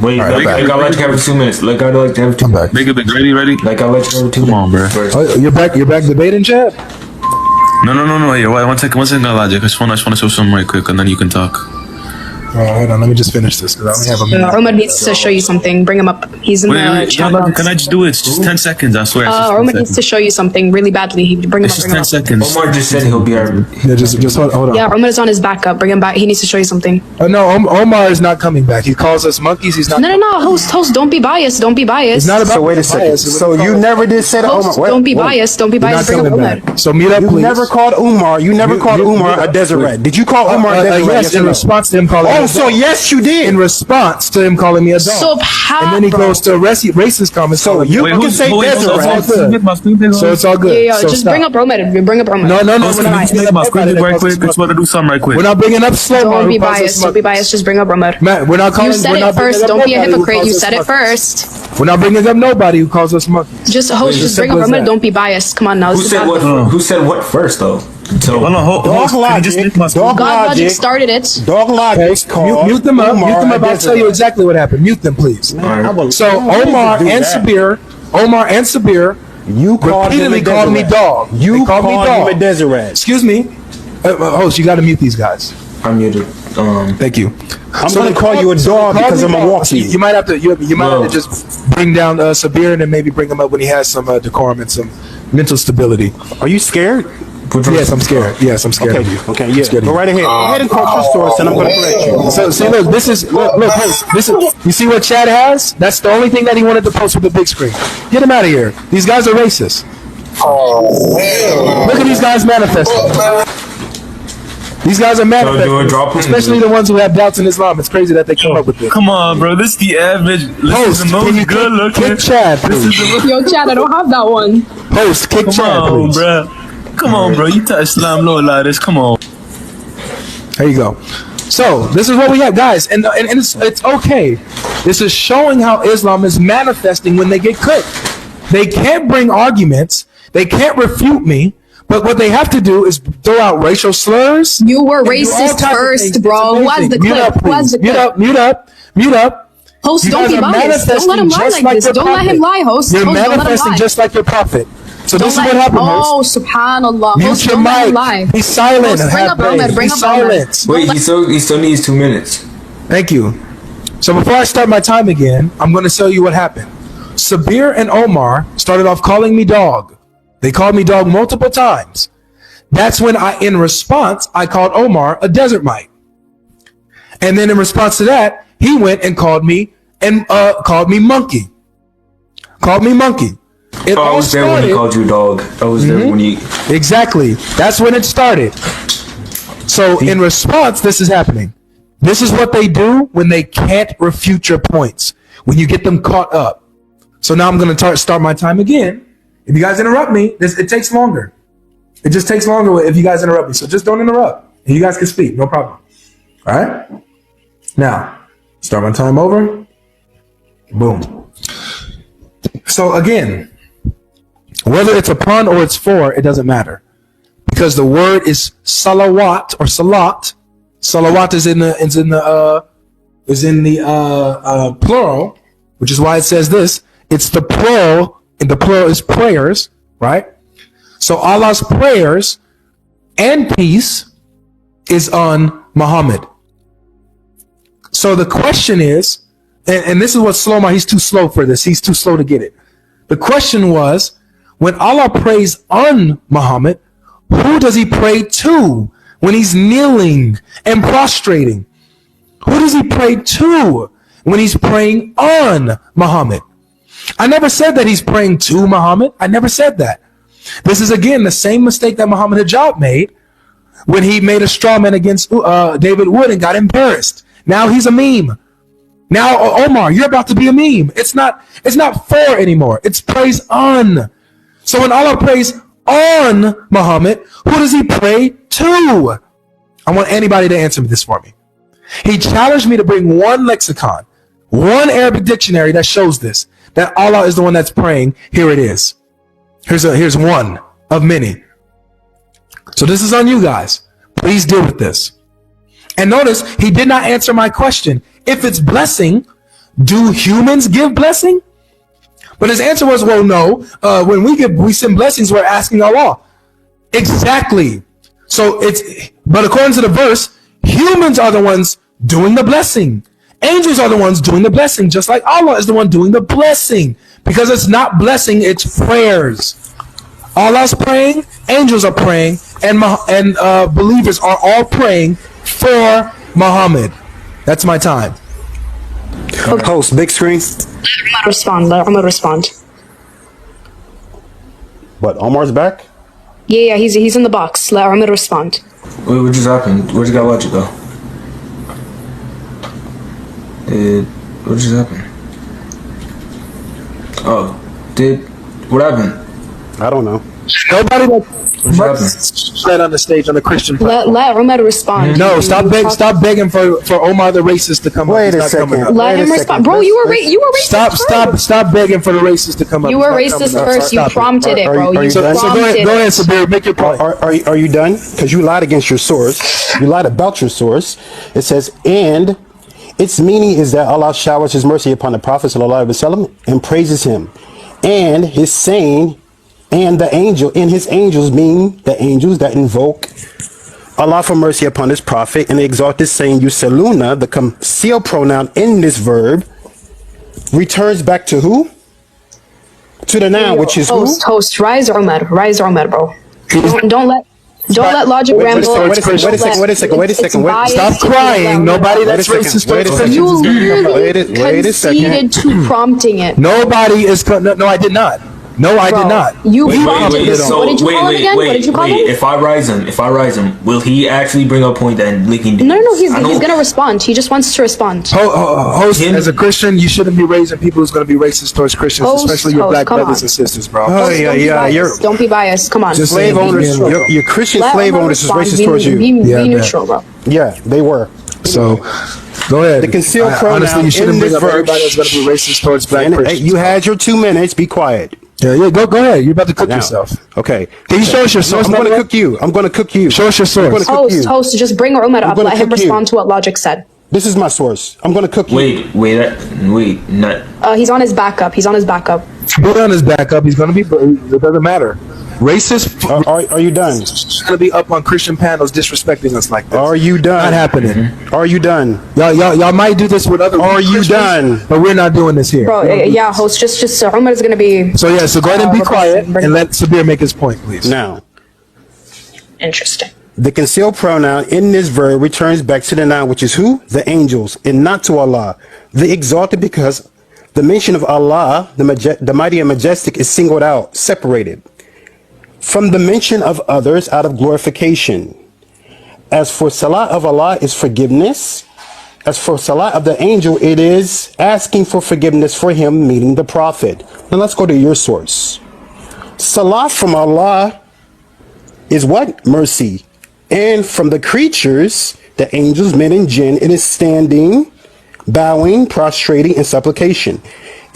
Wait, I let you have it 2 minutes. Like I like to have 2 minutes. Make it big. Ready? Like I let you have 2 minutes. Come on, bro. Oh, you're back debating, Chad? No. Here, one second, GodLogic. I just want to show something right quick, and then you can talk. Oh, hold on, let me just finish this because I only have a minute. Ahmed needs to show you something. Bring him up. He's in the chat box. Can I just do it? It's just 10 seconds, I swear. Ahmed needs to show you something really badly. Bring him It's up. just Bring him 10 up. seconds. Omar just said he'll be our. Yeah, just hold on. Yeah, Ahmed is on his backup. Bring him back. He needs to show you something. Oh no, Omar is not coming back. He calls us monkeys. He's not. No. Host. Don't be biased. Don't be biased. It's not about. So wait a second. bias. So you never did say that. Host, Omar. don't be biased. Don't be You're not biased. Bring up coming Ahmed. back. So meet up, You please. never called Umar. You never called Umar a Deseret. Did you call Umar a Deseret? Yes, in or no? response to him calling. me Oh, a so dog. yes, you did. In response to him calling me a dog. And then he goes to racist comments. So you can say Deseret. So it's all good. Yeah. So Just stop. bring up Ahmed. Bring up Ahmed. No. Make my screen big right quick. I just want to do something right quick. We're not bringing up slow. Don't be biased. Don't be biased. Just bring up Ahmed. Matt, we're not calling. You said we're it not bringing first. up Don't be a nobody who hypocrite. calls You us said it monkeys. first. We're not bringing up nobody who calls us monkeys. Just host. Just bring up simple as Ahmed. that. Don't be biased. Come on now. Who This is said bad. what? Who said what first though? So GodLogic started it. GodLogic called Mute them up. Umar Mute them a up. I'll tell you Deseret. exactly what happened. Mute them, please. So Omar and Sabir, You called him a repeatedly called me Deseret. dog. You They called me called dog. him a Deseret. Excuse me, host. You got to mute these guys. I'm muted. Thank you. I'm gonna call you a dog because I'm a walkie. You might have to. You might have to just bring down Sabir and then maybe bring him up when he has some decorum and some mental stability. Are you scared? Yes, I'm scared. Yes, I'm scared Okay, of you. okay, I'm yeah. scared of Go you. right ahead. Go ahead and quote your source, and I'm gonna correct you. So see, look, this is look, host, this is. You see what Chad has? That's the only thing that he wanted to post with the big screen. Get him out of here. These guys are racist. Look at these guys manifesting. These guys are manifesting, especially the ones who have doubts in Islam. It's crazy that they come up with this. Come on, bro. This is the average. This is the most good looking. Kick Chad, please. Yo, Chad, I don't have that one. Host, kick Chad, please. Bro. Come on, bro. You touch Islam, no lie. This. Come on. There you go. So this is what we have, guys, and it's okay. This is showing how Islam is manifesting when they get cooked. They can't bring arguments. They can't refute me. But what they have to do is throw out racial slurs. You were racist first, bro. Who has the clip? Who has the clip? Mute up. Host, You don't guys be are biased. Don't let him lie manifesting like just this. Don't let him prophet. lie, host. You're Host, don't let him manifesting lie. just like your prophet. So this is what happened, Oh, host. subhanallah. Mute Host, your don't let him mic. lie. Be silent. Host, and bring have up faith. Ahmed. Be Bring up Ahmed. silent. Wait, he still needs 2 minutes. Thank you. So before I start my time again, I'm going to tell you what happened. Sabir and Omar started off calling me dog. They called me dog multiple times. That's when in response, I called Omar a desert mite. And then in response to that, he went and called me monkey. Called me monkey. It I was there when he called you dog. I was there when he... Exactly. That's when it started. So in response, this is happening. This is what they do when they can't refute your points, when you get them caught up. So now I'm going to start my time again. If you guys interrupt me, it takes longer. It just takes longer if you guys interrupt me. So just don't interrupt. And you guys can speak. No problem. All right? Now, start my time over. Boom. So again, whether it's upon or it's for, it doesn't matter. Because the word is salawat or salat. Salawat is in the plural, which is why it says this. It's the plural, and the plural is prayers, right? So Allah's prayers and peace is on Muhammad. So the question is, and this is what Sloma, he's too slow for this. He's too slow to get it. The question was, when Allah prays on Muhammad, who does he pray to when he's kneeling and prostrating? Who does he pray to when he's praying on Muhammad? I never said that he's praying to Muhammad. I never said that. This is, again, the same mistake that Muhammad Hijab made when he made a straw man against David Wood and got embarrassed. Now he's a meme. Now, Omar, you're about to be a meme. It's not for anymore. It's praise on. So when Allah prays on Muhammad, who does he pray to? I want anybody to answer this for me. He challenged me to bring one lexicon, one Arabic dictionary that shows this, that Allah is the one that's praying. Here it is. Here's one of many. So this is on you guys. Please deal with this. And notice, he did not answer my question. If it's blessing, do humans give blessing? But his answer was, well, no. When we send blessings, we're asking Allah. Exactly. So but according to the verse, humans are the ones doing the blessing. Angels are the ones doing the blessing, just like Allah is the one doing the blessing. Because it's not blessing, it's prayers. Allah's praying, angels are praying, and believers are all praying for Muhammad. That's my time. Host, big screen. Let Umar respond. What, Omar's back? Yeah, he's in the box. Let Umar respond. Wait, what just happened? Where's GodLogic go? What just happened? What happened? I don't know. Nobody that on the stage on the Christian platform. Let Umar respond. No, stop begging for Omar the racist to come up. Wait a second. Let him respond. Bro, you were racist. Stop begging for the racist to come up. You were racist first. You prompted it, bro. You so go ahead, Sabir, make your point. Are you done? Because you lied against your source. You lied about your source. It says, and its meaning is that Allah showers his mercy upon the Prophet ﷺ and praises him. And his saying, and his angels mean the angels that invoke Allah for mercy upon his prophet, and they exalt this saying, Yusaluna, the concealed pronoun in this verb, returns back to who? To the noun, which is who? Host, rise Umar, bro. Don't let logic ramble. Wait a second. Stop crying. Nobody that's racist. You literally conceded to prompting it. Nobody is. No, I did not. No, I did not. You prompted it. What did you call it again? What did you call him? If I rise him, will he actually bring up a point that linking? No, he's gonna respond. He just wants to respond. Host, as a Christian, you shouldn't be raising people who's gonna be racist towards Christians, especially your black brothers and sisters, bro. Don't be biased. Come on. Just slave owners. Your Christian slave owners is racist towards you. Be neutral, bro. Yeah, they were. So, go ahead. The concealed pronoun honestly, you shouldn't in bring this up verb. everybody that's gonna be racist towards black Christians. You had your 2 minutes. Be quiet. Yeah, go ahead. You're about to cook yourself. Okay. Can you show us your source? I'm going to cook you. Show us your source. Host, just bring Umar up. Let him respond to what Logic said. This is my source. I'm gonna cook you. Wait, not. He's on his backup. He's on his backup. Put on his backup. He's gonna be. It doesn't matter. Racist. Are you done? He's gonna be up on Christian panels disrespecting us like this. Are you done? Not happening. Are you done? Y'all might do this with other. Are you Christians, done? But we're not doing this here. Bro, yeah, host, just Umar is gonna be. So yeah, so go ahead and be quiet and let Sabir make his point, please. Now, Interesting. the concealed pronoun in this verb returns back to the noun, which is who? The angels, and not to Allah. The exalted, because the mention of Allah, the mighty and majestic, is singled out, separated from the mention of others out of glorification. As for salah of Allah is forgiveness. As for salah of the angel, it is asking for forgiveness for him, meaning the prophet. Now let's go to your source. Salah from Allah is what? Mercy. And from the creatures, the angels, men and jinn, it is standing, bowing, prostrating, and supplication,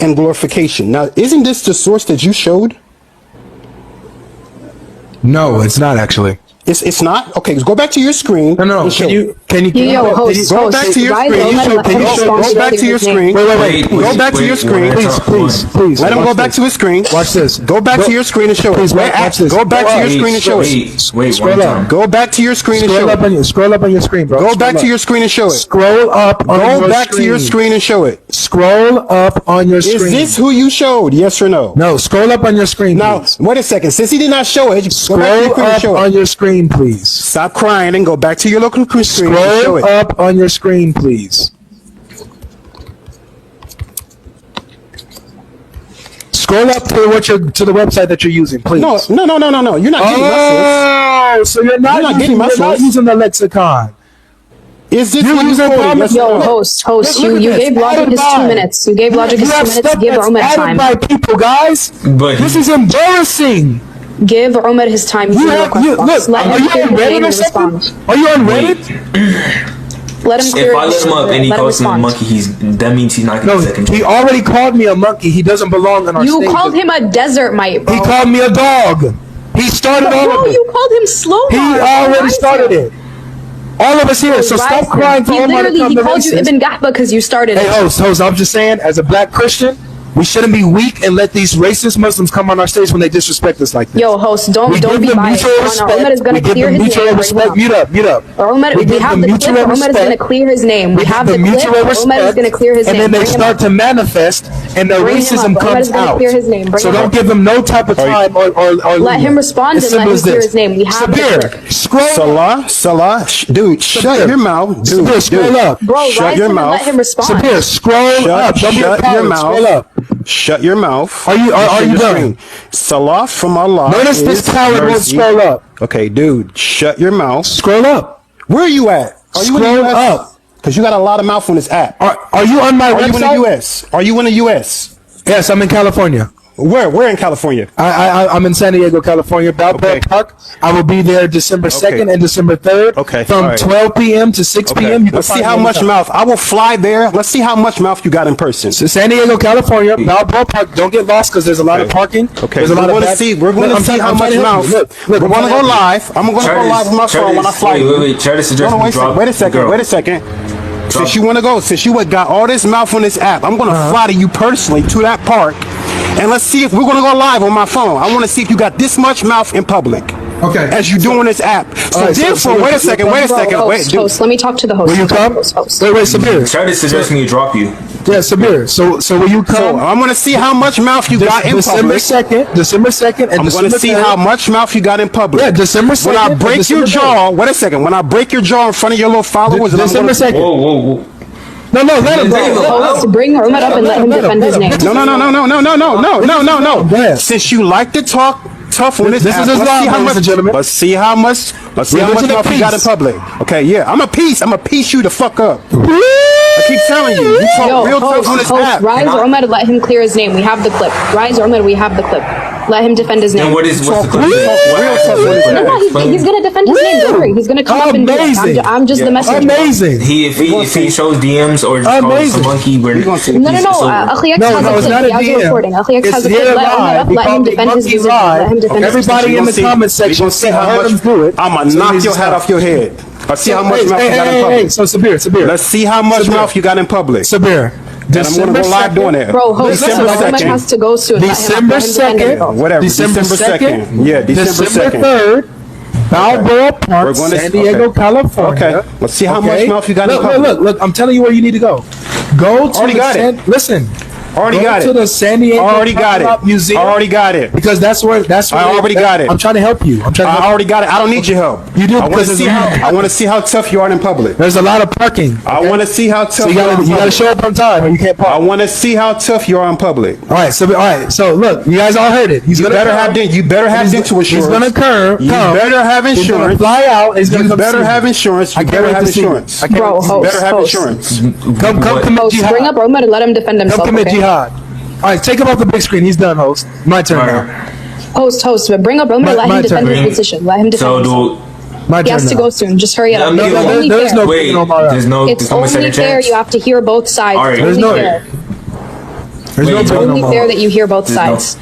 and glorification. Now, isn't this the source that you showed? No, it's not actually. It's not? Okay, go back to your screen. No. Can you go back to your screen? Go back to your screen. Wait. Go back to your screen. Please. Let him go back to his screen. Watch this. Go back to your screen and show it. Watch this. Go back to your screen and show it. Wait, Scroll up. Go back to your screen and show it. Scroll up on your screen, bro. Go back to your screen and show it. Scroll up on your screen. Go back to your screen and show it. Scroll up on your screen. Is this who you showed? Yes or no? No, scroll up on your screen. Now, wait a second. Since he did not show it, scroll up on your screen, please. Stop crying and go back to your local screen. Scroll up on your screen, please. Scroll up to the website that you're using, please. No. You're not getting my source. So you're not getting my source. You're not using the lexicon. Is this what using? Yo, host, you gave Logic his 2 minutes. You gave Logic his 2 minutes. Give Umar time. By people, guys. But this is embarrassing. Give Umar his time. He's in the request box. Let him clear his name and respond. Are you on Reddit? Let him clear If I let him up and he calls me a monkey, that means he's not going to second. He already called me a monkey. He doesn't belong on our stage. You called him a desert mite, bro. He called me a dog. He started all of it. You called him slow. He already started it. All of us here, so stop crying for Omar to come He to called you races. Ibn Gahba because you started it. Hey, host, I'm just saying, as a black Christian, we shouldn't be weak and let these racist Muslims come on our stage when they disrespect us like this. Yo, host, don't be biased. Umar is going to clear his name right now. Mute up. Umar, we have the clip. Umar is going to clear his name. We have the clip. Umar is going to clear his name. And then they start to manifest, and the racism comes out. So don't give them no type of time or let him respond and let him clear his name. We have the clip. Salah, dude, shut your mouth. Dude, scroll up. Bro, shut your mouth. Let him respond. Sabir, scroll up. Shut your mouth. Scroll up. Shut your mouth. Are you done? Salah from Allah. Notice this coward won't scroll up. Okay, dude, shut your mouth. Scroll up. Where are you at? Are you scroll up. Because you got a lot of mouth on this app. Are you on my website? Are you in the U.S.? Are you in the U.S.? Yes, I'm in California. Where in California? I'm in San Diego, California, Balboa Park. I will be there December 2nd and December 3rd. Okay. From 12 p.m. to 6 p.m. Let's see how much mouth. I will fly there. Let's see how much mouth you got in person. So San Diego, California, Balboa Park. Don't get lost because there's a lot of parking. Okay. There's a lot We're going to see how much mouth. We're going to go live. I'm going to go live with my phone when I fly. Wait. Wait a second. Since you want to go, since you got all this mouth on this app, I'm going to fly to you personally to that park. And let's see if we're going to go live on my phone. I want to see if you got this much mouth in public. Okay. As you do on this app. So therefore, wait a second. Host, let me talk to the host. Will you come? Wait, Sabir. Charlie suggesting you drop you. Yeah, Sabir. So will you come? So I'm going to see how much mouth you got in public. December 2nd, and I'm going to see how much mouth you got in public. Yeah, December 2nd. When I break your jaw, wait a second. When I break your jaw in front of your little followers, December 2nd. Whoa. No, let him go. Bring Umar up and let him defend his name. No. Since you like to talk tough on this app, let's see how much mouth you got in public. Okay, yeah. I'm a piece you the fuck up. I keep telling you, you talk real tough on this app. Rise Umar, let him clear his name. We have the clip. Rise Umar, we have the clip. Let him defend his name. Then what's the clip? He's gonna defend his name. Don't worry. He's gonna come up and do it. I'm just the messenger. Amazing. If he shows DMs or just calls a monkey, No. Akhliex has a clip. He has a recording. Akhliex has a clip. Let him defend his position. Let him defend his position. Everybody in the comment section, I'ma knock your head off your head. Let's see how much mouth you got in public. So Sabir. Let's see how much mouth you got in public. Sabir. And I'm gonna go live doing that. Bro, host, December Roman 2nd. has to go soon. December 2nd. Whatever. December 2nd. Yeah, December 2nd. 3rd. Balboa Park, We're going to San Diego, California. Okay. Let's see how much mouth you got in public. Look. I'm telling you where you need to go. Go to Already got it. Listen. Already Go got it. to the San Diego Already got it. Museum. Already got it. Because that's where I already got it. I'm trying to help you. I already got it. I don't need your help. You do. I want to see how tough you are in public. There's a lot of parking. I want to see how tough you gotta show up on time or you can't park. I want to see how tough you are in public. All right. So look, you guys all heard it. You better have dental insurance. He's gonna come. You better have He's gonna insurance. fly out. He's gonna You come better see have me. insurance. You I can't better wait have to see you. insurance. Bro, You host, better have host. insurance. Come commit Host, jihad. bring up Roman and let him defend Come himself. commit Okay? jihad. All right, take him off the big screen. He's done, host. My turn now. Host, but bring up Roman and let My him defend turn. his position. Let him defend himself. My He has turn to now. go soon. Just hurry up. No, It's no, only there's fair. no Wait, there's no It's second only fair. chance. You have to hear both sides. All right. It's There's only no- fair. There's no Wait, It's bringing only no fair more. that you hear both sides.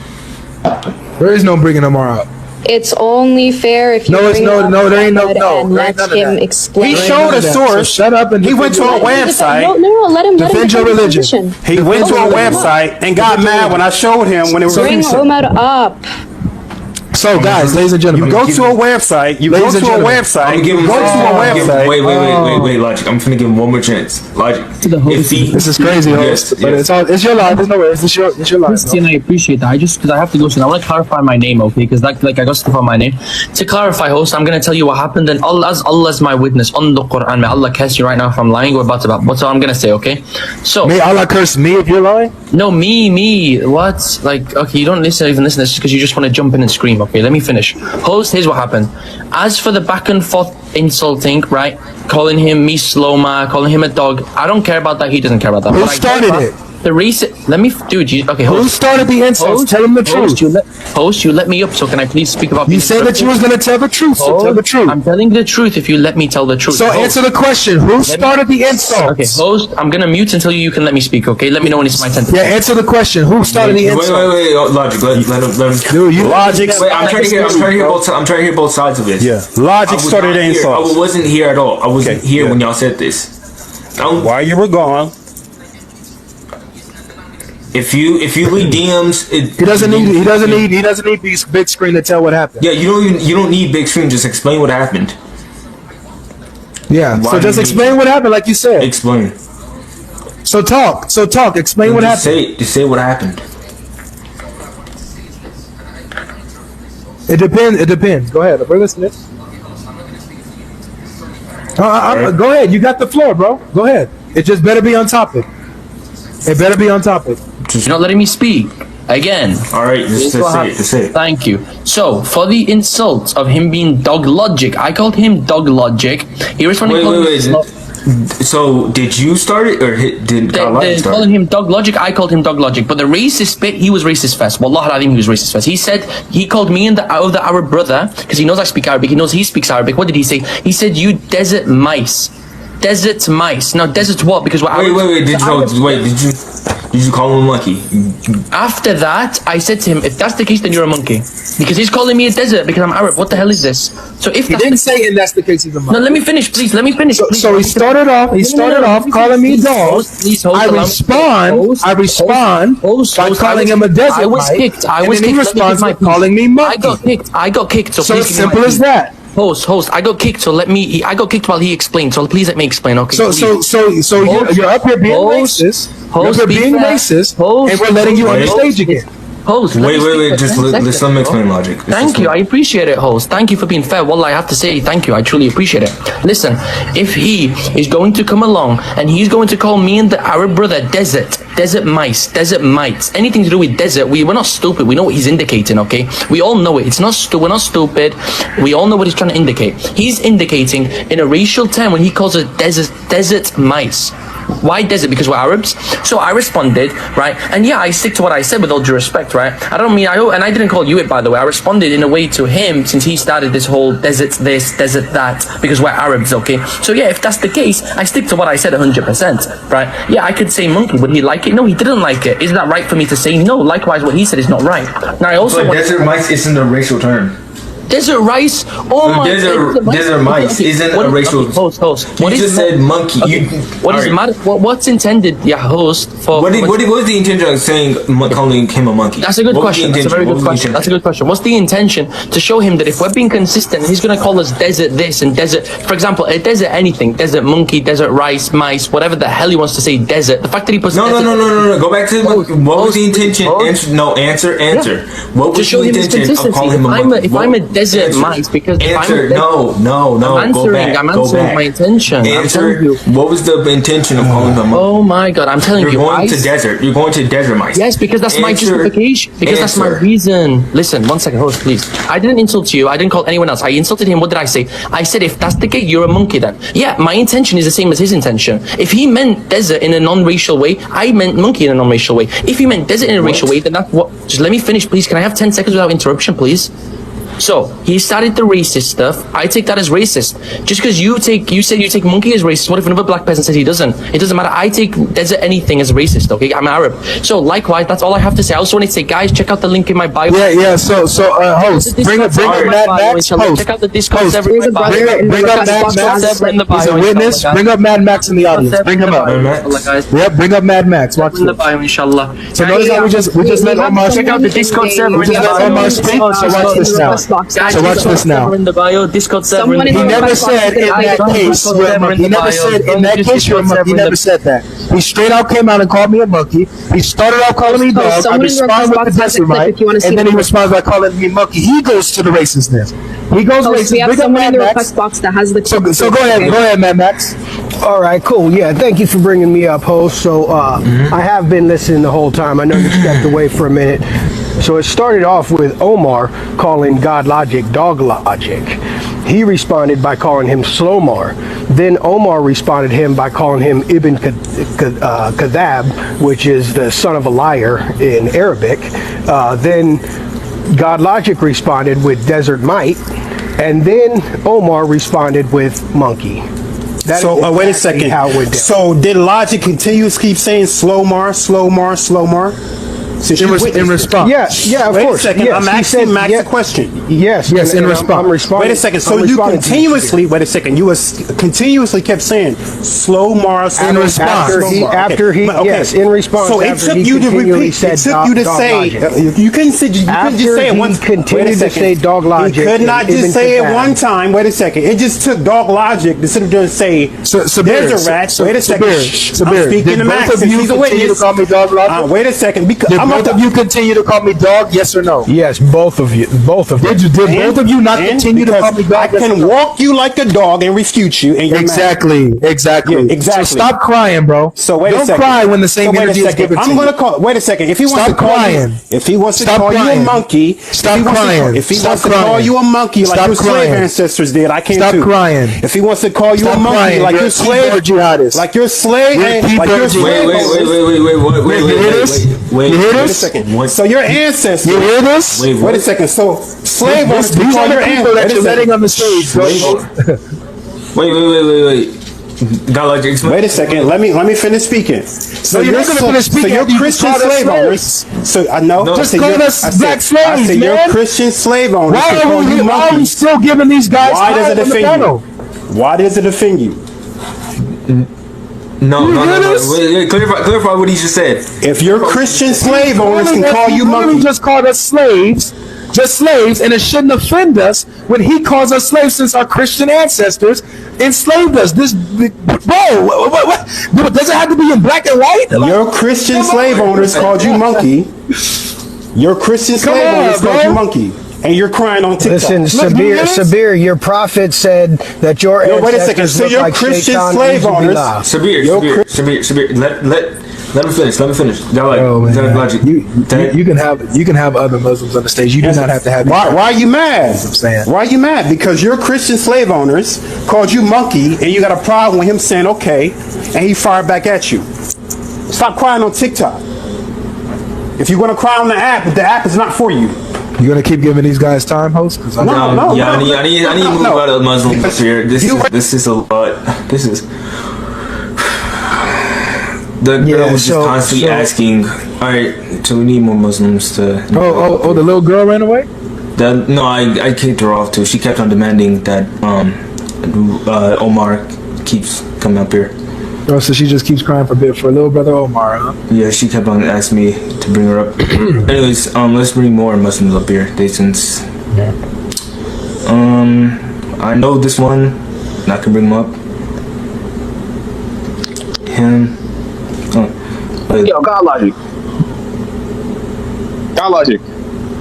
There is no bringing no more out. It's only fair if you No, it's bring no, up no, there ain't no, Muhammad no, and there ain't let none of him that. explain. He There ain't showed none a of that. source. So shut up and He went to a website. No, let him Defend your his religion. position. He went to a website and got mad when I showed him when it was. Bring Omar up. So, guys, ladies and gentlemen, You go to a website. You go Ladies and to a gentlemen, website. I'm gonna give You him go to a website. Wait, Logic. I'm finna give him one more chance. Logic. This is crazy, host. But it's your life. There's no worries. It's your life. Christian, I appreciate that. I just because I have to go soon. I want to clarify my name, okay? Because like I got stuff on my name. To clarify, host, I'm gonna tell you what happened, and Allah's my witness on the Quran. May Allah curse you right now if I'm lying. We're about to. What's what I'm gonna say, okay? So May Allah curse me if you're lying? no, me. What? Like, okay, you don't even listen to this because you just want to jump in and scream. Okay, let me finish. Host, here's what happened. As for the back and forth insulting, right? Calling him me Sloma, calling him a dog. I don't care about that. He doesn't care about that. Who What I care started about- it? The reason. Let me, dude. Okay, Who host. started the insults? Tell him the truth. You let me up. So can I please speak about? You said that you was going to tell the truth, so tell the truth. I'm telling the truth if you let me tell the truth. So answer the question. Who started the insults? Okay, host, I'm gonna mute until you can let me speak, okay? Let me know when it's my turn. Yeah, answer the question. Who started the insults? Wait, Logic. Let him. Dude, you Logic. Wait, I'm trying to hear both sides of this. Yeah. Logic I was started not the here. insults. I wasn't here at all. I wasn't Okay, here yeah. when y'all said this. While you were gone, If you leave DMs, He doesn't need big screen to tell what happened. Yeah, you don't need big screen. Just explain what happened. Yeah. Why So do just you explain what happened, like you said. Explain. So talk. Explain what happened. Just say what happened. It depends. Go ahead. We're listening. Go ahead. You got the floor, bro. Go ahead. It just better be on topic. It better be on topic. You're not letting me speak. Again. Alright, just say it. Thank you. So, for the insult of him being GodLogic, I called him GodLogic. He responded. Wait. So, did you start it, or did GodLogic start Calling it? him DogLogic, I called him DogLogic. But the racist bit, he was racist first. Wallah alim, he was racist first. He said, he called me and the Arab brother, because he knows I speak Arabic, he knows he speaks Arabic. What did he say? He said, you desert mice. Desert mice. Now, desert what? Because we're Wait, did you call him monkey? After that, I said to him, if that's the case, then you're a monkey. Because he's calling me a desert because I'm Arab. What the hell is this? So if He didn't say, and that's the case, he's a monkey. No, let me finish, please. Let me finish. So he started off. Calling me dog. I respond by calling him a desert. I was kicked. And then he responds by calling me monkey. I got kicked. So So please it's give me simple my as peace. that. Host. I got kicked. So I got kicked while he explained. So please let me explain. Okay. So you're up here being racist. You're up here being racist, and we're letting you on the stage again. Host, Wait, just let me explain Logic. Thank you, I appreciate it, host. Thank you for being fair. Wallah, I have to say thank you. I truly appreciate it. Listen, if he is going to come along and he's going to call me and the Arab brother desert mice, desert mites, anything to do with desert, we're not stupid. We know what he's indicating, okay? We all know it. We're not stupid. We all know what he's trying to indicate. He's indicating in a racial term when he calls us desert mice. Why desert? Because we're Arabs. So I responded, right? And yeah, I stick to what I said with all due respect, right? And I didn't call you it, by the way. I responded in a way to him since he started this whole desert this, desert that, because we're Arabs, okay? So yeah, if that's the case, I stick to what I said 100%, right? Yeah, I could say monkey. Would he like it? No, he didn't like it. Is that right for me to say no? Likewise, what he said is not right. Now I also But desert mice isn't a racial term. Desert rice? Oh my Desert mice isn't a racial. Host. You just said monkey. Okay. What's intended, host, for... What is the intention of saying, calling him a monkey? That's a good question. That's a very good question. That's a good question. What's the intention? To show him that if we're being consistent, he's going to call us desert this and desert... For example, a desert anything. Desert monkey, desert rice, mice, whatever the hell he wants to say, desert. The fact that he puts... No. Go back to what was the intention? Answer. Yeah. What was the intention of calling him a monkey? If I'm a desert mice, because no. I'm answering my intention. Answer. What was the intention of calling them? Oh my God! I'm telling you, you're going to desert. You're going to desert mice. Yes, because that's my justification. Because that's my reason. Listen, one second, host, please. I didn't insult you. I didn't call anyone else. I insulted him. What did I say? I said, if that's the case, you're a monkey then. Yeah, my intention is the same as his intention. If he meant desert in a non-racial way, I meant monkey in a non-racial way. If he meant desert in a racial way, then that's what. Just let me finish, please. Can I have 10 seconds without interruption, please? So he started the racist stuff. I take that as racist. Just because you said you take monkey as racist. What if another black person says he doesn't? It doesn't matter. I take desert anything as racist. Okay, I'm Arab. So likewise, that's all I have to say. I also want to say, guys, check out the link in my bio. Yeah. So host, bring up Mad Max. Check out the Discord server in my bio. Bring up Mad Max. He's a witness. Bring up Mad Max in the audience. Bring him up. Yeah, bring up Mad Max. Watch in the bio, inshallah. So notice how we just let Omar check out the Discord server. We just let Omar speak. So watch this now. So watch this now. In the bio, Discord server. He never said in that case. He never said in that case you're a monkey. He never said that. He straight out came out and called me a monkey. He started out calling me dog. I respond with the desert right, and then he responds by calling me monkey. He goes to the racistness. He goes racist. We have Bring up someone in Mad the Max. request box that has the. So go ahead, Mad Max. All right, cool. Yeah, thank you for bringing me up, host. So I have been listening the whole time. I know you stepped away for a minute. So it started off with Omar calling GodLogic dog logic. He responded by calling him Slomar. Then Omar responded him by calling him Ibn Kadhab, which is the son of a liar in Arabic. Then GodLogic responded with desert mite. And then Omar responded with monkey. So wait a second. How it went down. So did Logic continuously keep saying Slomar? In response. Yeah, of course. Wait a second. Yes, I'm asking Max a question. Yes, in response. I'm responding. Wait a second. So you continuously, continuously kept saying Slomar. In response. After he, yes, in response. So it took you to repeat. It took you to say. You couldn't say. You couldn't just say it once. Continued to say dog logic. He could not just say it one time. Wait a second. It just took dog logic to sit there and say. There's a rat. Wait a second. I'm speaking to Max. He's a witness. Wait a second. Because both of you continue to call me dog? Yes or no? Yes, both of you. Both of you. Did both of you not continue to call me dog? I can walk you like a dog and refute you. And you're exactly. So stop crying, bro. So wait a second. Don't cry when the same energy is given to you. I'm gonna call. Wait a second. If he wants to call you, if he wants to call you a monkey, stop crying. If he wants to call you a monkey like your slave ancestors did, I can't too. Stop crying. If he wants to call you a monkey like your slave jihadist, like your slave, like your slave. Wait a second. So your ancestors. You hear this? Wait a second. So slave owners. These are the people that you're letting on the stage. Wait. GodLogic. Wait a second. Let me finish speaking. So you're not going to finish speaking. So you're Christian slave owners. So I know. Just call us black slaves, I said you're Christian slave owners. Why are we still giving these guys? Why does it offend you? Why does it offend you? No. Clarify what he just said. If your Christian slave owners can call you monkey, he just called us slaves, and it shouldn't offend us when he calls us slaves since our Christian ancestors enslaved us. What? Does it have to be in black and white? Your Christian slave owners called you monkey. Your Christian slave owners called you monkey. And you're crying on TikTok. Listen, Sabir, your prophet said that your ancestors wait a second. So your like Christian Shaitan slave owners. Sabir, let him finish. You can have other Muslims on the stage. You do not have to have. Why are you mad? I'm saying. Why are you mad? Because your Christian slave owners called you monkey, and you got a problem with him saying okay, and he fired back at you. Stop crying on TikTok. If you're gonna cry on the app is not for you. You gonna keep giving these guys time, host? I need to move out of Muslims here. This is a lot. This is. The girl was just constantly asking, all right, so we need more Muslims to. Oh, the little girl ran away? That no, I kicked her off too. She kept on demanding that Omar keeps coming up here. Oh, so she just keeps crying for little brother Omar, huh? Yeah, she kept on asking me to bring her up. Anyways, let's bring more Muslims up here. I know this one, and I can bring him up. Him. Yo, GodLogic. GodLogic.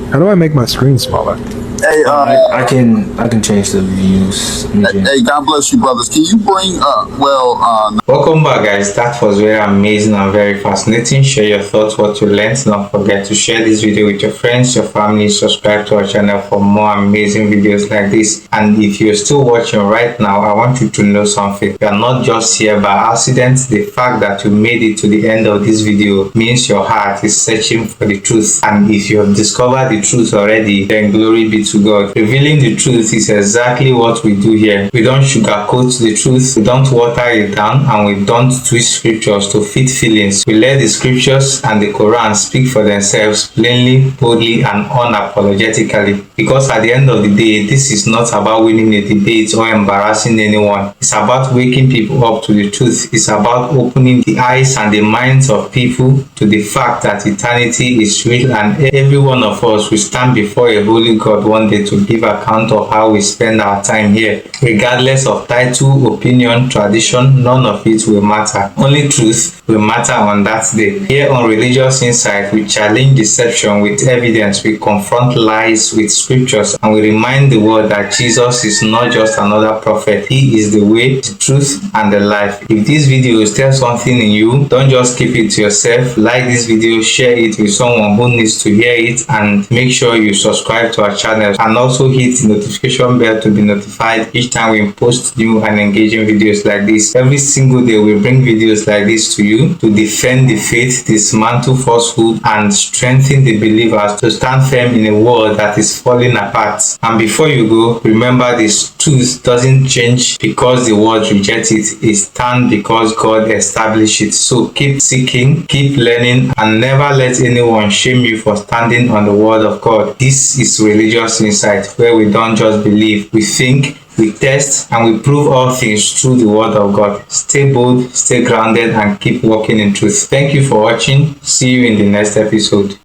How do I make my screen smaller? Hey, I can change the views. Hey, God bless you, brothers. Can you bring Welcome back, guys. That was very amazing and very fascinating. Share your thoughts, what you learned. Don't forget to share this video with your friends, your family. Subscribe to our channel for more amazing videos like this. And if you're still watching right now, I want you to know something. You are not just here by accident. The fact that you made it to the end of this video means your heart is searching for the truth. And if you have discovered the truth already, then glory be to God. Revealing the truth is exactly what we do here. We don't sugarcoat the truth, we don't water it down, and we don't twist scriptures to fit feelings. We let the scriptures and the Quran speak for themselves plainly, boldly, and unapologetically. Because at the end of the day, this is not about winning a debate or embarrassing anyone. It's about waking people up to the truth. It's about opening the eyes and the minds of people to the fact that eternity is real, and every one of us will stand before a holy God one day to give account of how we spend our time here. Regardless of title, opinion, tradition, none of it will matter. Only truth will matter on that day. Here on Religious Insight, we challenge deception with evidence, we confront lies with scriptures, and we remind the world that Jesus is not just another prophet. He is the way, the truth, and the life. If this video tells something in you, don't just keep it to yourself. Like this video, share it with someone who needs to hear it, and make sure you subscribe to our channel and also hit the notification bell to be notified each time we post new and engaging videos like this. Every single day we bring videos like this to you to defend the faith, dismantle falsehood, and strengthen the believers to stand firm in a world that is falling apart. And before you go, remember this: truth doesn't change because the world rejects it. It stands because God established it. So keep seeking, keep learning, and never let anyone shame you for standing on the word of God. This is Religious Insight, where we don't just believe, we think, we test, and we prove all things through the word of God. Stay bold, stay grounded, and keep walking in truth. Thank you for watching. See you in the next episode.